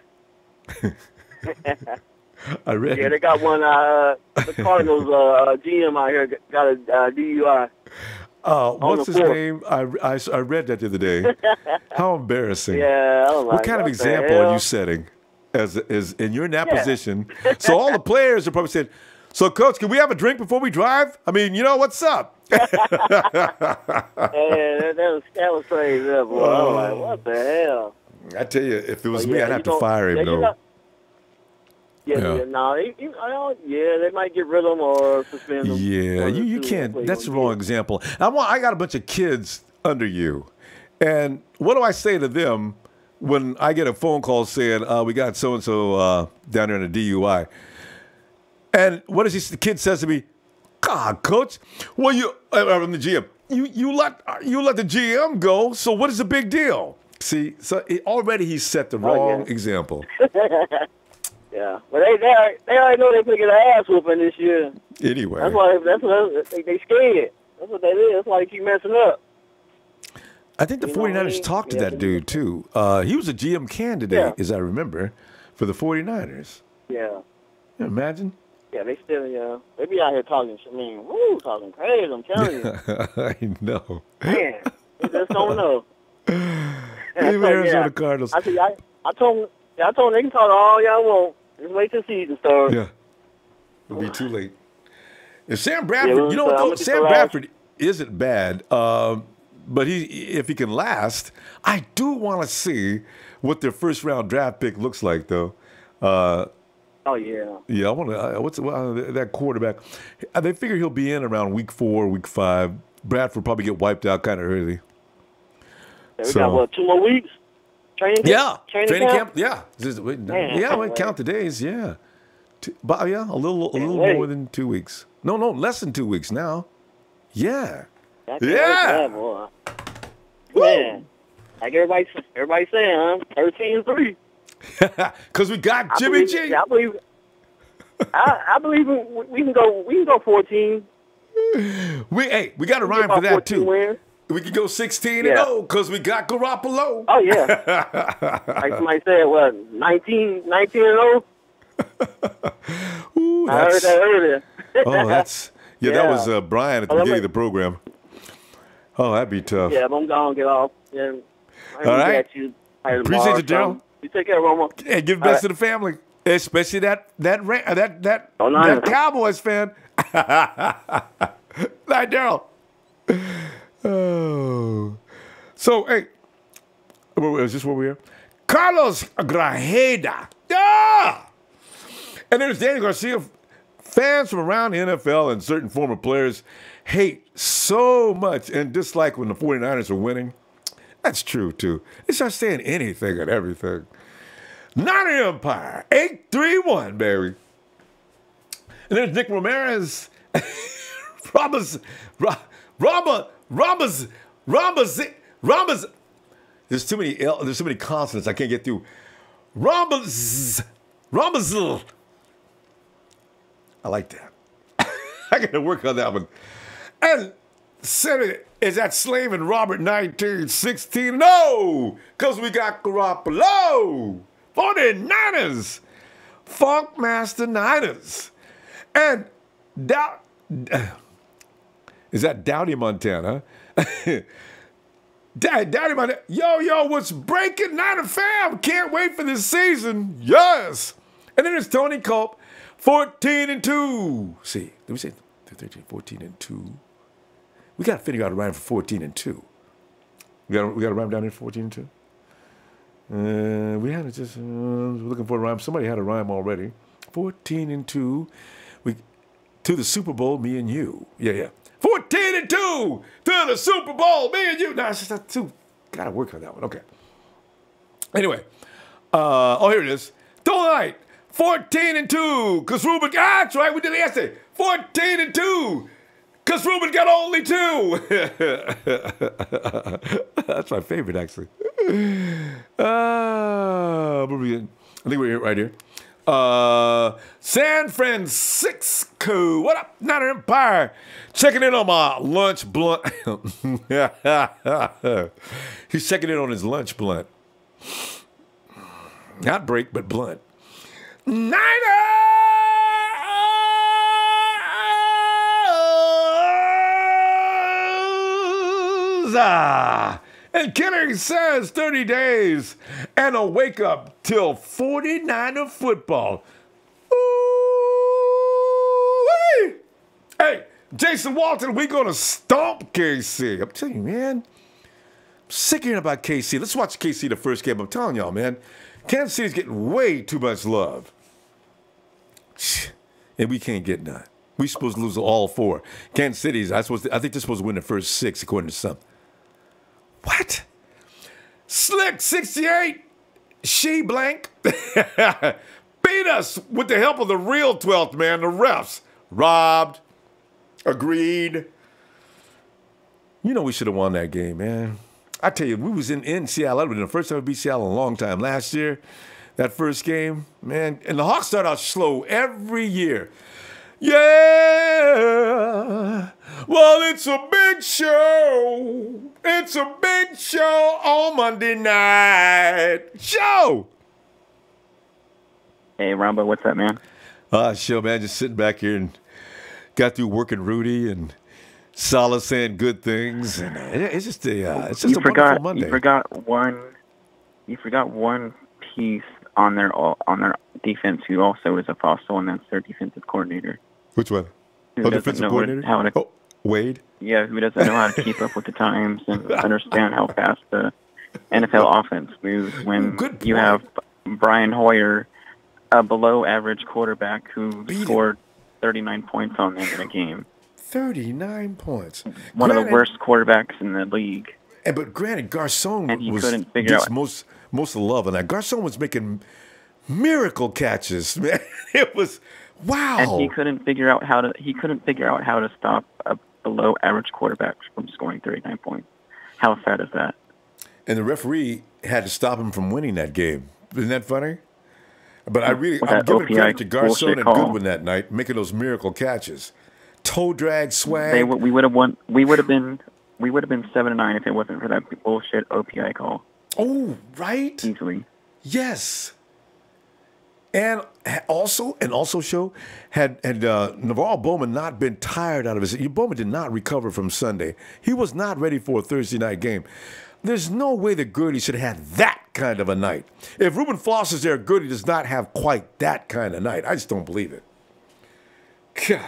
I read. Yeah, they got one. The Cardinals GM out here got a DUI. What's his name? I read that the other day. How embarrassing. Yeah. Oh my, what kind of example are you setting as in you're in that position? So all the players are probably saying, so coach, can we have a drink before we drive? I mean, you know, what's up? Yeah, that was crazy, boy. I was like, what the hell? I tell you, if it was me, I'd have to fire him, though. No, they might get rid of him or suspend him. Yeah, you can't. That's the wrong example. I got a bunch of kids under you, and what do I say to them when I get a phone call saying we got so and so down there in a DUI? And what does the kid says to me? God, coach, well I'm the GM. You let the GM go. So what is the big deal? See, so already he set the wrong example. Yeah, but they already know they could get an ass whooping this year. Anyway, that's why they scared. That's what that is. That's why they keep messing up. I think the 49ers talked to that dude too. He was a GM candidate, as I remember, for the 49ers. Yeah. You imagine? Yeah, they still, they be out here talking. Talking crazy. I'm telling you. I know. Man, they just don't know. Leave Arizona Cardinals. I told them they can talk all y'all want. Just wait till season starts. Yeah. It'll be too late. And Sam Bradford, Sam Bradford isn't bad, but if he can last, I do want to see what their first round draft pick looks like, though. Oh, yeah. Yeah, I want to. That quarterback? They figure he'll be in around week 4, week 5. Bradford probably get wiped out kind of early. Yeah, we got 2 more weeks? Training camp? Yeah. Count the days. Yeah, a little more than 2 weeks. No, less than 2 weeks now. Yeah. Boy. Man, like everybody saying, 13-3. Because we got Jimmy G. I believe we can go 14. We got a rhyme for that too. Wins. We could go 16-0 because we got Garoppolo. Oh yeah. Like somebody said, 19-0. Ooh, I heard that earlier. That was Brian at the beginning of the program. Oh, that'd be tough. Yeah, but I'm gonna get off. Yeah. All right. Appreciate you, Daryl. You take care, Romo. Hey, give best to the family, especially that Cowboys fan. Night, Daryl. Oh. So, hey, is this where we are? Carlos Grajeda. Yeah! And there's Danny Garcia. Fans from around the NFL and certain former players hate so much and dislike when the 49ers are winning. That's true, too. They start saying anything and everything. Niner Empire, 8-3-1, baby. And there's Nick Ramirez. Rambas. There's too many consonants I can't get through. Rambas. I like that. I got to work on that one. And Senate is that Slave and Robert 1916. No, because we got Garoppolo. 49ers. Funkmaster Niners. And is that Dowdy Montana? Dowdy Montana. Yo, what's breaking? Niner fam. Can't wait for this season. Yes. And then there's Tony Culp. 14-2. See, let me say 13, 14-2. We got to figure out a rhyme for 14-2. We got a rhyme down here for 14-2? We had it just looking for a rhyme. Somebody had a rhyme already. 14-2. To the Super Bowl, me and you. Yeah. 14-2 to the Super Bowl, me and you. No, it's just not too. Got to work on that one. Okay. Anyway. Here it is. Tonight. 14-2, because Ruben, that's right, we did it yesterday. 14-2, because Ruben got only 2. That's my favorite, actually. I think we're right here. San Francisco, what up, Niner Empire? Checking in on my lunch blunt. He's checking in on his lunch blunt. Not break, but blunt. Niners! And Kenny says 30 days and a wake up till 49er football. Ooh-wee. Hey, Jason Walton, we gonna stomp KC. I'm telling you, man. I'm sick of hearing about KC. Let's watch KC the first game. I'm telling y'all, man. Kansas City's getting way too much love. And we can't get none. We're supposed to lose all 4. Kansas City's, I think they're supposed to win the first 6, according to some. What? Slick 68, she blank. Beat us with the help of the real 12th man, the refs. Robbed. Agreed. You know we should have won that game, man. I tell you, we was in Seattle. That would have been the first time we beat Seattle in a long time. Last year, that first game, man. And the Hawks start out slow every year. Yeah. Well, it's a big show. It's a big show on Monday night. Show. Hey, Ronbo, what's up, man? Show, man. Just sitting back here and got through working Rudy and Saleh saying good things. And it's just a wonderful Monday. You forgot one piece on their defense who also is a fossil, and that's their defensive coordinator. Which one? Defensive coordinator? Wade? Yeah, who doesn't know how to keep up with the times and understand how fast the NFL offense moves when you have Brian Hoyer, a below-average quarterback who scored 39 points on them in a game. 39 points. One of the worst quarterbacks in the league. But granted, Garcon couldn't figure out most of the love on that. Garcon was making miracle catches, man. It was wow. And he couldn't figure out how to stop a below average quarterback from scoring 39 points. How sad is that? And the referee had to stop him from winning that game. Isn't that funny? But I'm giving credit to Garcon and Goodwin that night, making those miracle catches. Toe drag swag. We would have won. We would have been 7-9 if it wasn't for that bullshit OPI call. Oh, right. Easily. Yes. And also show had Navarro Bowman not been tired out of his. Bowman did not recover from Sunday. He was not ready for a Thursday night game. There's no way that Gurley should have had that kind of a night. If Reuben Foss is there, Gurley does not have quite that kind of night. I just don't believe it. God.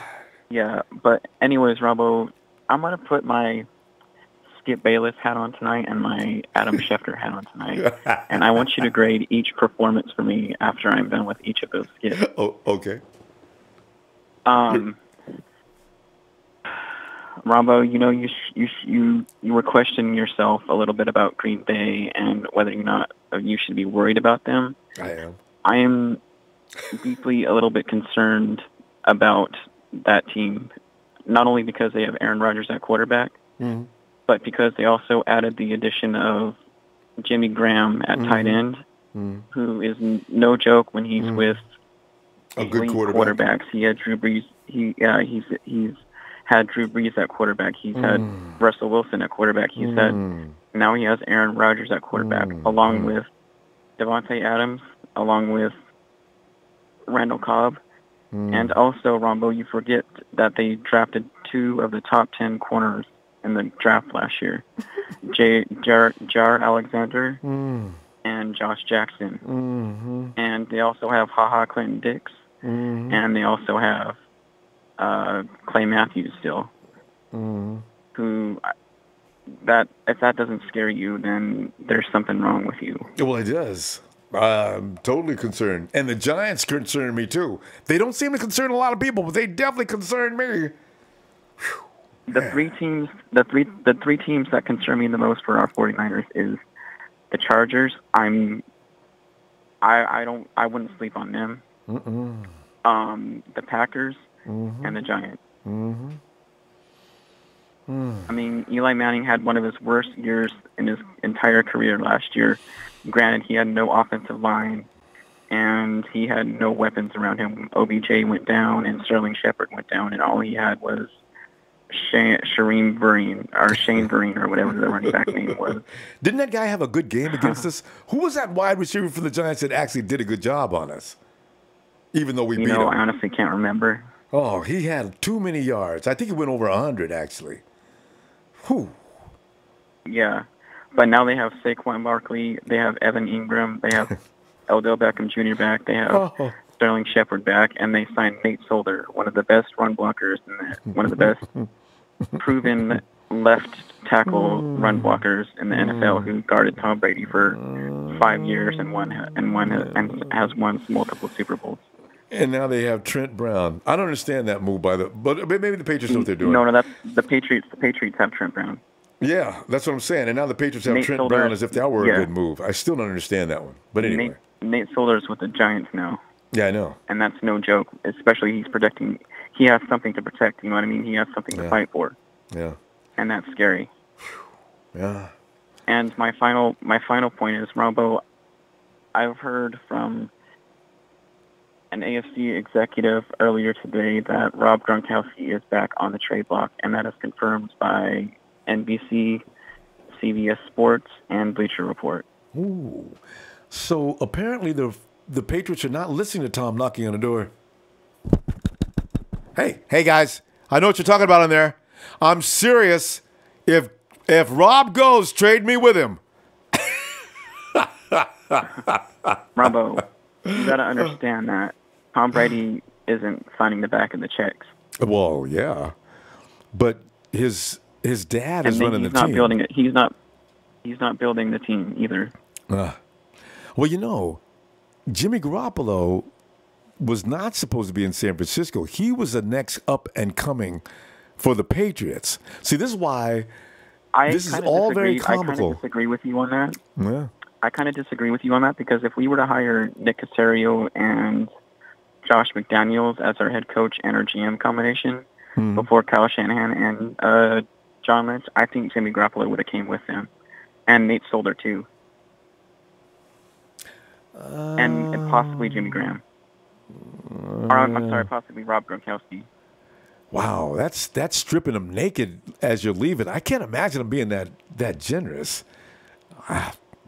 Yeah, but anyways, Robbo, I'm going to put my Skip Bayless hat on tonight and my Adam Schefter hat on tonight. And I want you to grade each performance for me after I'm done with each of those skits. Oh, okay. Robbo, you know, you were questioning yourself a little bit about Green Bay and whether or not you should be worried about them. I am deeply a little bit concerned about that team, not only because they have Aaron Rodgers at quarterback, but because they also added the addition of Jimmy Graham at tight end, who is no joke when he's with a good quarterbacks. He had Drew Brees. He's had Drew Brees at quarterback. He's had Russell Wilson at quarterback. He's had now he has Aaron Rodgers at quarterback, along with Devontae Adams, along with Randall Cobb. And also, Ronbo, you forget that they drafted 2 of the top 10 corners in the draft last year, Jar Alexander and Josh Jackson. And they also have HaHa Clinton Dix. And they also have Clay Matthews still. Who, if that doesn't scare you, then there's something wrong with you. Well, it does. I'm totally concerned. And the Giants concern me, too. They don't seem to concern a lot of people, but they definitely concern me. The three teams that concern me the most for our 49ers is the Chargers. I wouldn't sleep on them. The Packers and the Giants. I mean, Eli Manning had one of his worst years in his entire career last year. Granted, he had no offensive line, and he had no weapons around him. OBJ went down, and Sterling Shepard went down, and all he had was Shane Vereen, or whatever the running back name was. Didn't that guy have a good game against us? Who was that wide receiver for the Giants that actually did a good job on us? Even though we beat him. I honestly can't remember. Oh, he had too many yards. I think he went over 100, actually. Whew. Yeah. But now they have Saquon Barkley, they have Evan Ingram, they have Odell Beckham Jr. back, they have Sterling Shepard back, and they signed Nate Solder, one of the best run blockers and one of the best proven left tackle run blockers in the NFL, who guarded Tom Brady for 5 years and has won multiple Super Bowls. And now they have Trent Brown. I don't understand that move but maybe the Patriots know what they're doing. No, that's the Patriots. The Patriots have Trent Brown. Yeah, that's what I'm saying. And now the Patriots have Nate Trent Solder, Brown as if that were a good move. I still don't understand that one. But anyway. Nate Solder's with the Giants now. Yeah, I know. And that's no joke, especially he's protecting. He has something to protect, you know what I mean? He has something to fight for. Yeah. And that's scary. Yeah. And my final point is, Ronbo, I've heard from an AFC executive earlier today that Rob Gronkowski is back on the trade block, and that is confirmed by NBC, CBS Sports, and Bleacher Report. Ooh. So apparently the Patriots are not listening to Tom knocking on the door. Hey guys, I know what you're talking about in there. I'm serious. If Rob goes, trade me with him. Ronbo, you got to understand that Tom Brady isn't signing the back of the checks. Well, yeah, but his dad is running the team. He's not building the team either. Well, you know, Jimmy Garoppolo was not supposed to be in San Francisco. He was the next up and coming for the Patriots. See, this is why this is all very comical. I kind of disagree with you on that. Yeah. I kind of disagree with you on that because if we were to hire Nick Caserio and Josh McDaniels as our head coach and our GM combination before Kyle Shanahan and John Lynch, I think Jimmy Garoppolo would have came with them, and Nate Solder too, and possibly Jimmy Graham. Or, I'm sorry, possibly Rob Gronkowski. Wow, that's stripping him naked as you're leaving. I can't imagine him being that generous.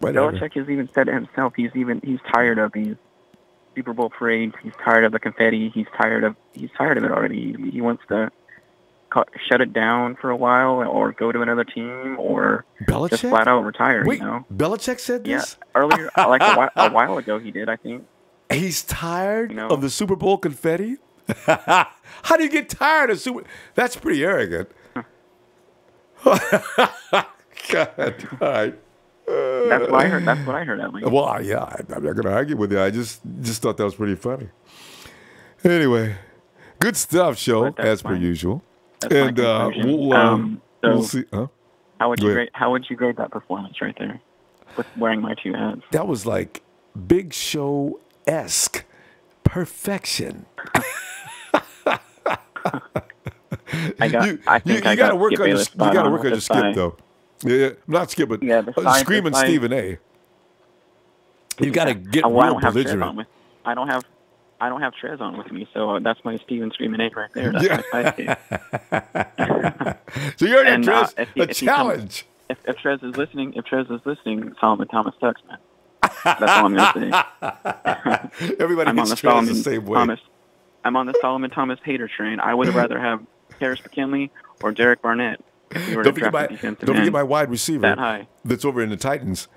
Belichick has even said it himself. He's tired of these Super Bowl parades. He's tired of the confetti. He's tired of it already. He wants to shut it down for a while, or go to another team, or Belichick? Just flat out retire. Wait, you know? Belichick said this? Yeah, earlier, like a while ago, he did. I think he's tired of the Super Bowl confetti. How do you get tired of Super? That's pretty arrogant. God, all right. That's what I heard. That's what I heard, at least. Well, yeah, I'm not going to argue with you. I just thought that was pretty funny. Anyway, good stuff, show as per usual. And we'll see. Huh? How would you grade that performance right there with wearing my two hats? That was like Big Show-esque perfection. I got to work on your skip though. Yeah, not skip, but screaming Stephen A. You got to get real belligerent. I don't have Trez on with me, so that's my Stephen screaming A right there. That's my sidekick. So you're in Trez a challenge. If Trez is listening, Solomon Thomas sucks, man. That's all I'm going to say. Everybody gets Trez the same way. I'm on the Solomon Thomas hater train. I would rather have Harris McKinley or Derek Barnett. Don't forget my wide receiver that high. That's over in the Titans.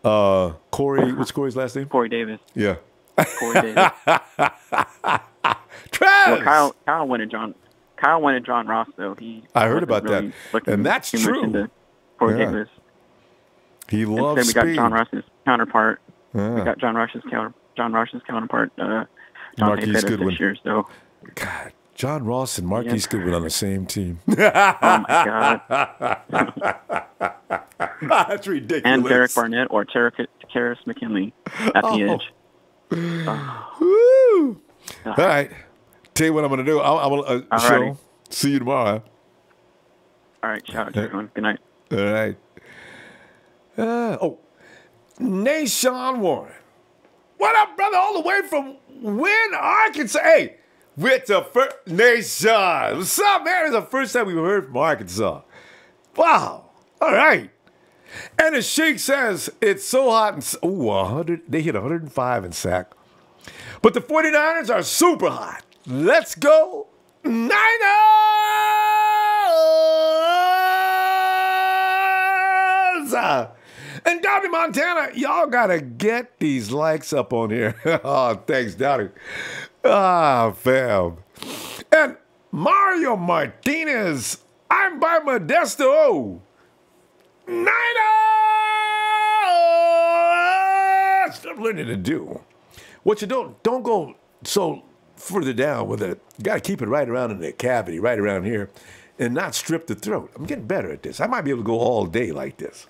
Corey, what's Corey's last name? Corey Davis. Yeah. Corey Davis. Travis! Well, Kyle wanted John Ross, though. I heard about that. And that's true. Corey Davis. He loves speed. We got John Ross's counterpart. We got John Ross's counterpart. Marquise Goodwin. 6 years, though. God. John Ross and Marquise Goodwin on the same team. Oh, my God. That's ridiculous. And Derek Barnett or Harris McKinley at the edge. Woo. All right. Tell you what I'm going to do. I will show. See you tomorrow. All right. Shout out to everyone. Good night. All right. Nashawn Warren. What up, brother? All the way from Wynn, Arkansas. Hey. With the first Nation. What's up, man? It's the first time we've heard from Arkansas. Wow. All right. And the Sheik says it's so hot. They hit 105 in Sac. But the 49ers are super hot. Let's go, Niners! And Dowdy Montana, y'all got to get these likes up on here. Oh, thanks, Dowdy. Fam. And Mario Martinez, I'm by Modesto. Niners! I'm learning to do. What you don't go So further down with it, you got to keep it right around in the cavity, right around here, and not strip the throat. I'm getting better at this. I might be able to go all day like this.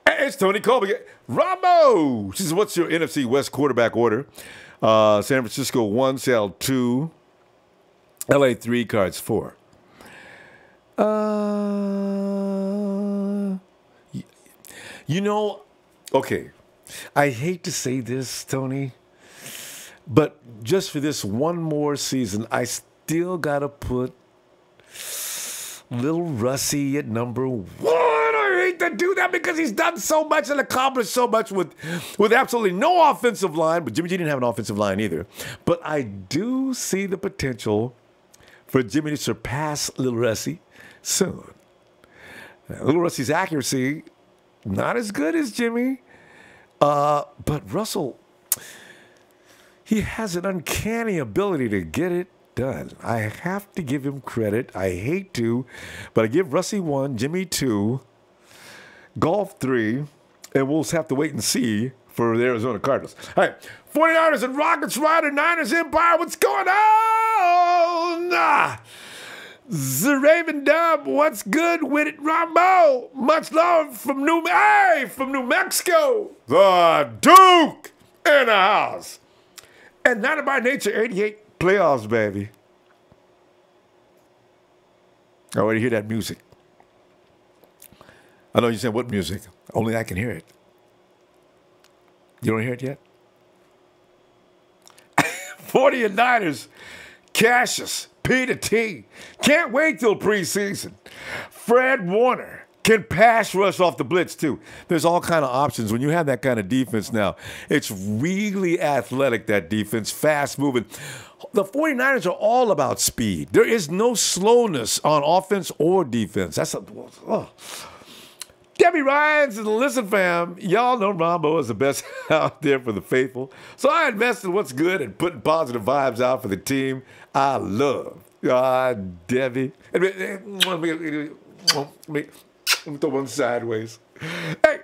Hey, it's Tony Colby. Ronbo! She says, what's your NFC West quarterback order? San Francisco 1, Seattle 2, LA 3, Cards 4. You know, okay, I hate to say this, Tony, but just for this one more season, I still got to put little Russie at number 1. I hate to do that because he's done so much and accomplished so much with absolutely no offensive line. But Jimmy G didn't have an offensive line either. But I do see the potential for Jimmy to surpass little Russie soon. Now, little Russie's accuracy, not as good as Jimmy. But Russell, he has an uncanny ability to get it done. I have to give him credit. I hate to, but I give Russie 1, Jimmy 2, Golf 3, and we'll just have to wait and see for the Arizona Cardinals. All right, 49ers and Rockets, Rider, Niners, Empire, what's going on? The Raven Dub, what's good with it, Ronbo? Much love from New Mexico. The Duke in the house. And Not by Nature 88 playoffs, baby. I already hear that music. I know you said what music? Only I can hear it. You don't hear it yet? 40 and Niners, Cassius, Peter T. Can't wait till preseason. Fred Warner can pass rush off the blitz too. There's all kind of options when you have that kind of defense now. It's really athletic, that defense, fast moving. The 49ers are all about speed. There is no slowness on offense or defense. Debbie Ryans and the Listen Fam, y'all know Ronbo is the best out there for the faithful. So I invest in what's good and putting positive vibes out for the team I love. Debbie. Let me throw one sideways. Hey.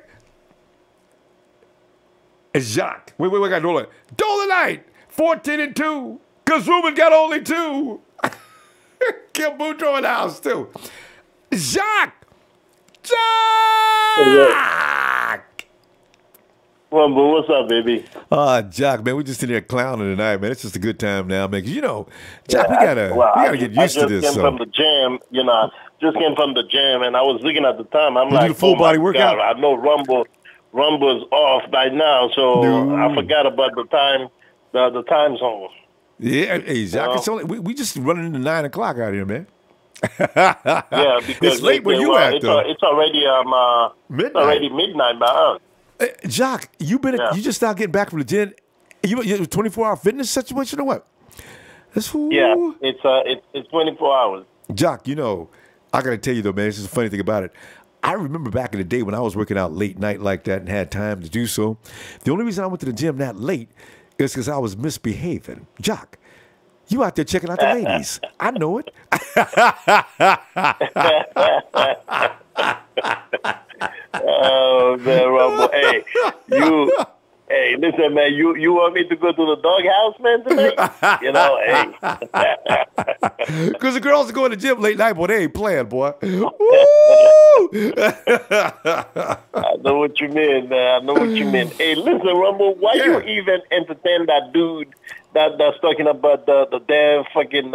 It's Jacques. Wait, I got Dolan. Dolanite, 14-2. Because Ruben got only 2. Kim Boudreaux in the house, too. Jacques. Ronbo, what's up, baby? Jock, man, we just in here clowning tonight, man. It's just a good time now, man. 'Cause you know, Jock, we gotta get used to this. I just came from the gym, just came from the gym, and I was looking at the time. I'm you like, do the full body workout? God, I know Rumbo's off by now, so I forgot about the time, the time zone. Yeah, hey, Jock, it's only we just running into 9 o'clock out here, man. Yeah, because it's late where you at, though. It's already midnight. It's already midnight by us. Jock, you just now getting back from the gym. You 24-hour fitness situation or what? Yeah, it's 24 hours. Jock, you know, I gotta tell you though, man, this is a funny thing about it. I remember back in the day when I was working out late night like that and had time to do so. The only reason I went to the gym that late is because I was misbehaving. Jock, you out there checking out the ladies. I know it. Oh man, Ronbo. Hey, listen, man. You want me to go to the doghouse, man, today? Because the girls are going to the gym late night, boy. They ain't playing, boy. I know what you mean, man. I know what you mean. Hey, listen, Ronbo. Why you even entertain that dude that's talking about the damn fucking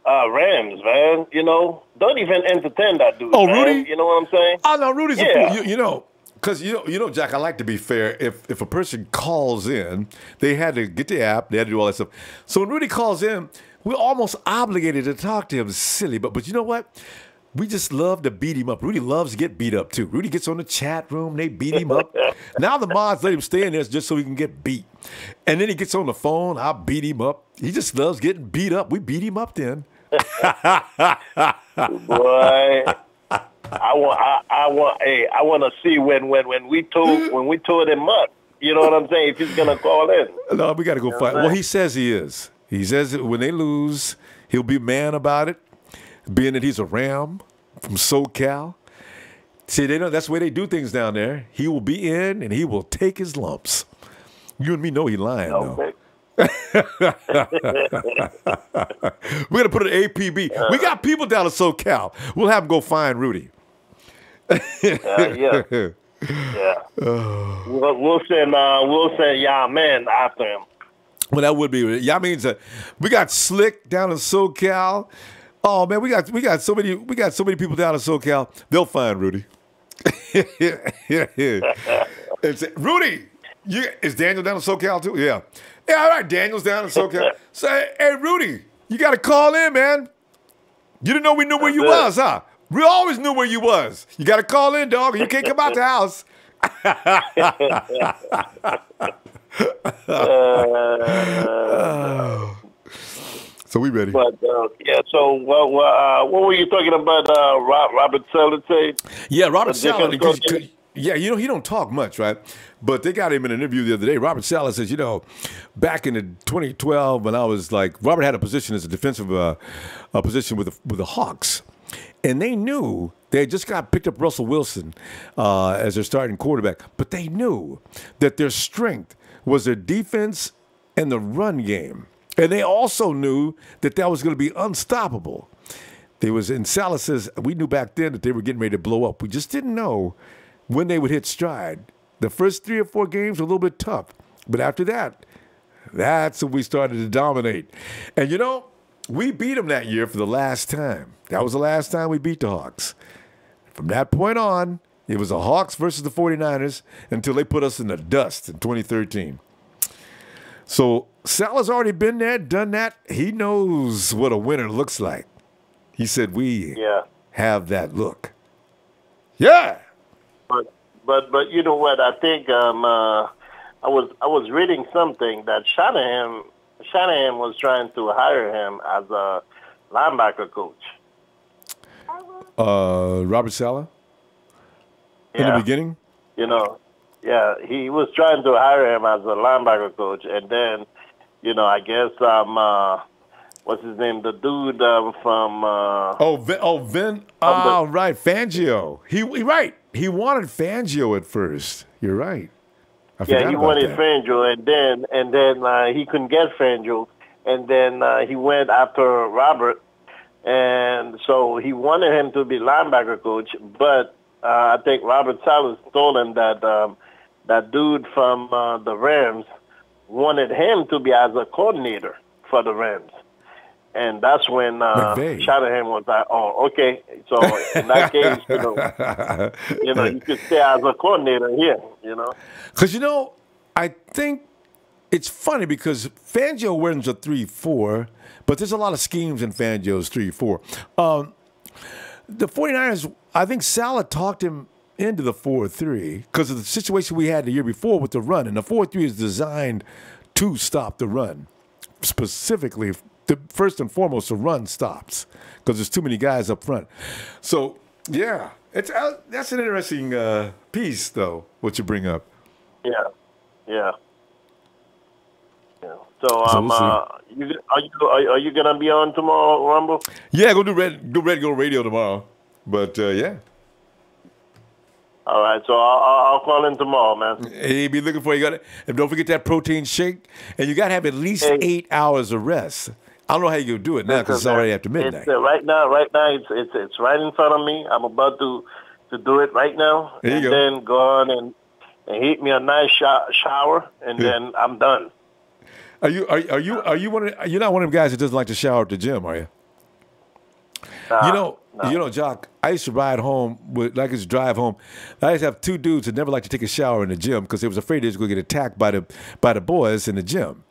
Rams, man? Don't even entertain that dude. Oh, man. Rudy? You know what I'm saying? Oh no, Rudy's a fool. You know. Because, you know, Jack, I like to be fair. If a person calls in, they had to get the app. They had to do all that stuff. So when Rudy calls in, we're almost obligated to talk to him. It's silly. But you know what? We just love to beat him up. Rudy loves to get beat up, too. Rudy gets on the chat room. They beat him up. Now the mods let him stay in there just so he can get beat. And then he gets on the phone. I beat him up. He just loves getting beat up. We beat him up then. Boy. I want to see when we tore them up. You know what I'm saying? If he's gonna call in. No, we got to go fight. Well, he says he is. He says that when they lose, he'll be man about it, being that he's a Ram from SoCal. See, they know that's the way they do things down there. He will be in and he will take his lumps. You and me know he lying, Okay. though. We're going to put an APB. We got people down in SoCal. We'll have them go find Rudy. Yeah. Yeah. We'll send y'all man after him. Well, that would be. Yeah, I mean, we got Slick down in SoCal. Oh man, we got so many people down in SoCal. They'll find Rudy. Rudy, is Daniel down in SoCal too? Yeah. Yeah, all right, Daniel's down in SoCal. Say, hey, Rudy, you got to call in, man. You didn't know we knew where you was, huh? We always knew where you was. You got to call in, dog, or you can't come out the house. So we ready. But, yeah, so what were you talking about, Robert Saleh? Yeah, Robert Saleh. Yeah, you know, he don't talk much, right? But they got him in an interview the other day. Robert Saleh says, you know, back in 2012 when I was like, Robert had a position as a defensive position with the Hawks. And they knew they had just got picked up Russell Wilson as their starting quarterback. But they knew that their strength was their defense and the run game. And they also knew that was going to be unstoppable. Saleh says, we knew back then that they were getting ready to blow up. We just didn't know when they would hit stride. The first 3 or 4 games were a little bit tough. But after that, that's when we started to dominate. And, you know, we beat them that year for the last time. That was the last time we beat the Hawks. From that point on, it was the Hawks versus the 49ers until they put us in the dust in 2013. So Saleh's already been there, done that. He knows what a winner looks like. He said we have that look. Yeah. But you know what? I think I was reading something that Shanahan was trying to hire him as a linebacker coach. Robert Saleh? In the beginning? You know, yeah, he was trying to hire him as a linebacker coach, and then, you know, I guess what's his name? The dude from Vin. Right, Fangio. He wanted Fangio at first. You're right. He wanted Fangio, and then he couldn't get Fangio, and then he went after Robert, and so he wanted him to be linebacker coach, but I think Robert Saleh told him that that dude from the Rams wanted him to be as a coordinator for the Rams. And that's when Shanahan was like, "Oh, okay." So in that case, you could stay as a coordinator here. You know, because I think it's funny because Fangio wears a 3-4, but there's a lot of schemes in Fangio's 3-4. The 49ers, I think Saleh talked him into the 4-3 because of the situation we had the year before with the run, and the 4-3 is designed to stop the run specifically. First and foremost, the run stops because there's too many guys up front. So, yeah, that's an interesting piece, though, what you bring up. Yeah. So, we'll are you gonna be on tomorrow, Ronbo? Yeah, go do Red Radio tomorrow. But yeah. All right, so I'll call in tomorrow, man. Hey, be looking for you. And don't forget that protein shake, and you gotta have at least 8 hours of rest. I don't know how you do it now because it's already after midnight. Right now, it's right in front of me. I'm about to do it right now, and then go on and heat me a nice shower, and then I'm done. Are you you're not one of the guys that doesn't like to shower at the gym, are you? No. Jock, I used to ride home I used to drive home. I used to have 2 dudes that never liked to take a shower in the gym because they was afraid they was going to get attacked by the boys in the gym.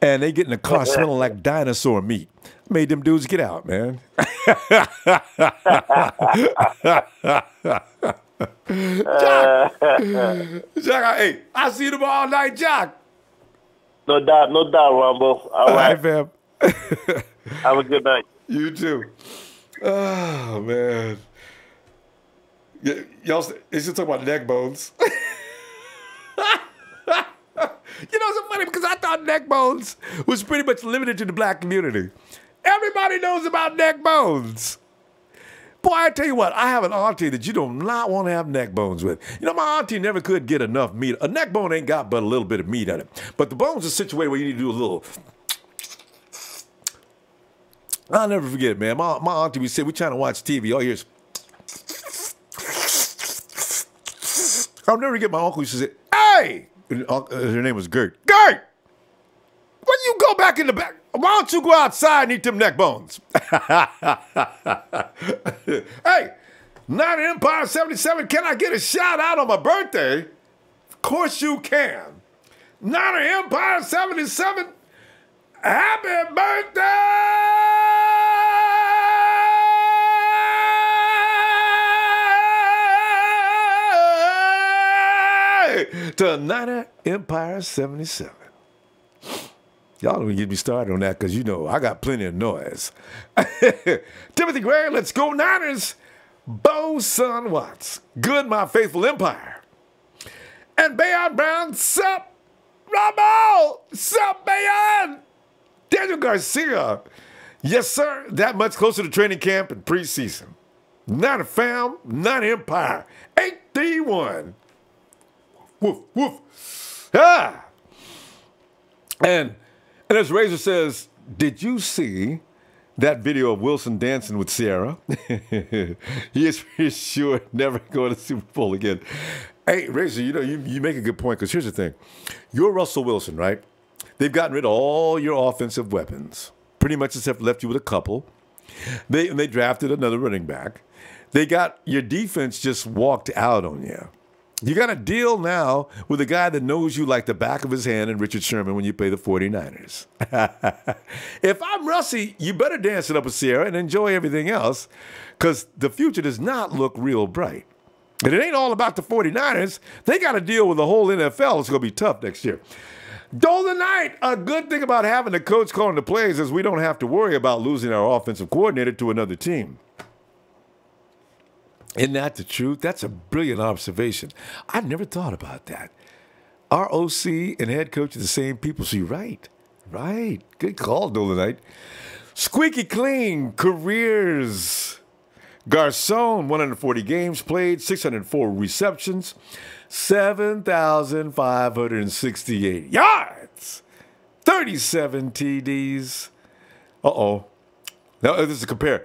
And they get in the car smelling like dinosaur meat. Made them dudes get out, man. Jock, hey, I see them all night, Jock. No doubt, Ronbo. All right, fam. Have a good night. You too. Oh, man. Y'all should talk about neck bones. It's so funny because I thought neck bones was pretty much limited to the black community. Everybody knows about neck bones. Boy, I tell you what, I have an auntie that you do not want to have neck bones with. You know, my auntie never could get enough meat. A neck bone ain't got but a little bit of meat on it. But the bones are situated where you need to do a little. I'll never forget it, man. My auntie, we trying to watch TV. All years. I'll never forget my uncle used to say, hey! Her name was Gert. Gert! When you go back in the back, why don't you go outside and eat them neck bones? Hey, Night Empire 77, can I get a shout out on my birthday? Of course you can. Night Empire 77, happy birthday to Night Empire 77. Y'all don't even get me started on that because, you know, I got plenty of noise. Timothy Gray, let's go Niners. Bo Son Watts. Good, my faithful Empire. And Bayon Brown, sup? Ronbo, sup, Bayon? Daniel Garcia. Yes, sir. That much closer to training camp and preseason. Not a fam, not Empire. 8-3-1. Woof, woof. Ah. And as Razor says, did you see that video of Wilson dancing with Sierra? He is sure never going to the Super Bowl again. Hey, Razor, you know, you make a good point, because here's the thing. You're Russell Wilson, right? They've gotten rid of all your offensive weapons, pretty much except left you with a couple. They drafted another running back. They got your defense just walked out on you. You got a deal now with a guy that knows you like the back of his hand and Richard Sherman when you play the 49ers. If I'm Russie, you better dance it up with Sierra and enjoy everything else, because the future does not look real bright. And it ain't all about the 49ers. They got to deal with the whole NFL. It's going to be tough next year. Golden Knight, a good thing about having the coach calling the plays is we don't have to worry about losing our offensive coordinator to another team. Isn't that the truth? That's a brilliant observation. I've never thought about that. Our OC and head coach are the same people, so you're right. Right. Good call, Dolomite. Squeaky clean careers. Garcon, 140 games played, 604 receptions, 7,568 yards, 37 TDs. Uh-oh. Now, this is a compare.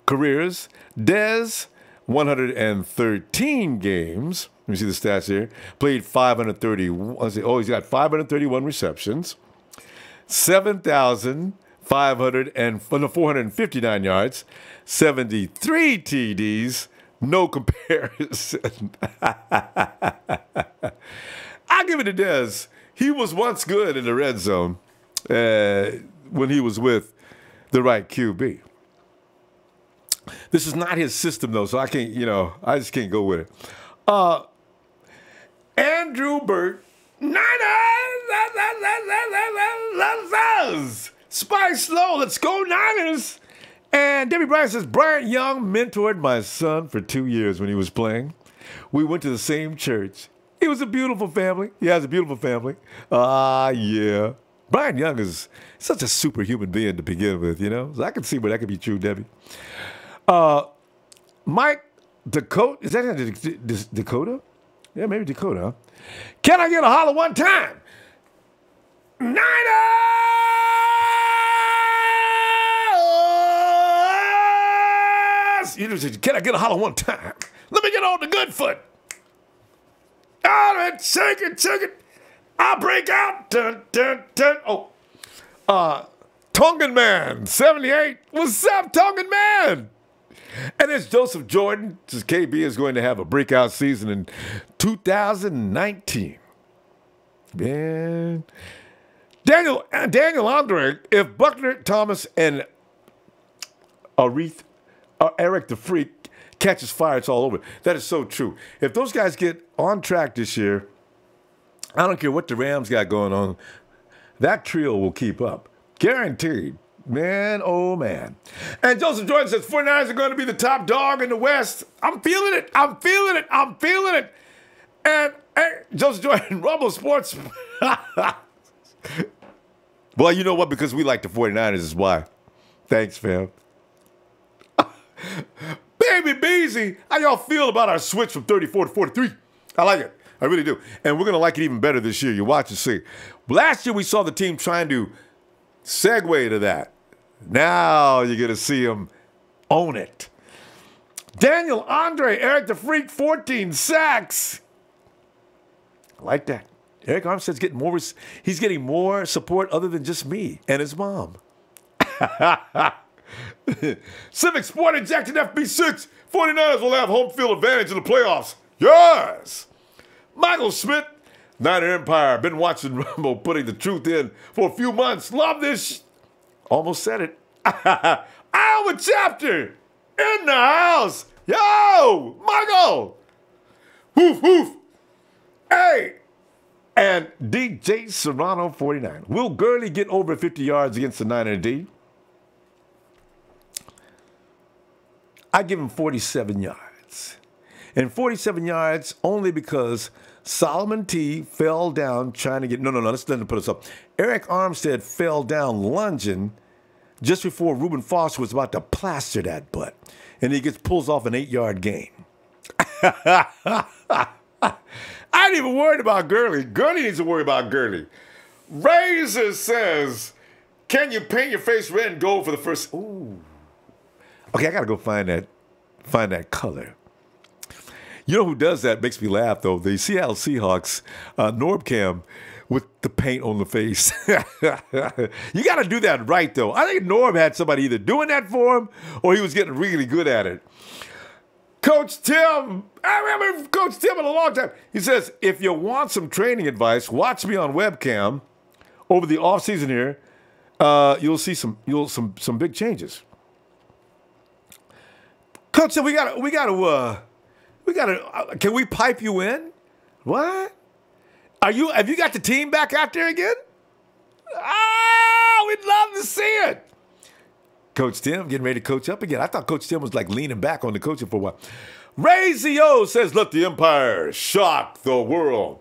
Careers. Dez, 113 games. Let me see the stats here. Played 530. Oh, he's got 531 receptions, 459 yards, 73 TDs. No comparison. I'll give it to Dez. He was once good in the red zone when he was with the right QB. This is not his system, though, so I can't, I just can't go with it. Andrew Burt, Niners! Spice Slow, let's go Niners! And Debbie Bryant says, Bryant Young mentored my son for 2 years when he was playing. We went to the same church. It was a beautiful family. He has a beautiful family. Yeah. Bryant Young is such a superhuman being to begin with, So I can see where that could be true, Debbie. Mike Dakota, is that Dakota? Yeah, maybe Dakota. Huh? Can I get a holler one time? Niners! Can I get a holler one time? Let me get on the good foot. All right, shake it. I'll break out. Dun, dun, dun. Oh, Tongan Man, 78. What's up, Tongan Man? And it's Joseph Jordan. Says KB is going to have a breakout season in 2019. Man. Daniel Andre, if Buckner, Thomas, and Eric the Freak catches fire, it's all over. That is so true. If those guys get on track this year, I don't care what the Rams got going on, that trio will keep up. Guaranteed. Man, oh man. And Joseph Jordan says 49ers are going to be the top dog in the West. I'm feeling it. And hey, Joseph Jordan, Ronbo Sports. Well, you know what? Because we like the 49ers is why. Thanks, fam. easy. How y'all feel about our switch from 34 to 43? I like it. I really do. And we're going to like it even better this year. You watch and see. Last year, we saw the team trying to segue to that. Now you're going to see them own it. Daniel Andre, Eric the Freak, 14 sacks. I like that. Eric Armstead's getting more. He's getting more support other than just me and his mom. Civic Sport injected FB6. 49ers will have home field advantage in the playoffs. Yes. Michael Smith, Niner Empire. Been watching Ronbo putting the truth in for a few months. Love this. Almost said it. Iowa chapter in the house. Yo, Michael. Woof, woof. Hey. And DJ Serrano, 49. Will Gurley get over 50 yards against the Niner D? I give him 47 yards. And 47 yards only because Solomon T fell down trying to get... No, let's let him put us up. Eric Armstead fell down lunging just before Reuben Foster was about to plaster that butt. And he pulls off an 8-yard gain. I ain't even worried about Gurley. Gurley needs to worry about Gurley. Razor says, can you paint your face red and gold for the first... Ooh. Okay, I got to go find that color. You know who does that? Makes me laugh, though. The Seattle Seahawks, Norbcam, with the paint on the face. You got to do that right, though. I think Norb had somebody either doing that for him or he was getting really good at it. Coach Tim, I remember Coach Tim in a long time. He says, if you want some training advice, watch me on webcam over the offseason here. You'll see some big changes. Coach Tim, we gotta. Can we pipe you in? What? Have you got the team back out there again? Ah, we'd love to see it. Coach Tim getting ready to coach up again. I thought Coach Tim was like leaning back on the coaching for a while. Ray Z.O. says, let the Empire shock the world.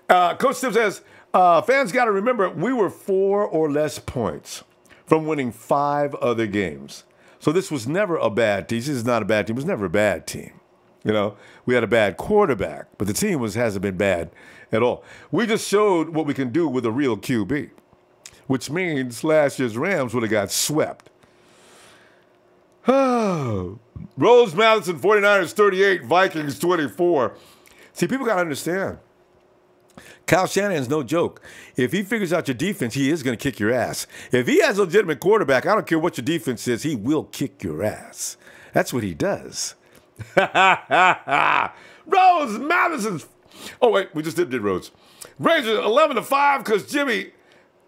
Coach Tim says, fans got to remember, we were 4 or less points from winning 5 other games. So this was never a bad team. This is not a bad team. It was never a bad team. You know, we had a bad quarterback, but the team hasn't been bad at all. We just showed what we can do with a real QB, which means last year's Rams would have got swept. Rose Madison, 49ers 38, Vikings 24. See, people got to understand. Kyle Shanahan's no joke. If he figures out your defense, he is going to kick your ass. If he has a legitimate quarterback, I don't care what your defense is, he will kick your ass. That's what he does. Rose Madison's. Oh, wait, we just did Rose. Rangers 11-5 because Jimmy.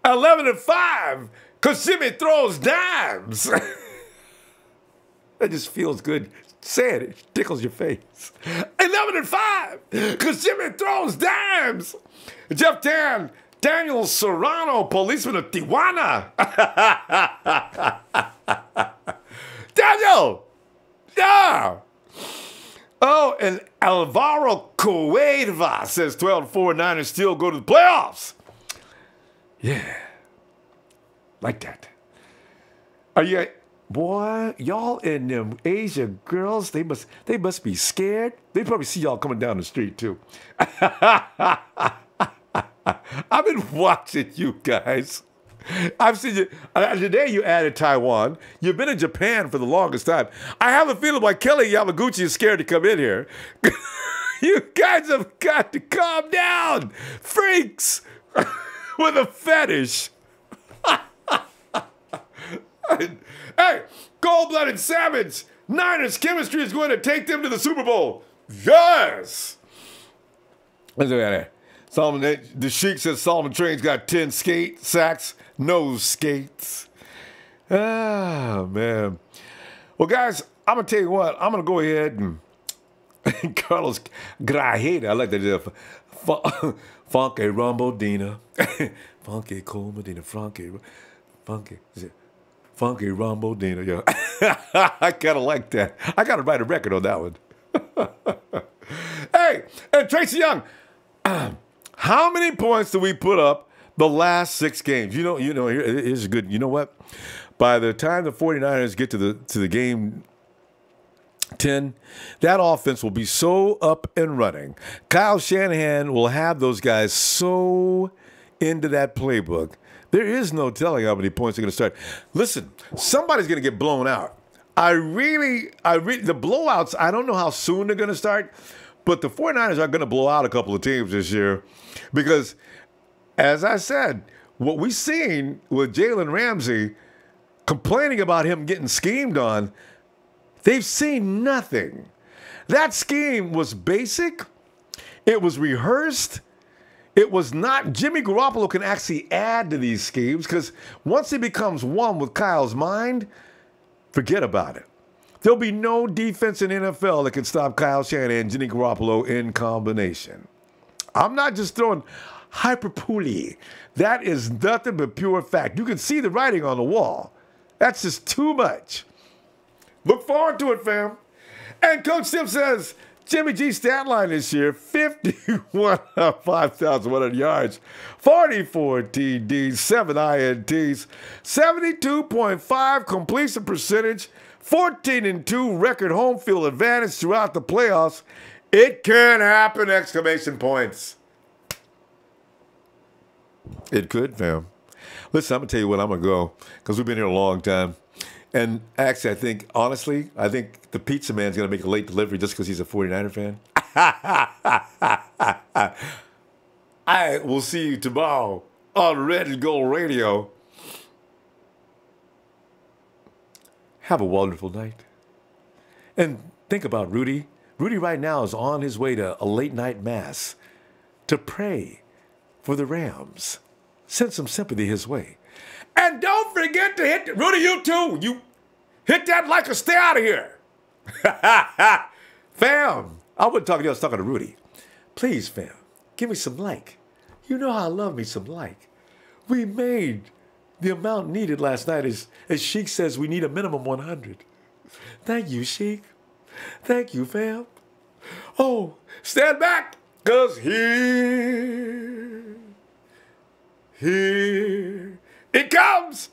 11-5 because Jimmy throws dimes. That just feels good. Saying it tickles your face. 11-5 because Jimmy throws dimes. Jeff Tan, Daniel Serrano, policeman of Tijuana. Daniel! Yeah! Oh, and Alvaro Cueva says 12-4 Niners still go to the playoffs. Yeah. Like that. Are you... Boy, y'all and them Asia girls, they must be scared. They probably see y'all coming down the street, too. I've been watching you guys. I've seen you. Today you added Taiwan. You've been in Japan for the longest time. I have a feeling like Kelly Yamaguchi is scared to come in here. You guys have got to calm down. Freaks with a fetish. Hey, cold-blooded savage. Niners chemistry is going to take them to the Super Bowl. Yes. Let's look at it. Solomon, the Sheik says Solomon Train's got 10 sacks, no skates. Ah, man. Well, guys, I'm going to tell you what. I'm going to go ahead and Carlos Grajeda. I like that. Funky Ronbo Dina. Funky Cole Medina. Funky. Is it? Funky Ronbo Dina, yeah. I kind of like that. I got to write a record on that one. Hey, and Tracy Young, how many points do we put up the last 6 games? You know, here's good. You know what? By the time the 49ers get to the game 10, that offense will be so up and running. Kyle Shanahan will have those guys so into that playbook. There is no telling how many points they're going to start. Listen, somebody's going to get blown out. The blowouts, I don't know how soon they're going to start, but the 49ers are going to blow out a couple of teams this year because, as I said, what we've seen with Jalen Ramsey complaining about him getting schemed on, they've seen nothing. That scheme was basic. It was rehearsed. It was not. Jimmy Garoppolo can actually add to these schemes because once he becomes one with Kyle's mind, forget about it. There'll be no defense in NFL that can stop Kyle Shanahan and Jimmy Garoppolo in combination. I'm not just throwing hyperbole. That is nothing but pure fact. You can see the writing on the wall. That's just too much. Look forward to it, fam. And Coach Tim says, Jimmy G's stat line this year, 51 of 5,100 yards, 44 TDs, 7 INTs, 72.5 completion percentage, 14-2 record home field advantage throughout the playoffs. It can happen, exclamation points. It could, fam. Listen, I'm going to tell you what, I'm going to go because we've been here a long time. And actually, I think the pizza man's going to make a late delivery just because he's a 49er fan. I will see you tomorrow on Red and Gold Radio. Have a wonderful night. And think about Rudy. Rudy right now is on his way to a late night mass to pray for the Rams. Send some sympathy his way. And don't forget to hit, Rudy, you too. You hit that like or stay out of here. Fam, I wasn't talking to you, I was talking to Rudy. Please, fam, give me some like. You know how I love me some like. We made the amount needed last night. As Sheik says, we need a minimum 100. Thank you, Sheik. Thank you, fam. Oh, stand back, because here it comes.